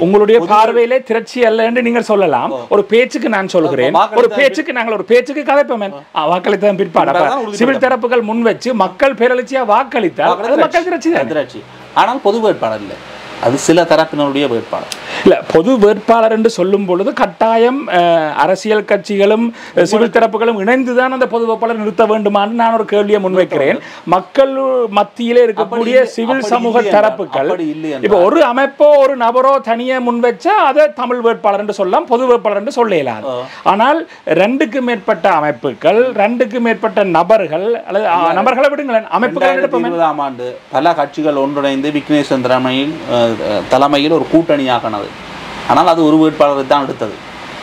உங்களுடைய பார்வையிலே திரட்சி அல்ல என்று நீங்கள் சொல்லலாம். ஒரு பேச்சுக்கு நான் சொல்கிறேன், நாங்கள் ஒரு பேச்சுக்கு கதைப்போமே, வாக்களித்ததன் பிற்பாடு சிவில் தரப்புகள் முன் வச்சு மக்கள் பேரெழுச்சியா வாக்களித்தால் மக்கள் திரட்சி. ஆனால் பொது வேட்பாளர் இல்லை, அது சில தரப்பினருடைய வேட்பாளர் இல்லை. பொது வேட்பாளர் என்று சொல்லும் பொழுது கட்டாயம் அரசியல் கட்சிகளும் சிவில் தரப்புகளும் இணைந்துதான் அந்த பொது வேட்பாளர் நிறுத்த வேண்டுமான்னு நான் ஒரு கேள்வியை முன்வைக்கிறேன். மக்கள் மத்தியிலே இருக்கக்கூடிய சிவில் சமூக தரப்புகள் இப்போ ஒரு அமைப்போ ஒரு நபரோ தனியே முன்வச்சா அதை தமிழ் வேட்பாளர் என்று சொல்லலாம், பொது வேட்பாளர் என்று சொல்ல இயலாது. ஆனால் 2க்கு மேற்பட்ட அமைப்புகள், 2க்கு மேற்பட்ட நபர்கள் அல்லது நபர்களை விடுங்களேன், அமைப்புகள் 2020ஆம் ஆண்டு பல கட்சிகள் ஒன்றிணைந்து விக்னேஸ்வரன் தலைமையில் ஒரு கூட்டணியாகனது. ஆனால் அது ஒரு வேட்பாளரை தான் எடுத்தது.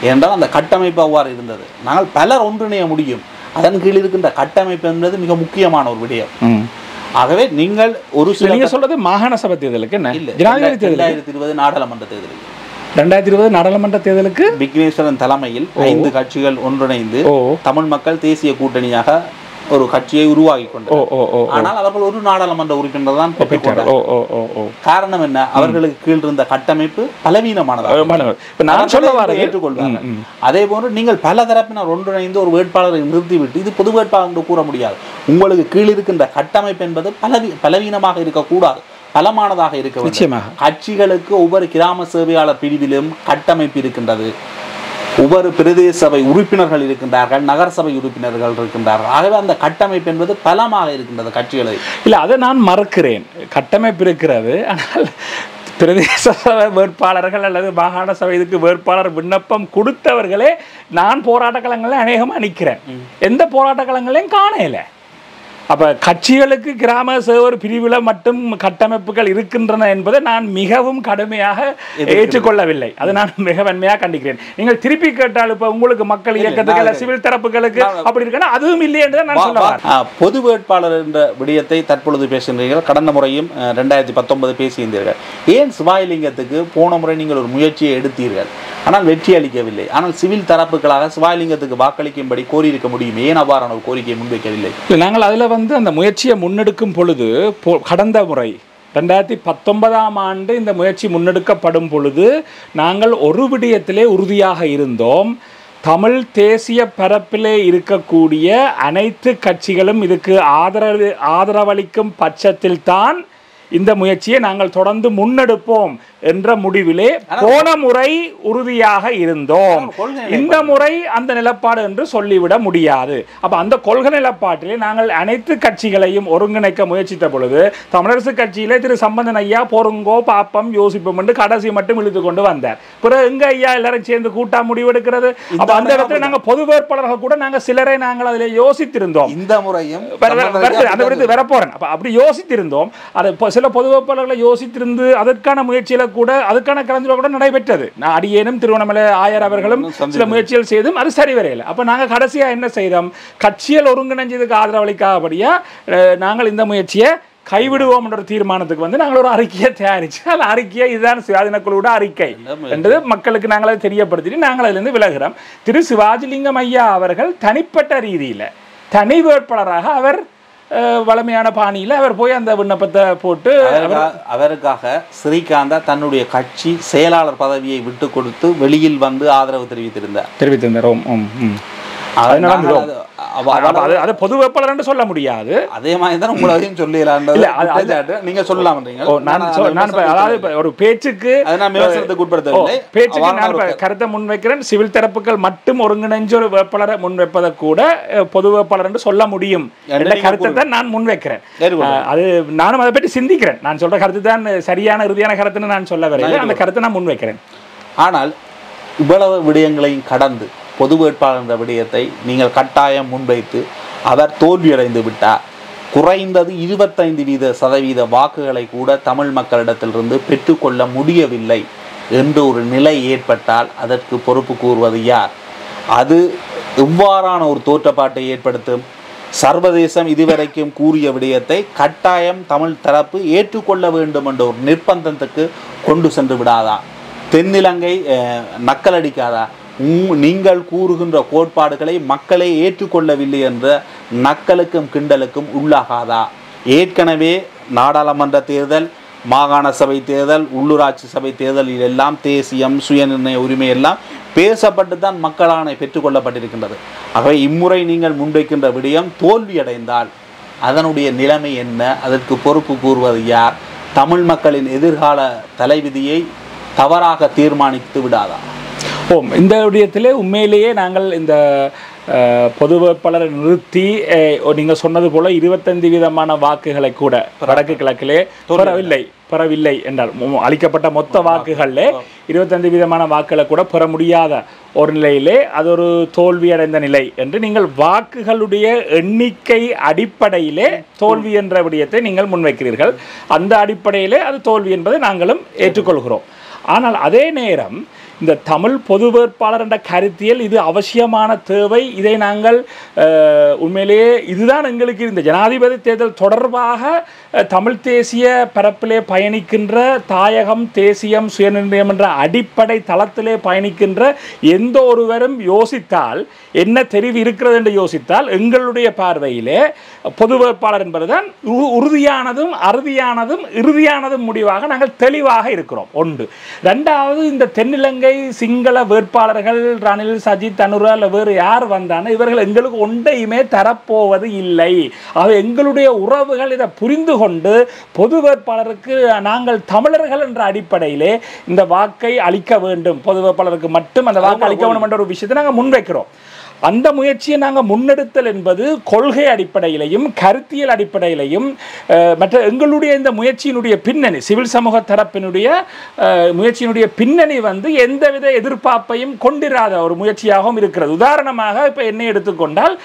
ஏனென்றால் அந்த கட்டமைப்பு அவ்வாறு இருந்தது. நாங்கள் பலர் ஒன்றிணைய முடியும். அதன் கீழ் இருக்கின்ற கட்டமைப்பு என்பது மிக முக்கியமான ஒரு விடயம். ஆகவே நீங்கள் ஒரு சில நீங்க சொல்றது மாகாண சபை தேர்தலுக்கு என்ன இல்லை, ஜனாதிபதி தேர்தல் 2020 நாடாளுமன்ற தேர்தலுக்கு 2020 நாடாளுமன்ற தேர்தலுக்கு விக்னேஸ்வரன் தலைமையில் 5 கட்சிகள் ஒன்றிணைந்து தமிழ் மக்கள் தேசிய கூட்டணியாக ஒரு கட்சியை உருவாக்கி கொண்டது. ஆனால் அவர்கள் ஒரு நாடாளுமன்ற உறுப்பினர் தான் பெற்றுக்கொண்டார். காரணம் என்ன? அவர்களுக்கு கீழ் இருந்த கட்டமைப்பு பலவீனமானதாக ஏற்றுக்கொள்வாங்க. அதே போன்று நீங்கள் பல தரப்பினர் ஒன்றிணைந்து ஒரு வேட்பாளரை நிறுத்திவிட்டு இது பொது வேட்பாளர் என்று கூற முடியாது. உங்களுக்கு கீழ் இருக்கின்ற கட்டமைப்பு என்பது பலவீனமாக இருக்கக்கூடாது, பலமானதாக இருக்க வேண்டும். கட்சிகளுக்கு ஒவ்வொரு கிராம சேவையாளர் பிரிவிலும் கட்டமைப்பு இருக்கின்றது, ஒவ்வொரு பிரதேச சபை உறுப்பினர்கள் இருக்கின்றார்கள், நகர சபை உறுப்பினர்கள் இருக்கின்றார்கள். ஆகவே அந்த கட்டமைப்பு என்பது பலமாக இருக்கின்றது கட்சிகளை. இல்லை, அதை நான் மறக்கிறேன். கட்டமைப்பு இருக்கிறது, ஆனால் பிரதேச சபை வேட்பாளர்கள் அல்லது மாகாண சபை இதுக்கு வேட்பாளர் விண்ணப்பம் கொடுத்தவர்களே நான் போராட்ட களங்களில் அநேகமாக நிற்கிறேன். எந்த போராட்ட களங்களையும் காணல. அப்போ கட்சிகளுக்கு கிராம சேவர் பிரிவில் மட்டும் கட்டமைப்புகள் இருக்கின்றன என்பதை நான் மிகவும் கடுமையாக ஏற்றுக்கொள்ளவில்லை. அதை நான் மிக வன்மையாக கண்டிக்கிறேன். நீங்கள் திருப்பி கேட்டால் இப்போ உங்களுக்கு மக்கள் இயக்கத்துக்கு சிவில் தரப்புகளுக்கு அப்படி இருக்குன்னா அதுவும் இல்லை என்று நான் சொல்லுவேன். பொது வேட்பாளர் என்ற விடயத்தை தற்பொழுது பேசுகிறீர்கள். கடந்த முறையும் 2019 பேசியிருந்தீர்கள். ஏன் சிவாயிலிங்கத்துக்கு போன முறை நீங்கள் ஒரு முயற்சியை எடுத்தீர்கள், ஆனால் வெற்றி அளிக்கவில்லை. ஆனால் சிவில் தரப்புகளாக சிவாயிலிங்கத்துக்கு வாக்களிக்கும்படி கோரியிருக்க முடியும். ஏன் அவ்வாறான ஒரு கோரிக்கையை முன்வைக்கவில்லை? நாங்கள் அதில் அந்த முயற்சியை முன்னெடுக்கும் பொழுது கடந்த முறை 2019ஆம் ஆண்டு இந்த முயற்சி முன்னெடுக்கப்படும் பொழுது நாங்கள் ஒரு விடயத்திலே உறுதியாக இருந்தோம். தமிழ் தேசிய பரப்பிலே இருக்கக்கூடிய அனைத்து கட்சிகளும் இதுக்கு ஆதரவளிக்கும் பட்சத்தில் தான் இந்த முயற்சியை நாங்கள் தொடர்ந்து முன்னெடுப்போம் என்ற முடிவிலே போன முறை உறுதியாக இருந்தோம். இந்த முறை அந்த நிலப்பாடு என்று சொல்லிவிட முடியாது. அப்ப அந்த கொள்கை நிலப்பாட்டிலே நாங்கள் அனைத்து கட்சிகளையும் ஒருங்கிணைக்க முயற்சித்த பொழுது தமிழரசு கட்சியிலே திரு சம்பந்தன் ஐயா பொறுங்கோ பாப்பம் யோசிப்போம் என்று கடைசி மட்டும் இழுத்து கொண்டு வந்தார். பிறகு எங்க ஐயா எல்லாரும் சேர்ந்து கூட்டா முடிவெடுக்கிறது. அப்ப அந்த இடத்துல நாங்கள் பொது வேட்பாளர்கள் கூட நாங்கள் சிலரை நாங்கள் அதில் யோசித்திருந்தோம். இந்த முறையும் அந்த விடுத்து வரப்போறேன். அப்ப அப்படி யோசித்திருந்தோம். அது சில பொது வேட்பாளர்களை யோசித்திருந்து அதற்கான முயற்சியில கூட அதுக்கான கலந்துரை கூட நடைபெற்றது. நான் அடியேனும் திருவண்ணாமலை ஆயர் அவர்களும் சில முயற்சிகள் செய்தும் அது சரிவரையில். அப்ப நாங்க கடைசியா என்ன செய்தோம், கட்சியில் ஒருங்கிணைஞ்சதுக்கு ஆதரவளிக்காதபடியா நாங்கள் இந்த முயற்சியை கைவிடுவோம் என்ற தீர்மானத்துக்கு நாங்கள் ஒரு அறிக்கையை தயாரிச்சு அந்த அறிக்கையை இதுதான் சுயாதீன குழுவோட அறிக்கை என்றது மக்களுக்கு நாங்கள் அதை தெரியப்படுத்திட்டு நாங்கள் அதிலிருந்து விலகிறோம். திரு சிவாஜிலிங்கம் ஐயா அவர்கள் தனிப்பட்ட ரீதியில் தனி வேட்பாளராக அவர் வளமையான பாணியில் அவர் போய் அந்த விண்ணப்பத்தை போட்டு அவருக்காக ஸ்ரீகாந்தா தன்னுடைய கட்சி செயலாளர் பதவியை விட்டு கொடுத்து வெளியில் வந்து ஆதரவு தெரிவித்திருந்தார். அது பொது வேட்பாளர் என்று சொல்ல முடியாது. அதே மாதிரி தான் உங்களையும் சொல்லலாம். நீங்க சொல்லலாம். அதாவது ஒரு பேச்சுக்கு கருத்தை முன்வைக்கிறேன். சிவில் தரப்புகள் மட்டும் ஒருங்கிணைஞ்ச ஒரு வேட்பாளரை முன்வைப்பதை கூட பொது வேட்பாளர் என்று சொல்ல முடியும் என்ற கருத்தை தான் நான் முன்வைக்கிறேன். அது நானும் அதை பற்றி சிந்திக்கிறேன். நான் சொல்ற கருத்து தான் சரியான இறுதியான கருத்துன்னு நான் சொல்ல வரேன். அந்த கருத்தை நான் முன்வைக்கிறேன். ஆனால் இவ்வளவு விடயங்களையும் கடந்து பொது வேட்பாளர் என்ற விடயத்தை நீங்கள் கட்டாயம் முன்வைத்து அவர் தோல்வியடைந்து விட்டார். குறைந்தது 25% வாக்குகளை கூட தமிழ் மக்களிடத்திலிருந்து பெற்றுக்கொள்ள முடியவில்லை என்று ஒரு நிலை ஏற்பட்டால் அதற்கு பொறுப்பு கூறுவது யார்? அது இவ்வாறான ஒரு தோற்றப்பாட்டை ஏற்படுத்தும். சர்வதேசம் இதுவரைக்கும் கூறிய விடயத்தை கட்டாயம் தமிழ் தரப்பு ஏற்றுக்கொள்ள வேண்டும் என்ற ஒரு நிர்பந்தத்துக்கு கொண்டு சென்று விடாதா? தென்னிலங்கை நக்கலடிக்காதா? நீங்கள் கூறுகின்ற கோட்பாடுகளை மக்களே ஏற்றுக்கொள்ளவில்லை என்ற நக்கலுக்கும் கிண்டலுக்கும் உள்ளாகாதா? ஏற்கனவே நாடாளுமன்ற தேர்தல், மாகாண சபை தேர்தல், உள்ளூராட்சி சபை தேர்தலில் எல்லாம் தேசியம், சுயநிர்ணய உரிமை எல்லாம் பேசப்பட்டு தான் மக்களாணை பெற்றுக்கொள்ளப்பட்டிருக்கின்றது. ஆகவே இம்முறை நீங்கள் முன்வைக்கின்ற விடயம் தோல்வியடைந்தால் அதனுடைய நிலைமை என்ன? அதற்கு பொறுப்பு கூறுவது யார்? தமிழ் மக்களின் எதிர்கால தலைவிதியை தவறாக தீர்மானித்து விடாதா? இந்த விடயத்திலே உண்மையிலேயே நாங்கள் இந்த பொது வேட்பாளரை நிறுத்தி நீங்கள் சொன்னது போல 25% வாக்குகளை கூட வடக்கு கிழக்கிலே பெறவில்லை என்றால் அளிக்கப்பட்ட மொத்த வாக்குகளில் 25% வாக்குகளை கூட பெற முடியாத ஒரு நிலையிலே அது ஒரு தோல்வியடைந்த நிலை என்று நீங்கள் வாக்குகளுடைய எண்ணிக்கை அடிப்படையிலே தோல்வி என்ற விடயத்தை நீங்கள் முன்வைக்கிறீர்கள். அந்த அடிப்படையிலே அது தோல்வி என்பதை நாங்களும் ஏற்றுக்கொள்கிறோம். ஆனால் அதே நேரம் இந்த தமிழ் பொது வேட்பாளர் என்ற கருத்தியல் இது அவசியமான தேவை. இதை நாங்கள் உண்மையிலேயே இதுதான் எங்களுக்கு இந்த ஜனாதிபதி தேர்தல் தொடர்பாக தமிழ் தேசிய பரப்பிலே பயணிக்கின்ற தாயகம், தேசியம், சுயநிர்ணயம் என்ற அடிப்படை தளத்திலே பயணிக்கின்ற எந்த ஒருவரும் யோசித்தால் என்ன தெரிவு இருக்கிறது என்று யோசித்தால் எங்களுடைய பார்வையிலே பொது வேட்பாளர் என்பதுதான் உறுதியானதும் அறுதியானதும் இறுதியானதும் முடிவாக நாங்கள் தெளிவாக இருக்கிறோம். ஒன்று. ரெண்டாவது, இந்த தென்னிலங்கை சிங்கள வேட்பாளர்கள் ரணில், சஜித், அனுரா இல்லை வேறு யார் வந்தாலும் இவர்கள் எங்களுக்கு ஒன்றையுமே தரப்போவது இல்லை. ஆக எங்களுடைய உறவுகள் இதை புரிந்து கொண்டு பொது வேட்பாளருக்கு நாங்கள் தமிழர்கள் என்ற அடிப்படையிலே இந்த வாக்கை அளிக்க வேண்டும், பொது வேட்பாளருக்கு மட்டும் அந்த வாக்கை அளிக்க வேண்டும் என்ற ஒரு விஷயத்தை நாங்கள் முன்வைக்கிறோம். அந்த முயற்சியை நாங்கள் முன்னெடுத்தல் என்பது கொள்கை அடிப்படையிலையும் கருத்தியல் அடிப்படையிலையும் மற்ற எங்களுடைய இந்த முயற்சியினுடைய பின்னணி சிவில் சமூக தரப்பினுடைய முயற்சியினுடைய பின்னணி வந்து எந்தவித எதிர்பார்ப்பையும் கொண்டிராத ஒரு முயற்சியாகவும் இருக்கிறது. உதாரணமாக இப்போ என்னை எடுத்துக்கொண்டால்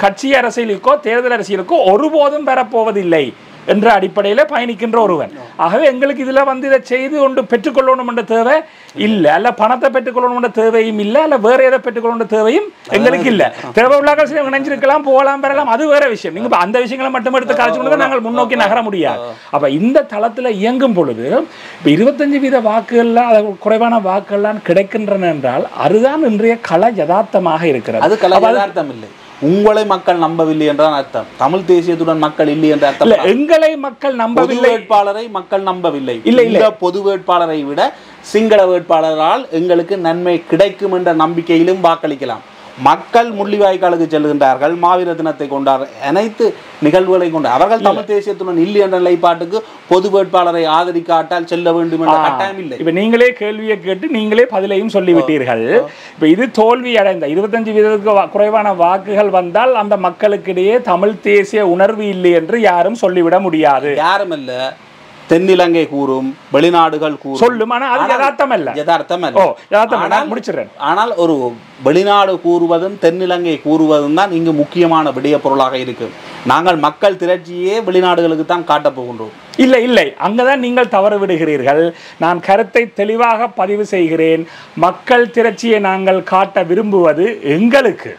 கட்சி அரசியலுக்கோ தேர்தல் அரசியலுக்கோ ஒருபோதும் பெறப்போவதில்லை என்ற அடிப்படையில் பயணிக்கின்ற ஒருவன். ஆகவே எங்களுக்கு இதில் வந்து இதை செய்து கொண்டு பெற்றுக்கொள்ளணும் என்ற தேவை இல்லை, அல்ல பணத்தை பெற்றுக்கொள்ளணும் என்ற தேவையும் இல்லை, அல்ல வேற எதை பெற்றுக்கொள்ளணும் தேவையும் எங்களுக்கு இல்லை. தேவை உள்ளாக்கள் சில நினைஞ்சிருக்கலாம், போகலாம், பெறலாம், அது வேற விஷயம். நீங்கள் அந்த விஷயங்களை மட்டும் எடுத்து கழிச்சு நாங்கள் முன்னோக்கி நகர முடியாது. அப்போ இந்த தளத்தில் இயங்கும் பொழுது இப்போ 25% வாக்குகள்லாம் குறைவான வாக்குகள்லாம் கிடைக்கின்றன என்றால் அதுதான் இன்றைய கள யதார்த்தமாக இருக்கிறது. அது கள யதார்த்தம் இல்லை, உங்களை மக்கள் நம்பவில்லை என்றான் அர்த்தம். தமிழ் தேசியத்துடன் மக்கள் இல்லை என்ற அர்த்தம். எங்களை மக்கள் நம்பவில்லை, வேட்பாளரை மக்கள் நம்பவில்லை. இந்த பொது வேட்பாளரை விட சிங்கள வேட்பாளரால் எங்களுக்கு நன்மை கிடைக்கும் என்ற நம்பிக்கையிலும் வாக்களிக்கலாம். மக்கள் முள்ளிவாய்க்காலுக்கு செல்கின்றார்கள், மாவீர தினத்தை கொண்டார், அனைத்து நிகழ்வுகளை கொண்டு அவர்கள் தமிழ் தேசியத்துடன் இல்லை என்ற நிலைப்பாட்டுக்கு பொது வேட்பாளரை ஆதரிக்காட்டால் செல்ல வேண்டும் என்ற கட்டாயம் இல்லை. இப்ப நீங்களே கேள்வியை கேட்டு நீங்களே பதிலையும் சொல்லிவிட்டீர்கள். இப்ப இது தோல்வி அடைந்த 25% குறைவான வாக்குகள் வந்தால் அந்த மக்களுக்கிடையே தமிழ் தேசிய உணர்வு இல்லை என்று யாரும் சொல்லிவிட முடியாது. யாரும் இல்ல, தென்னிலங்கை கூறும், வெளிநாடுகள் கூறும், சொல்லும். ஆனால் அது யதார்த்தம் அல்ல, யதார்த்தம் அல்ல. முடிச்சிடுறேன். ஆனால் ஒரு வெளிநாடு கூறுவதும் தென்னிலங்கை கூறுவதும் தான் இங்கு முக்கியமான விடய பொருளாக இருக்கு. நாங்கள் மக்கள் திரட்சியே வெளிநாடுகளுக்கு தான் காட்டப் போகின்றோம். இல்லை இல்லை, அங்கதான் நீங்கள் தவறு விடுகிறீர்கள். நான் கருத்தை தெளிவாக பதிவு செய்கிறேன். மக்கள் திரட்சியை நாங்கள் காட்ட விரும்புவது எங்களுக்கு,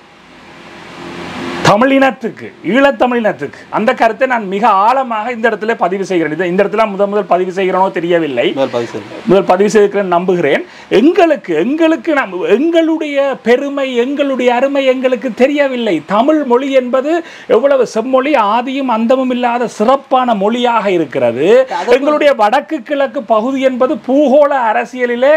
தமிழினத்துக்கு, ஈழத்தமிழினத்துக்கு. அந்த கருத்தை நான் மிக ஆழமாக இந்த இடத்துல பதிவு செய்கிறேன். இந்த இடத்துல முதல் பதிவு செய்கிறனோ தெரியவில்லை, முதல் பதிவு செய்கிறேன் நம்புகிறேன். எங்களுக்கு எங்களுடைய பெருமை, எங்களுடைய அருமை எங்களுக்கு தெரியவில்லை. தமிழ் மொழி என்பது எவ்வளவு செம்மொழி, ஆதியும் அந்தமும் இல்லாத சிறப்பான மொழியாக இருக்கிறது. எங்களுடைய வடக்கு கிழக்கு பகுதி என்பது பூகோள அரசியலிலே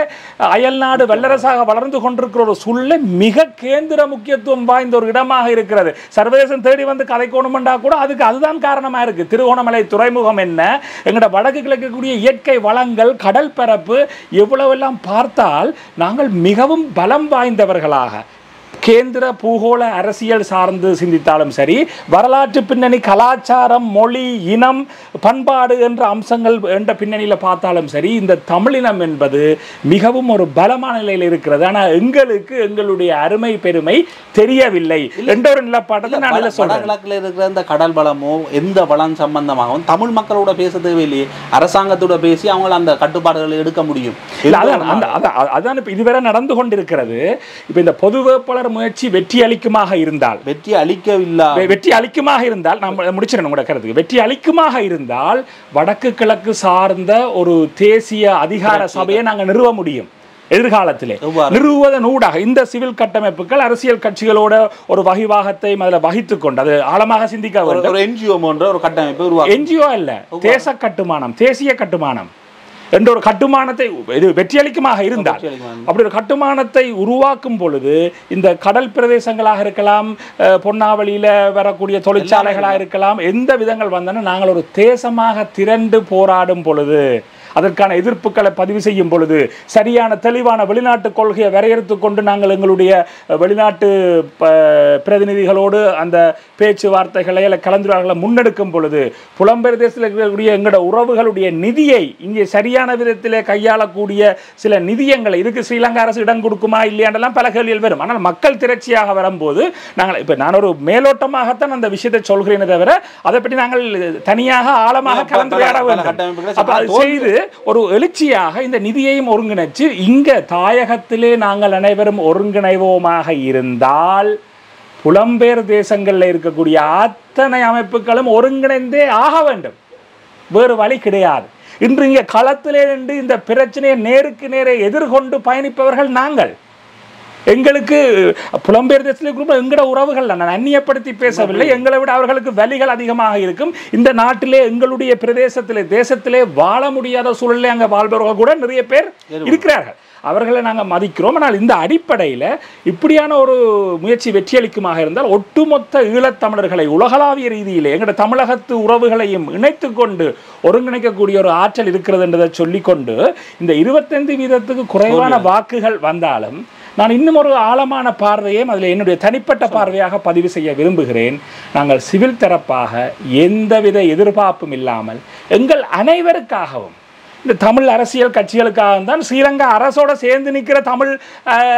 அயல்நாடு வல்லரசாக வளர்ந்து கொண்டிருக்கிற ஒரு சூழ்நிலை மிக கேந்திர முக்கியத்துவம் வாய்ந்த ஒரு இடமாக இருக்கிறது. சர்வதேசம் தேடி வந்து கதைக்கணுமெண்டா கூட அதுக்கு அதுதான் காரணமாக இருக்கு. திருகோணமலை துறைமுகம் என்ன, எங்களோட வடக்கு கிழக்கக்கூடிய இயற்கை வளங்கள், கடல் பரப்பு எவ்வளவெல்லாம் பார்த்தால் நாங்கள் மிகவும் பலம் வாய்ந்தவர்களாக கேந்திர பூகோள அரசியல் சார்ந்து சிந்தித்தாலும் சரி, வரலாற்று பின்னணி, கலாச்சாரம், மொழி, இனம், பண்பாடு என்ற அம்சங்கள் என்ற பின்னணியில் பார்த்தாலும் சரி, இந்த தமிழினம் என்பது மிகவும் ஒரு பலமான நிலையில் இருக்கிறது. ஆனால் எங்களுக்கு எங்களுடைய அருமை பெருமை தெரியவில்லை என்ற ஒரு நிலப்பாட்டத்தை நான் சொல்றேன். வடகிழக்கில் இருக்கிற இந்த கடல் வளமோ எந்த வளம் சம்பந்தமாகவும் தமிழ் மக்களோட பேச தேவையில்லையே, அரசாங்கத்தோட பேசி அவங்க அந்த கட்டுப்பாடுகளை எடுக்க முடியும். அதான் இதுவரை நடந்து கொண்டிருக்கிறது. இப்ப இந்த பொது வேட்பாளர் முயற்சி வெற்றி அளிக்குமாக இருந்தால், வெற்றி அளிக்குமாக இருந்தால் நான் முடிச்சிடணும் கூட கருத்து, வெற்றி அளிக்குமாக இருந்தால் வடக்கு கிழக்கு சார்ந்த ஒரு தேசிய அதிகார சபையை நாங்கள் நிறுவ முடியும் எதிர்காலத்திலே. நிறுவுவதன் ஊடாக இந்த சிவில் கட்டமைப்புகள் அரசியல் கட்சிகளோட ஒரு வகிவாகத்தை அதில் வகித்துக் கொண்டு அது ஆழமாக சிந்திக்க வேண்டும். ஒரு என்ஜிஓ போன்ற ஒரு கட்டமைப்பு, என்ஜிஓ அல்ல, தேச கட்டுமானம், தேசிய கட்டுமானம் என்ற ஒரு கட்டுமானத்தை இது வெற்றியளிக்குமாக இருந்தால், அப்படி ஒரு கட்டுமானத்தை உருவாக்கும் பொழுது இந்த கடல் பிரதேசங்களாக இருக்கலாம், பொன்னாவளியில வரக்கூடிய தொழிற்சாலைகளாக இருக்கலாம், எந்த விதங்கள் வந்தாலும் நாங்கள் ஒரு தேசமாக திரண்டு போராடும் பொழுது, அதற்கான எதிர்ப்புகளை பதிவு செய்யும் பொழுது, சரியான தெளிவான வெளிநாட்டு கொள்கையை வரையறுத்து கொண்டு நாங்கள் எங்களுடைய வெளிநாட்டு பிரதிநிதிகளோடு அந்த பேச்சுவார்த்தைகளை கலந்துரையாடல்களை முன்னெடுக்கும் பொழுது, புலம்பெயர் தேசத்தில் இருக்கக்கூடிய எங்களோட உறவுகளுடைய நிதியை இங்கே சரியான விதத்திலே கையாளக்கூடிய சில நிதியங்களை, இதுக்கு ஸ்ரீலங்கா அரசு இடம் கொடுக்குமா இல்லையாண்டெல்லாம் பல கேள்விகள் வரும். ஆனால் மக்கள் திரட்சியாக வரும்போது நாங்கள் இப்போ நான் ஒரு மேலோட்டமாகத்தான் அந்த விஷயத்தை சொல்கிறேனே தவிர அதை பற்றி நாங்கள் தனியாக ஆழமாக கலந்துரையாட வேண்டும். அப்போ அது செய்து ஒரு எழுச்சியாக இந்த நிதியையும் ஒருங்கிணைச்சு இங்க தாயகத்திலே நாங்கள் அனைவரும் ஒருங்கிணைவோமாக இருந்தால் புலம்பெயர் தேசங்களில் இருக்கக்கூடிய அத்தனை அமைப்புகளும் ஒருங்கிணைந்தே ஆக வேண்டும். வேறு வழி கிடையாது. இன்று இங்கே களத்திலே நின்று இந்த பிரச்சனையை நேருக்கு நேரே எதிர்கொண்டு பயணிப்பவர்கள் நாங்கள். எங்களுக்கு புலம்பெயர் தேசத்தில் எங்களோட உறவுகள் நான் அந்நியப்படுத்தி பேசவில்லை. எங்களை விட அவர்களுக்கு வலிகள் அதிகமாக இருக்கும். இந்த நாட்டிலே எங்களுடைய பிரதேசத்திலே தேசத்திலே வாழ முடியாத சூழலில் அங்கே வாழ்பவர்கள் கூட நிறைய பேர் இருக்கிறார்கள். அவர்களை நாங்கள் மதிக்கிறோம். ஆனால் இந்த அடிப்படையில் இப்படியான ஒரு முயற்சி வெற்றியளிக்குமாக இருந்தால் ஒட்டுமொத்த ஈழத்தமிழர்களை உலகளாவிய ரீதியிலே எங்களோட தமிழகத்து உறவுகளையும் இணைத்து கொண்டு ஒருங்கிணைக்கக்கூடிய ஒரு ஆற்றல் இருக்கிறது என்றதை சொல்லிக்கொண்டு இந்த 25% குறைவான வாக்குகள் வந்தாலும் நான் இன்னும் ஒரு ஆழமான பார்வையையும் அதில் என்னுடைய தனிப்பட்ட பார்வையாக பதிவு செய்ய விரும்புகிறேன். நாங்கள் சிவில் தரப்பாக எந்தவித எதிர்பார்ப்பும் இல்லாமல் எங்கள் அனைவருக்காகவும், இந்த தமிழ் அரசியல் கட்சிகளுக்காக தான், ஸ்ரீலங்கா அரசோட சேர்ந்து நிற்கிற தமிழ்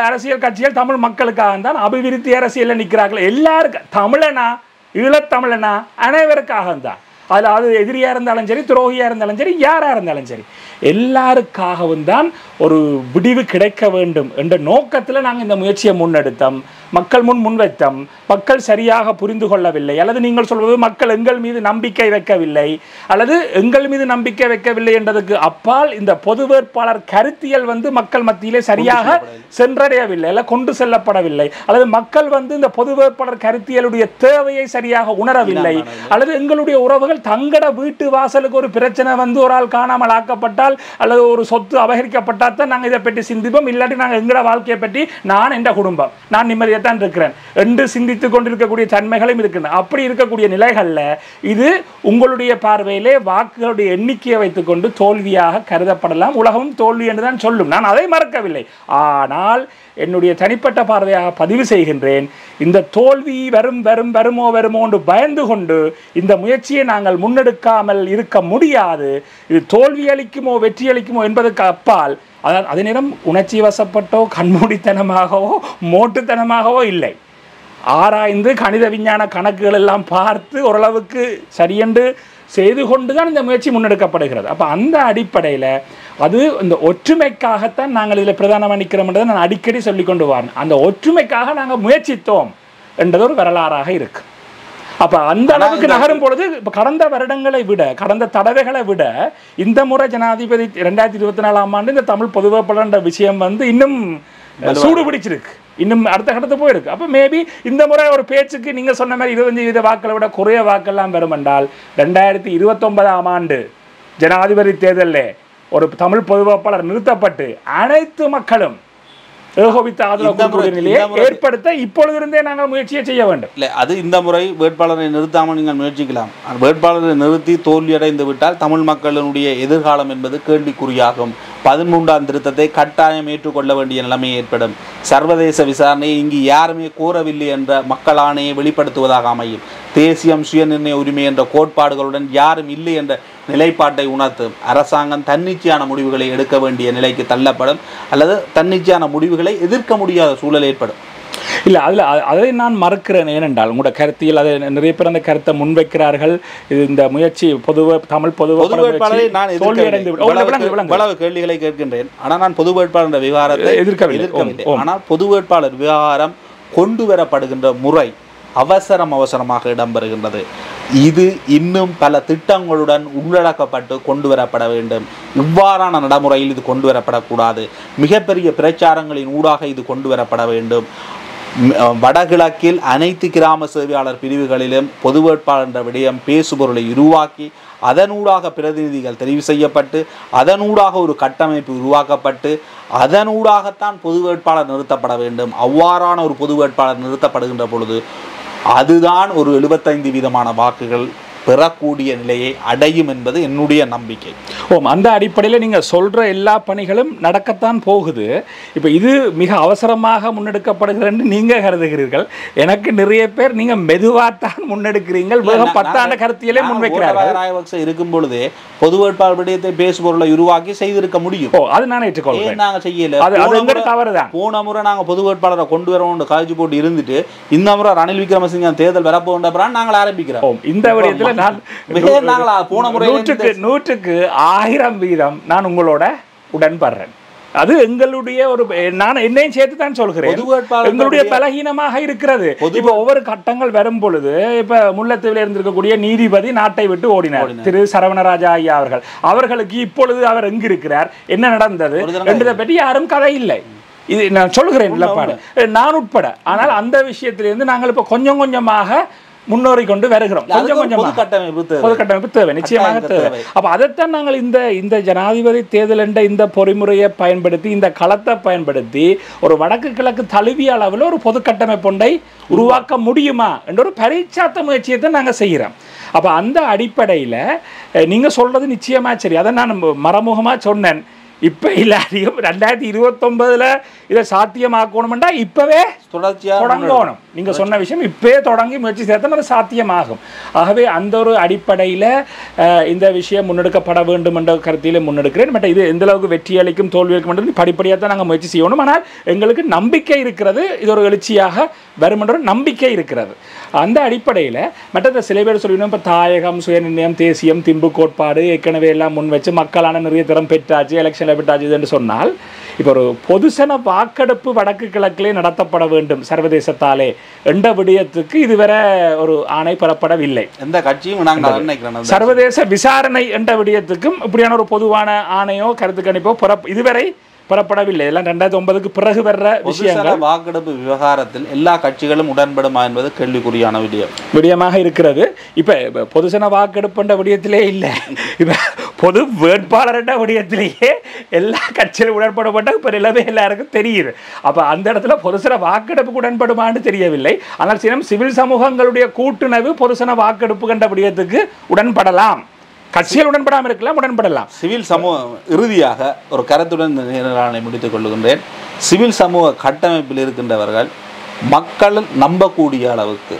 அரசியல் கட்சிகள் தமிழ் மக்களுக்காக தான் அபிவிருத்தி அரசியலில் நிற்கிறார்கள். எல்லாருக்கும், தமிழனா ஈழத்தமிழனா அனைவருக்காக தான். அதில் அது எதிரியாக இருந்தாலும் சரி, துரோகியாக இருந்தாலும் சரி, யாராக இருந்தாலும் சரி, எல்லாருக்காகவும் தான் ஒரு விடிவு கிடைக்க வேண்டும் என்ற நோக்கத்தில் நாங்கள் இந்த முயற்சியை முன்னெடுத்தோம். மக்கள் முன்வைத்தோம். மக்கள் சரியாக புரிந்து கொள்ளவில்லை, அல்லது நீங்கள் சொல்வது மக்கள் எங்கள் மீது நம்பிக்கை வைக்கவில்லை, அல்லது எங்கள் மீது நம்பிக்கை வைக்கவில்லை என்றதுக்கு அப்பால் இந்த பொது வேட்பாளர் கருத்தியல் மக்கள் மத்தியிலே சரியாக சென்றடையவில்லை, அல்ல கொண்டு செல்லப்படவில்லை, அல்லது மக்கள் இந்த பொது வேட்பாளர் கருத்தியலுடைய தேவையை சரியாக உணரவில்லை, அல்லது எங்களுடைய உறவுகள் தங்கட வீட்டு வாசலுக்கு ஒரு பிரச்சனை ஒரு ஆள் காணாமல் ஆக்கப்பட்டால் அல்லது ஒரு சொத்து அபகரிக்கப்பட்டால் தான் நாங்கள் இதை பற்றி சிந்திப்போம். இல்லாட்டி நாங்கள் எங்களோட வாழ்க்கையை பற்றி நான் என்ற குடும்பம் நான் நிம்மதியாக தான் இருக்கிறேன் என்று சிந்தித்துக் கொண்டிருக்கக்கூடிய தன்மைகளும் இருக்கின்றன. அப்படி இருக்கக்கூடிய நிலைகளில் இது உங்களுடைய பார்வையிலே வாக்குகளுடைய எண்ணிக்கையை வைத்துக்கொண்டு தோல்வியாக கருதப்படலாம். உலகமும் தோல்வி என்று தான் சொல்லும். நான் அதை மறக்கவில்லை. ஆனால் என்னுடைய தனிப்பட்ட பார்வையாக பதிவு செய்கின்றேன். இந்த தோல்வி வருமோ என்று பயந்து கொண்டு இந்த முயற்சியை நாங்கள் முன்னெடுக்காமல் இருக்க முடியாது. இது தோல்வி அளிக்குமோ வெற்றி அளிக்குமோ என்பதற்கு அப்பால், அதே நேரம் உணர்ச்சி வசப்பட்டோ கண்மூடித்தனமாகவோ மோட்டுத்தனமாகவோ இல்லை. ஆராய்ந்து கணித விஞ்ஞான கணக்குகள் எல்லாம் பார்த்து ஓரளவுக்கு சரியென்று செய்து கொண்டு தான் இந்த முயற்சி முன்னெடுக்கப்படுகிறது. அப்போ அந்த அடிப்படையில் அது இந்த ஒற்றுமைக்காகத்தான் நாங்கள் இதில் பிரதானமாக நிற்கிறோம்ன்றதை நான் அடிக்கடி சொல்லிக்கொண்டு வரேன். அந்த ஒற்றுமைக்காக நாங்கள் முயற்சித்தோம் என்றது ஒரு வரலாறாக இருக்கு. அப்போ அந்த அளவுக்கு நகரும் பொழுது இப்போ கடந்த வருடங்களை விட, கடந்த தடவைகளை விட இந்த முறை ஜனாதிபதி 2024ஆம் ஆண்டு இந்த தமிழ் பொது வேட்பாளர் விஷயம் இன்னும் சூடு பிடிச்சிருக்கு, இன்னும் அடுத்த கட்டத்து போயிருக்கு. அப்போ மேபி இந்த முறை ஒரு பேச்சுக்கு நீங்கள் சொன்ன மாதிரி 25% வாக்களை விட குறைய வாக்கெல்லாம் வரும் என்றால் 2029ஆம் ஆண்டு ஜனாதிபதி தேர்தலில் ஒரு தமிழ் பொது வேட்பாளர் நிறுத்தப்பட்டு அனைத்து மக்களும் ஏகோபித்த ஆதரவு நிலையை ஏற்படுத்த இப்பொழுதிருந்தே நாங்கள் முயற்சியை செய்ய வேண்டும். இல்லை, அது இந்த முறை வேட்பாளரை நிறுத்தாமல் நீங்கள் முயற்சிக்கலாம். வேட்பாளரை நிறுத்தி தோல்வியடைந்து விட்டால் தமிழ் மக்களினுடைய எதிர்காலம் என்பது கேள்விக்குறியாகும். 13ஆம் திருத்தத்தை கட்டாயம் ஏற்றுக்கொள்ள வேண்டிய நிலைமை ஏற்படும். சர்வதேச விசாரணையை இங்கு யாருமே கோரவில்லை என்ற மக்கள் ஆணையை வெளிப்படுத்துவதாக அமையும். தேசியம் சுயநிர்ணய உரிமை என்ற கோட்பாடுகளுடன் யாரும் இல்லை என்ற நிலைப்பாட்டை உணர்த்தும். அரசாங்கம் தன்னிச்சையான முடிவுகளை எடுக்க வேண்டிய நிலைக்கு தள்ளப்படும், அல்லது தன்னிச்சையான முடிவுகளை எதிர்க்க முடியாத சூழல் ஏற்படும். இல்லை, அதை நான் மறுக்கிறேன். ஏனென்றால் உங்களோட கருத்தியில் அதை நிறைய பேர் அந்த கருத்தை முன்வைக்கிறார்கள். இது இந்த முயற்சி தமிழ் பொது வேட்பாளரை நான் இவ்வளவு கேள்விகளை கேட்கின்றேன். ஆனால் நான் பொது வேட்பாளர் விவகாரத்தை எதிர்க்கவில்லை. ஆனால் பொது வேட்பாளர் விவகாரம் கொண்டு வரப்படுகின்ற முறை அவசரமாக இடம்பெறுகின்றது. இது இன்னும் பல திட்டங்களுடன் உள்ளடக்கப்பட்டு கொண்டு வரப்பட வேண்டும். இவ்வாறான நடைமுறையில் இது கொண்டு வரப்படக்கூடாது. மிகப்பெரிய பிரச்சாரங்களின் ஊடாக இது கொண்டு வரப்பட வேண்டும். வடகிழக்கில் அனைத்து கிராம சேவையாளர் பிரிவுகளிலும் பொது வேட்பாளர் என்ற விடயம் பேசுபொருளை உருவாக்கி அதனூடாக பிரதிநிதிகள் தெரிவு செய்யப்பட்டு அதனூடாக ஒரு கட்டமைப்பு உருவாக்கப்பட்டு அதனூடாகத்தான் பொது வேட்பாளர் நிறுத்தப்பட வேண்டும். அவ்வாறான ஒரு பொது வேட்பாளர் நிறுத்தப்படுகின்ற பொழுது அதுதான் ஒரு 75% வாக்குகள் பெறக்கூடிய நிலையை அடையும் என்பது என்னுடைய நம்பிக்கை. அந்த அடிப்படையில் நீங்கள் சொல்கிற எல்லா பணிகளும் நடக்கத்தான் போகுது. இப்போ இது மிக அவசரமாக முன்னெடுக்கப்படுகிறது நீங்கள் கருதுகிறீர்கள். எனக்கு நிறைய பேர் நீங்கள் மெதுவாகத்தான் முன்னெடுக்கிறீர்கள், 10 ஆண்டு கருத்தியலே முன்வைக்கிறார்கள். இருக்கும் பொழுதே பொது வேட்பாளர் விடயத்தை பேசுபொருளை உருவாக்கி செய்திருக்க முடியும். அது நான் ஏற்றுக்கொள்கிறேன். நாங்கள் செய்யல. தவறுதான். போன முறை நாங்கள் பொது வேட்பாளரை கொண்டு வரணும் காய்ச்சி போட்டு இருந்துட்டு இந்த முறை ரணில் விக்ரமசிங்க தேர்தல் வரப்போன்ற நாங்கள் ஆரம்பிக்கிறோம். இந்த விடயத்தில் நூற்றுக்கு 1000% நான் உங்களோட உடன்படுறேன். அது எங்களுடைய ஒரு, நான் என்னையும் சேர்த்து தான் சொல்கிறேன், எங்களுடைய பலகீனமாக இருக்கிறது. இப்ப ஒவ்வொரு கட்டங்கள் வரும் பொழுது, இப்ப முல்லைத்தீவில் இருந்திருக்கக்கூடிய நீதிபதி நாட்டை விட்டு ஓடினார், திரு சரவணராஜா ஐயா அவர்களுக்கு இப்பொழுது அவர் எங்கு இருக்கிறார், என்ன நடந்தது என்பதை பற்றி யாரும் கதை இல்லை. இது நான் சொல்கிறேன் இல்லப்பாடு, நான் உட்பட. ஆனால் அந்த விஷயத்திலிருந்து நாங்கள் இப்ப கொஞ்சம் கொஞ்சமாக முன்னோறி கொண்டு வருகிறோம். கொஞ்சம் கொஞ்சமாக பொது கட்டமைப்பு தேவை, நிச்சயமாக தேவை. அப்ப அதைத்தான் நாங்கள் இந்த ஜனாதிபதி தேர்தல் என்ற இந்த பொறிமுறையை பயன்படுத்தி, இந்த களத்தை பயன்படுத்தி ஒரு வடக்கு கிழக்கு தழுவிய அளவில் ஒரு பொது கட்டமைப்பு ஒன்றை உருவாக்க முடியுமா என்ற ஒரு பரீட்சாத்த முயற்சியை தான் நாங்கள் செய்கிறோம். அப்போ அந்த அடிப்படையில் நீங்கள் சொல்கிறது நிச்சயமாக சரி. அதை நான் மறைமுகமாக சொன்னேன். இப்போ இல்லாட்டியும் 2029 இதை சாத்தியமாக்கணும்னா இப்போவே தொடங்கணும். நீங்கள் சொன்ன விஷயம் இப்போவே தொடங்கி முயற்சி சேர்த்தா அது சாத்தியமாகும். ஆகவே அந்த ஒரு அடிப்படையில் இந்த விஷயம் முன்னெடுக்கப்பட வேண்டும் என்ற கருத்திலே முன்னெடுக்கிறேன். பட் இது எந்த அளவுக்கு வெற்றி அளிக்கும் தோல்வி அளிக்கும் படிப்படியாக தான் நாங்கள் முயற்சி செய்யணும். ஆனால் எங்களுக்கு நம்பிக்கை இருக்கிறது, இது ஒரு எழுச்சியாக வரும் என்ற நம்பிக்கை இருக்கிறது. அந்த அடிப்படையில் மற்ற சில பேர் சொல்லிடணும், இப்போ தாயகம், சுயநிர்ணயம், தேசியம், திம்பு கோட்பாடு ஏற்கனவே எல்லாம் முன் வச்சு மக்களான நிறைய திறம் பெற்றாச்சு, எலெக்ஷனில் பெற்றாச்சு என்று சொன்னால், இப்போ ஒரு பொதுசன வாக்கெடுப்பு வடக்கு கிழக்கிலே நடத்தப்பட வேண்டும் சர்வதேசத்தாலே என்ற விடயத்துக்கு இதுவரை ஒரு ஆணை பெறப்படவில்லை. எந்த கட்சியும் சர்வதேச விசாரணை என்ற விடயத்துக்கும் இப்படியான ஒரு பொதுவான ஆணையோ கருத்து கணிப்போ இதுவரை பெறப்படவில்லை. எல்லாம் 2009க்கு பிறகு வர்ற விஷயங்கள். வாக்கெடுப்பு விவகாரத்தில் எல்லா கட்சிகளும் உடன்படுமா என்பது கேள்விக்குறியான விடயமாக இருக்கிறது. இப்போ பொதுசன வாக்கெடுப்புன்ற விடயத்திலே இல்லை, இப்போ பொது வேட்பாளர்ன்ற விடயத்திலேயே எல்லா கட்சியிலும் உடன்படப்பட்ட இப்போ நிலைமை எல்லாருக்கும் தெரியுது. அப்போ அந்த இடத்துல பொதுசன வாக்கெடுப்புக்கு உடன்படுமான்னு தெரியவில்லை. ஆனால் சிவில் சமூகங்களுடைய கூட்டுணர்வு பொதுசன வாக்கெடுப்பு கண்ட விடயத்துக்கு உடன்படலாம். கட்சிகள் உடன்படாமல் இருக்கலாம், உடன்படலாம். சிவில் சமூகம் இறுதியாக ஒரு கருத்துடன் முடித்துக் கொள்ளுகின்றேன். சிவில் சமூக கட்டமைப்பில் இருக்கின்றவர்கள் மக்கள் நம்பக்கூடிய அளவுக்கு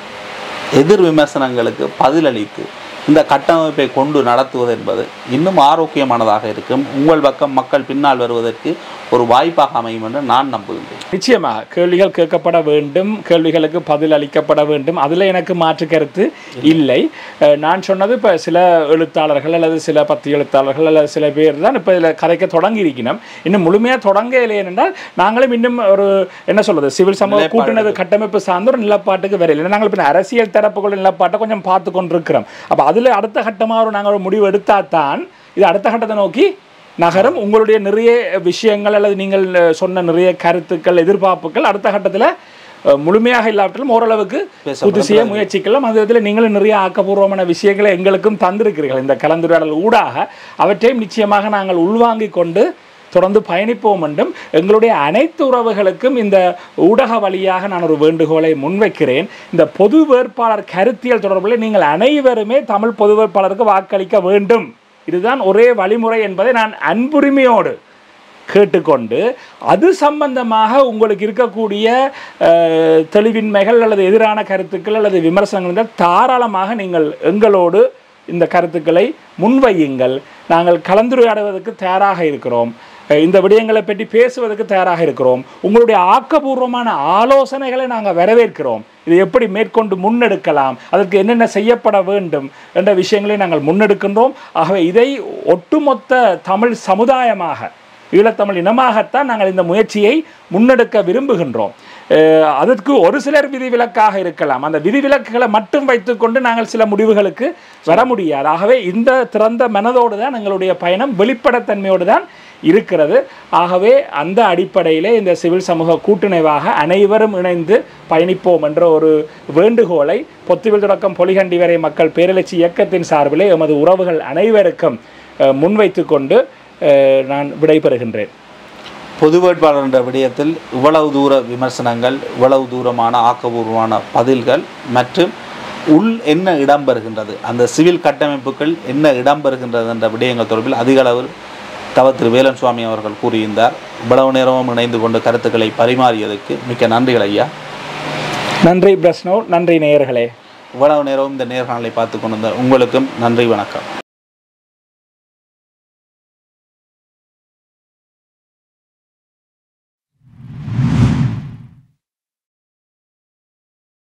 எதிர் விமர்சனங்களுக்கு பதிலளித்து இந்த கட்டமைப்பை கொண்டு நடத்துவது என்பது இன்னும் ஆரோக்கியமானதாக இருக்கும். உங்கள் பக்கம் மக்கள் பின்னால் வருவதற்கு ஒரு வாய்ப்பாக அமையும் என்று நான் நம்புகின்றேன். நிச்சயமாக கேள்விகள் கேட்கப்பட வேண்டும், கேள்விகளுக்கு பதில் அளிக்கப்பட வேண்டும். அதில் எனக்கு மாற்று கருத்து இல்லை. நான் சொன்னது இப்போ சில எழுத்தாளர்கள் அல்லது சில பத்தி எழுத்தாளர்கள் அல்லது சில பேர் தான் இப்போ இதில் கதைக்க தொடங்கி இருக்கணும். இன்னும் முழுமையாக தொடங்க இல்லை என்றால் நாங்களும் இன்னும் ஒரு என்ன சொல்வது சிவில் சமூக கூட்டுணர்வு கட்டமைப்பு சார்ந்த ஒரு நிலப்பாட்டுக்கு வரையில் நாங்கள் இப்போ அரசியல் தரப்புகள் நிலப்பாட்டை கொஞ்சம் பார்த்து கொண்டிருக்கிறோம். அப்போ அதில் அடுத்த கட்டமாக நாங்கள் ஒரு முடிவு எடுத்தால் தான் இது அடுத்த கட்டத்தை நோக்கி நகரம். உங்களுடைய நிறைய விஷயங்கள் அல்லது நீங்கள் சொன்ன நிறைய கருத்துக்கள், எதிர்பார்ப்புகள் அடுத்த கட்டத்தில் முழுமையாக இல்லாவிட்டாலும் ஓரளவுக்கு உறுதி செய்ய முயற்சிக்கலாம். அந்த விதத்தில் நீங்களும் நிறைய ஆக்கப்பூர்வமான விஷயங்களை எங்களுக்கும் தந்திருக்கிறீர்கள். இந்த கலந்துரையாடல் ஊடாக அவற்றையும் நிச்சயமாக நாங்கள் உள்வாங்கிக் கொண்டு தொடர்ந்து பயணிப்போம் என்றும் எங்களுடைய அனைத்து உறவுகளுக்கும் இந்த ஊடக வழியாக நான் ஒரு வேண்டுகோளை முன்வைக்கிறேன். இந்த பொது வேட்பாளர் கருத்தியல் தொடர்பில் நீங்கள் அனைவருமே தமிழ் பொது வேட்பாளருக்கு வாக்களிக்க வேண்டும். இதுதான் ஒரே வழிமுறை என்பதை நான் அன்புரிமையோடு கேட்டுக்கொண்டு அது சம்பந்தமாக உங்களுக்கு இருக்கக்கூடிய தெளிவின்மைகள் அல்லது எதிரான கருத்துக்கள் அல்லது விமர்சனங்கள் இருந்தால் தாராளமாக நீங்கள் எங்களோடு இந்த கருத்துக்களை முன்வையுங்கள். நாங்கள் கலந்துரையாடுவதற்கு தயாராக இருக்கிறோம். இந்த விடயங்களை பற்றி பேசுவதற்கு தயாராக இருக்கிறோம். உங்களுடைய ஆக்கப்பூர்வமான ஆலோசனைகளை நாங்கள் வரவேற்கிறோம். இது எப்படி மேற்கொண்டு முன்னெடுக்கலாம், அதற்கு என்னென்ன செய்யப்பட வேண்டும் என்ற விஷயங்களை நாங்கள் முன்னெடுக்கின்றோம். ஆகவே இதை ஒட்டுமொத்த தமிழ் சமுதாயமாக, ஈழத்தமிழ் இனமாகத்தான் நாங்கள் இந்த முயற்சியை முன்னெடுக்க விரும்புகின்றோம். அதற்கு ஒரு சிலர் விதிவிலக்காக இருக்கலாம். அந்த விதிவிலக்குகளை மட்டும் வைத்துக்கொண்டு நாங்கள் சில முடிவுகளுக்கு வர முடியாது. ஆகவே இந்த திறந்த மனதோடு தான் எங்களுடைய பயணம் வெளிப்படைத்தன்மையோடு தான் இருக்கிறது. ஆகவே அந்த அடிப்படையிலே இந்த சிவில் சமூக கூட்டுணைவாக அனைவரும் இணைந்து பயணிப்போம் என்ற ஒரு வேண்டுகோளை பொத்துவில் தொடக்கம் பொலிகண்டி வரை மக்கள் பேரெழுச்சி இயக்கத்தின் சார்பிலே எமது உறவுகள் அனைவருக்கும் முன்வைத்து கொண்டு நான் விடைபெறுகின்றேன். பொது வேட்பாளர் என்ற விடயத்தில் இவ்வளவு தூர விமர்சனங்கள், இவ்வளவு தூரமான ஆக்கப்பூர்வமான பதில்கள் மற்றும் என்ன இடம்பெறுகின்றது, அந்த சிவில் கட்டமைப்புகள் என்ன இடம்பெறுகின்றது என்ற விடயங்கள் தொடர்பில் அதிக அளவில் திரு வேலன் சுவாமி அவர்கள் கூறியிருந்தார். இவ்வளவு நேரமும் இணைந்து கொண்டு கருத்துக்களை பரிமாறியதற்கு மிக்க நன்றிகள் ஐயா. நன்றி பிரஸ்னோ, நன்றி நேயர்களே. இவ்வளவு நேரமும் இந்த நேர்காணலை பார்த்து கொண்டிருந்த உங்களுக்கும் நன்றி, வணக்கம்.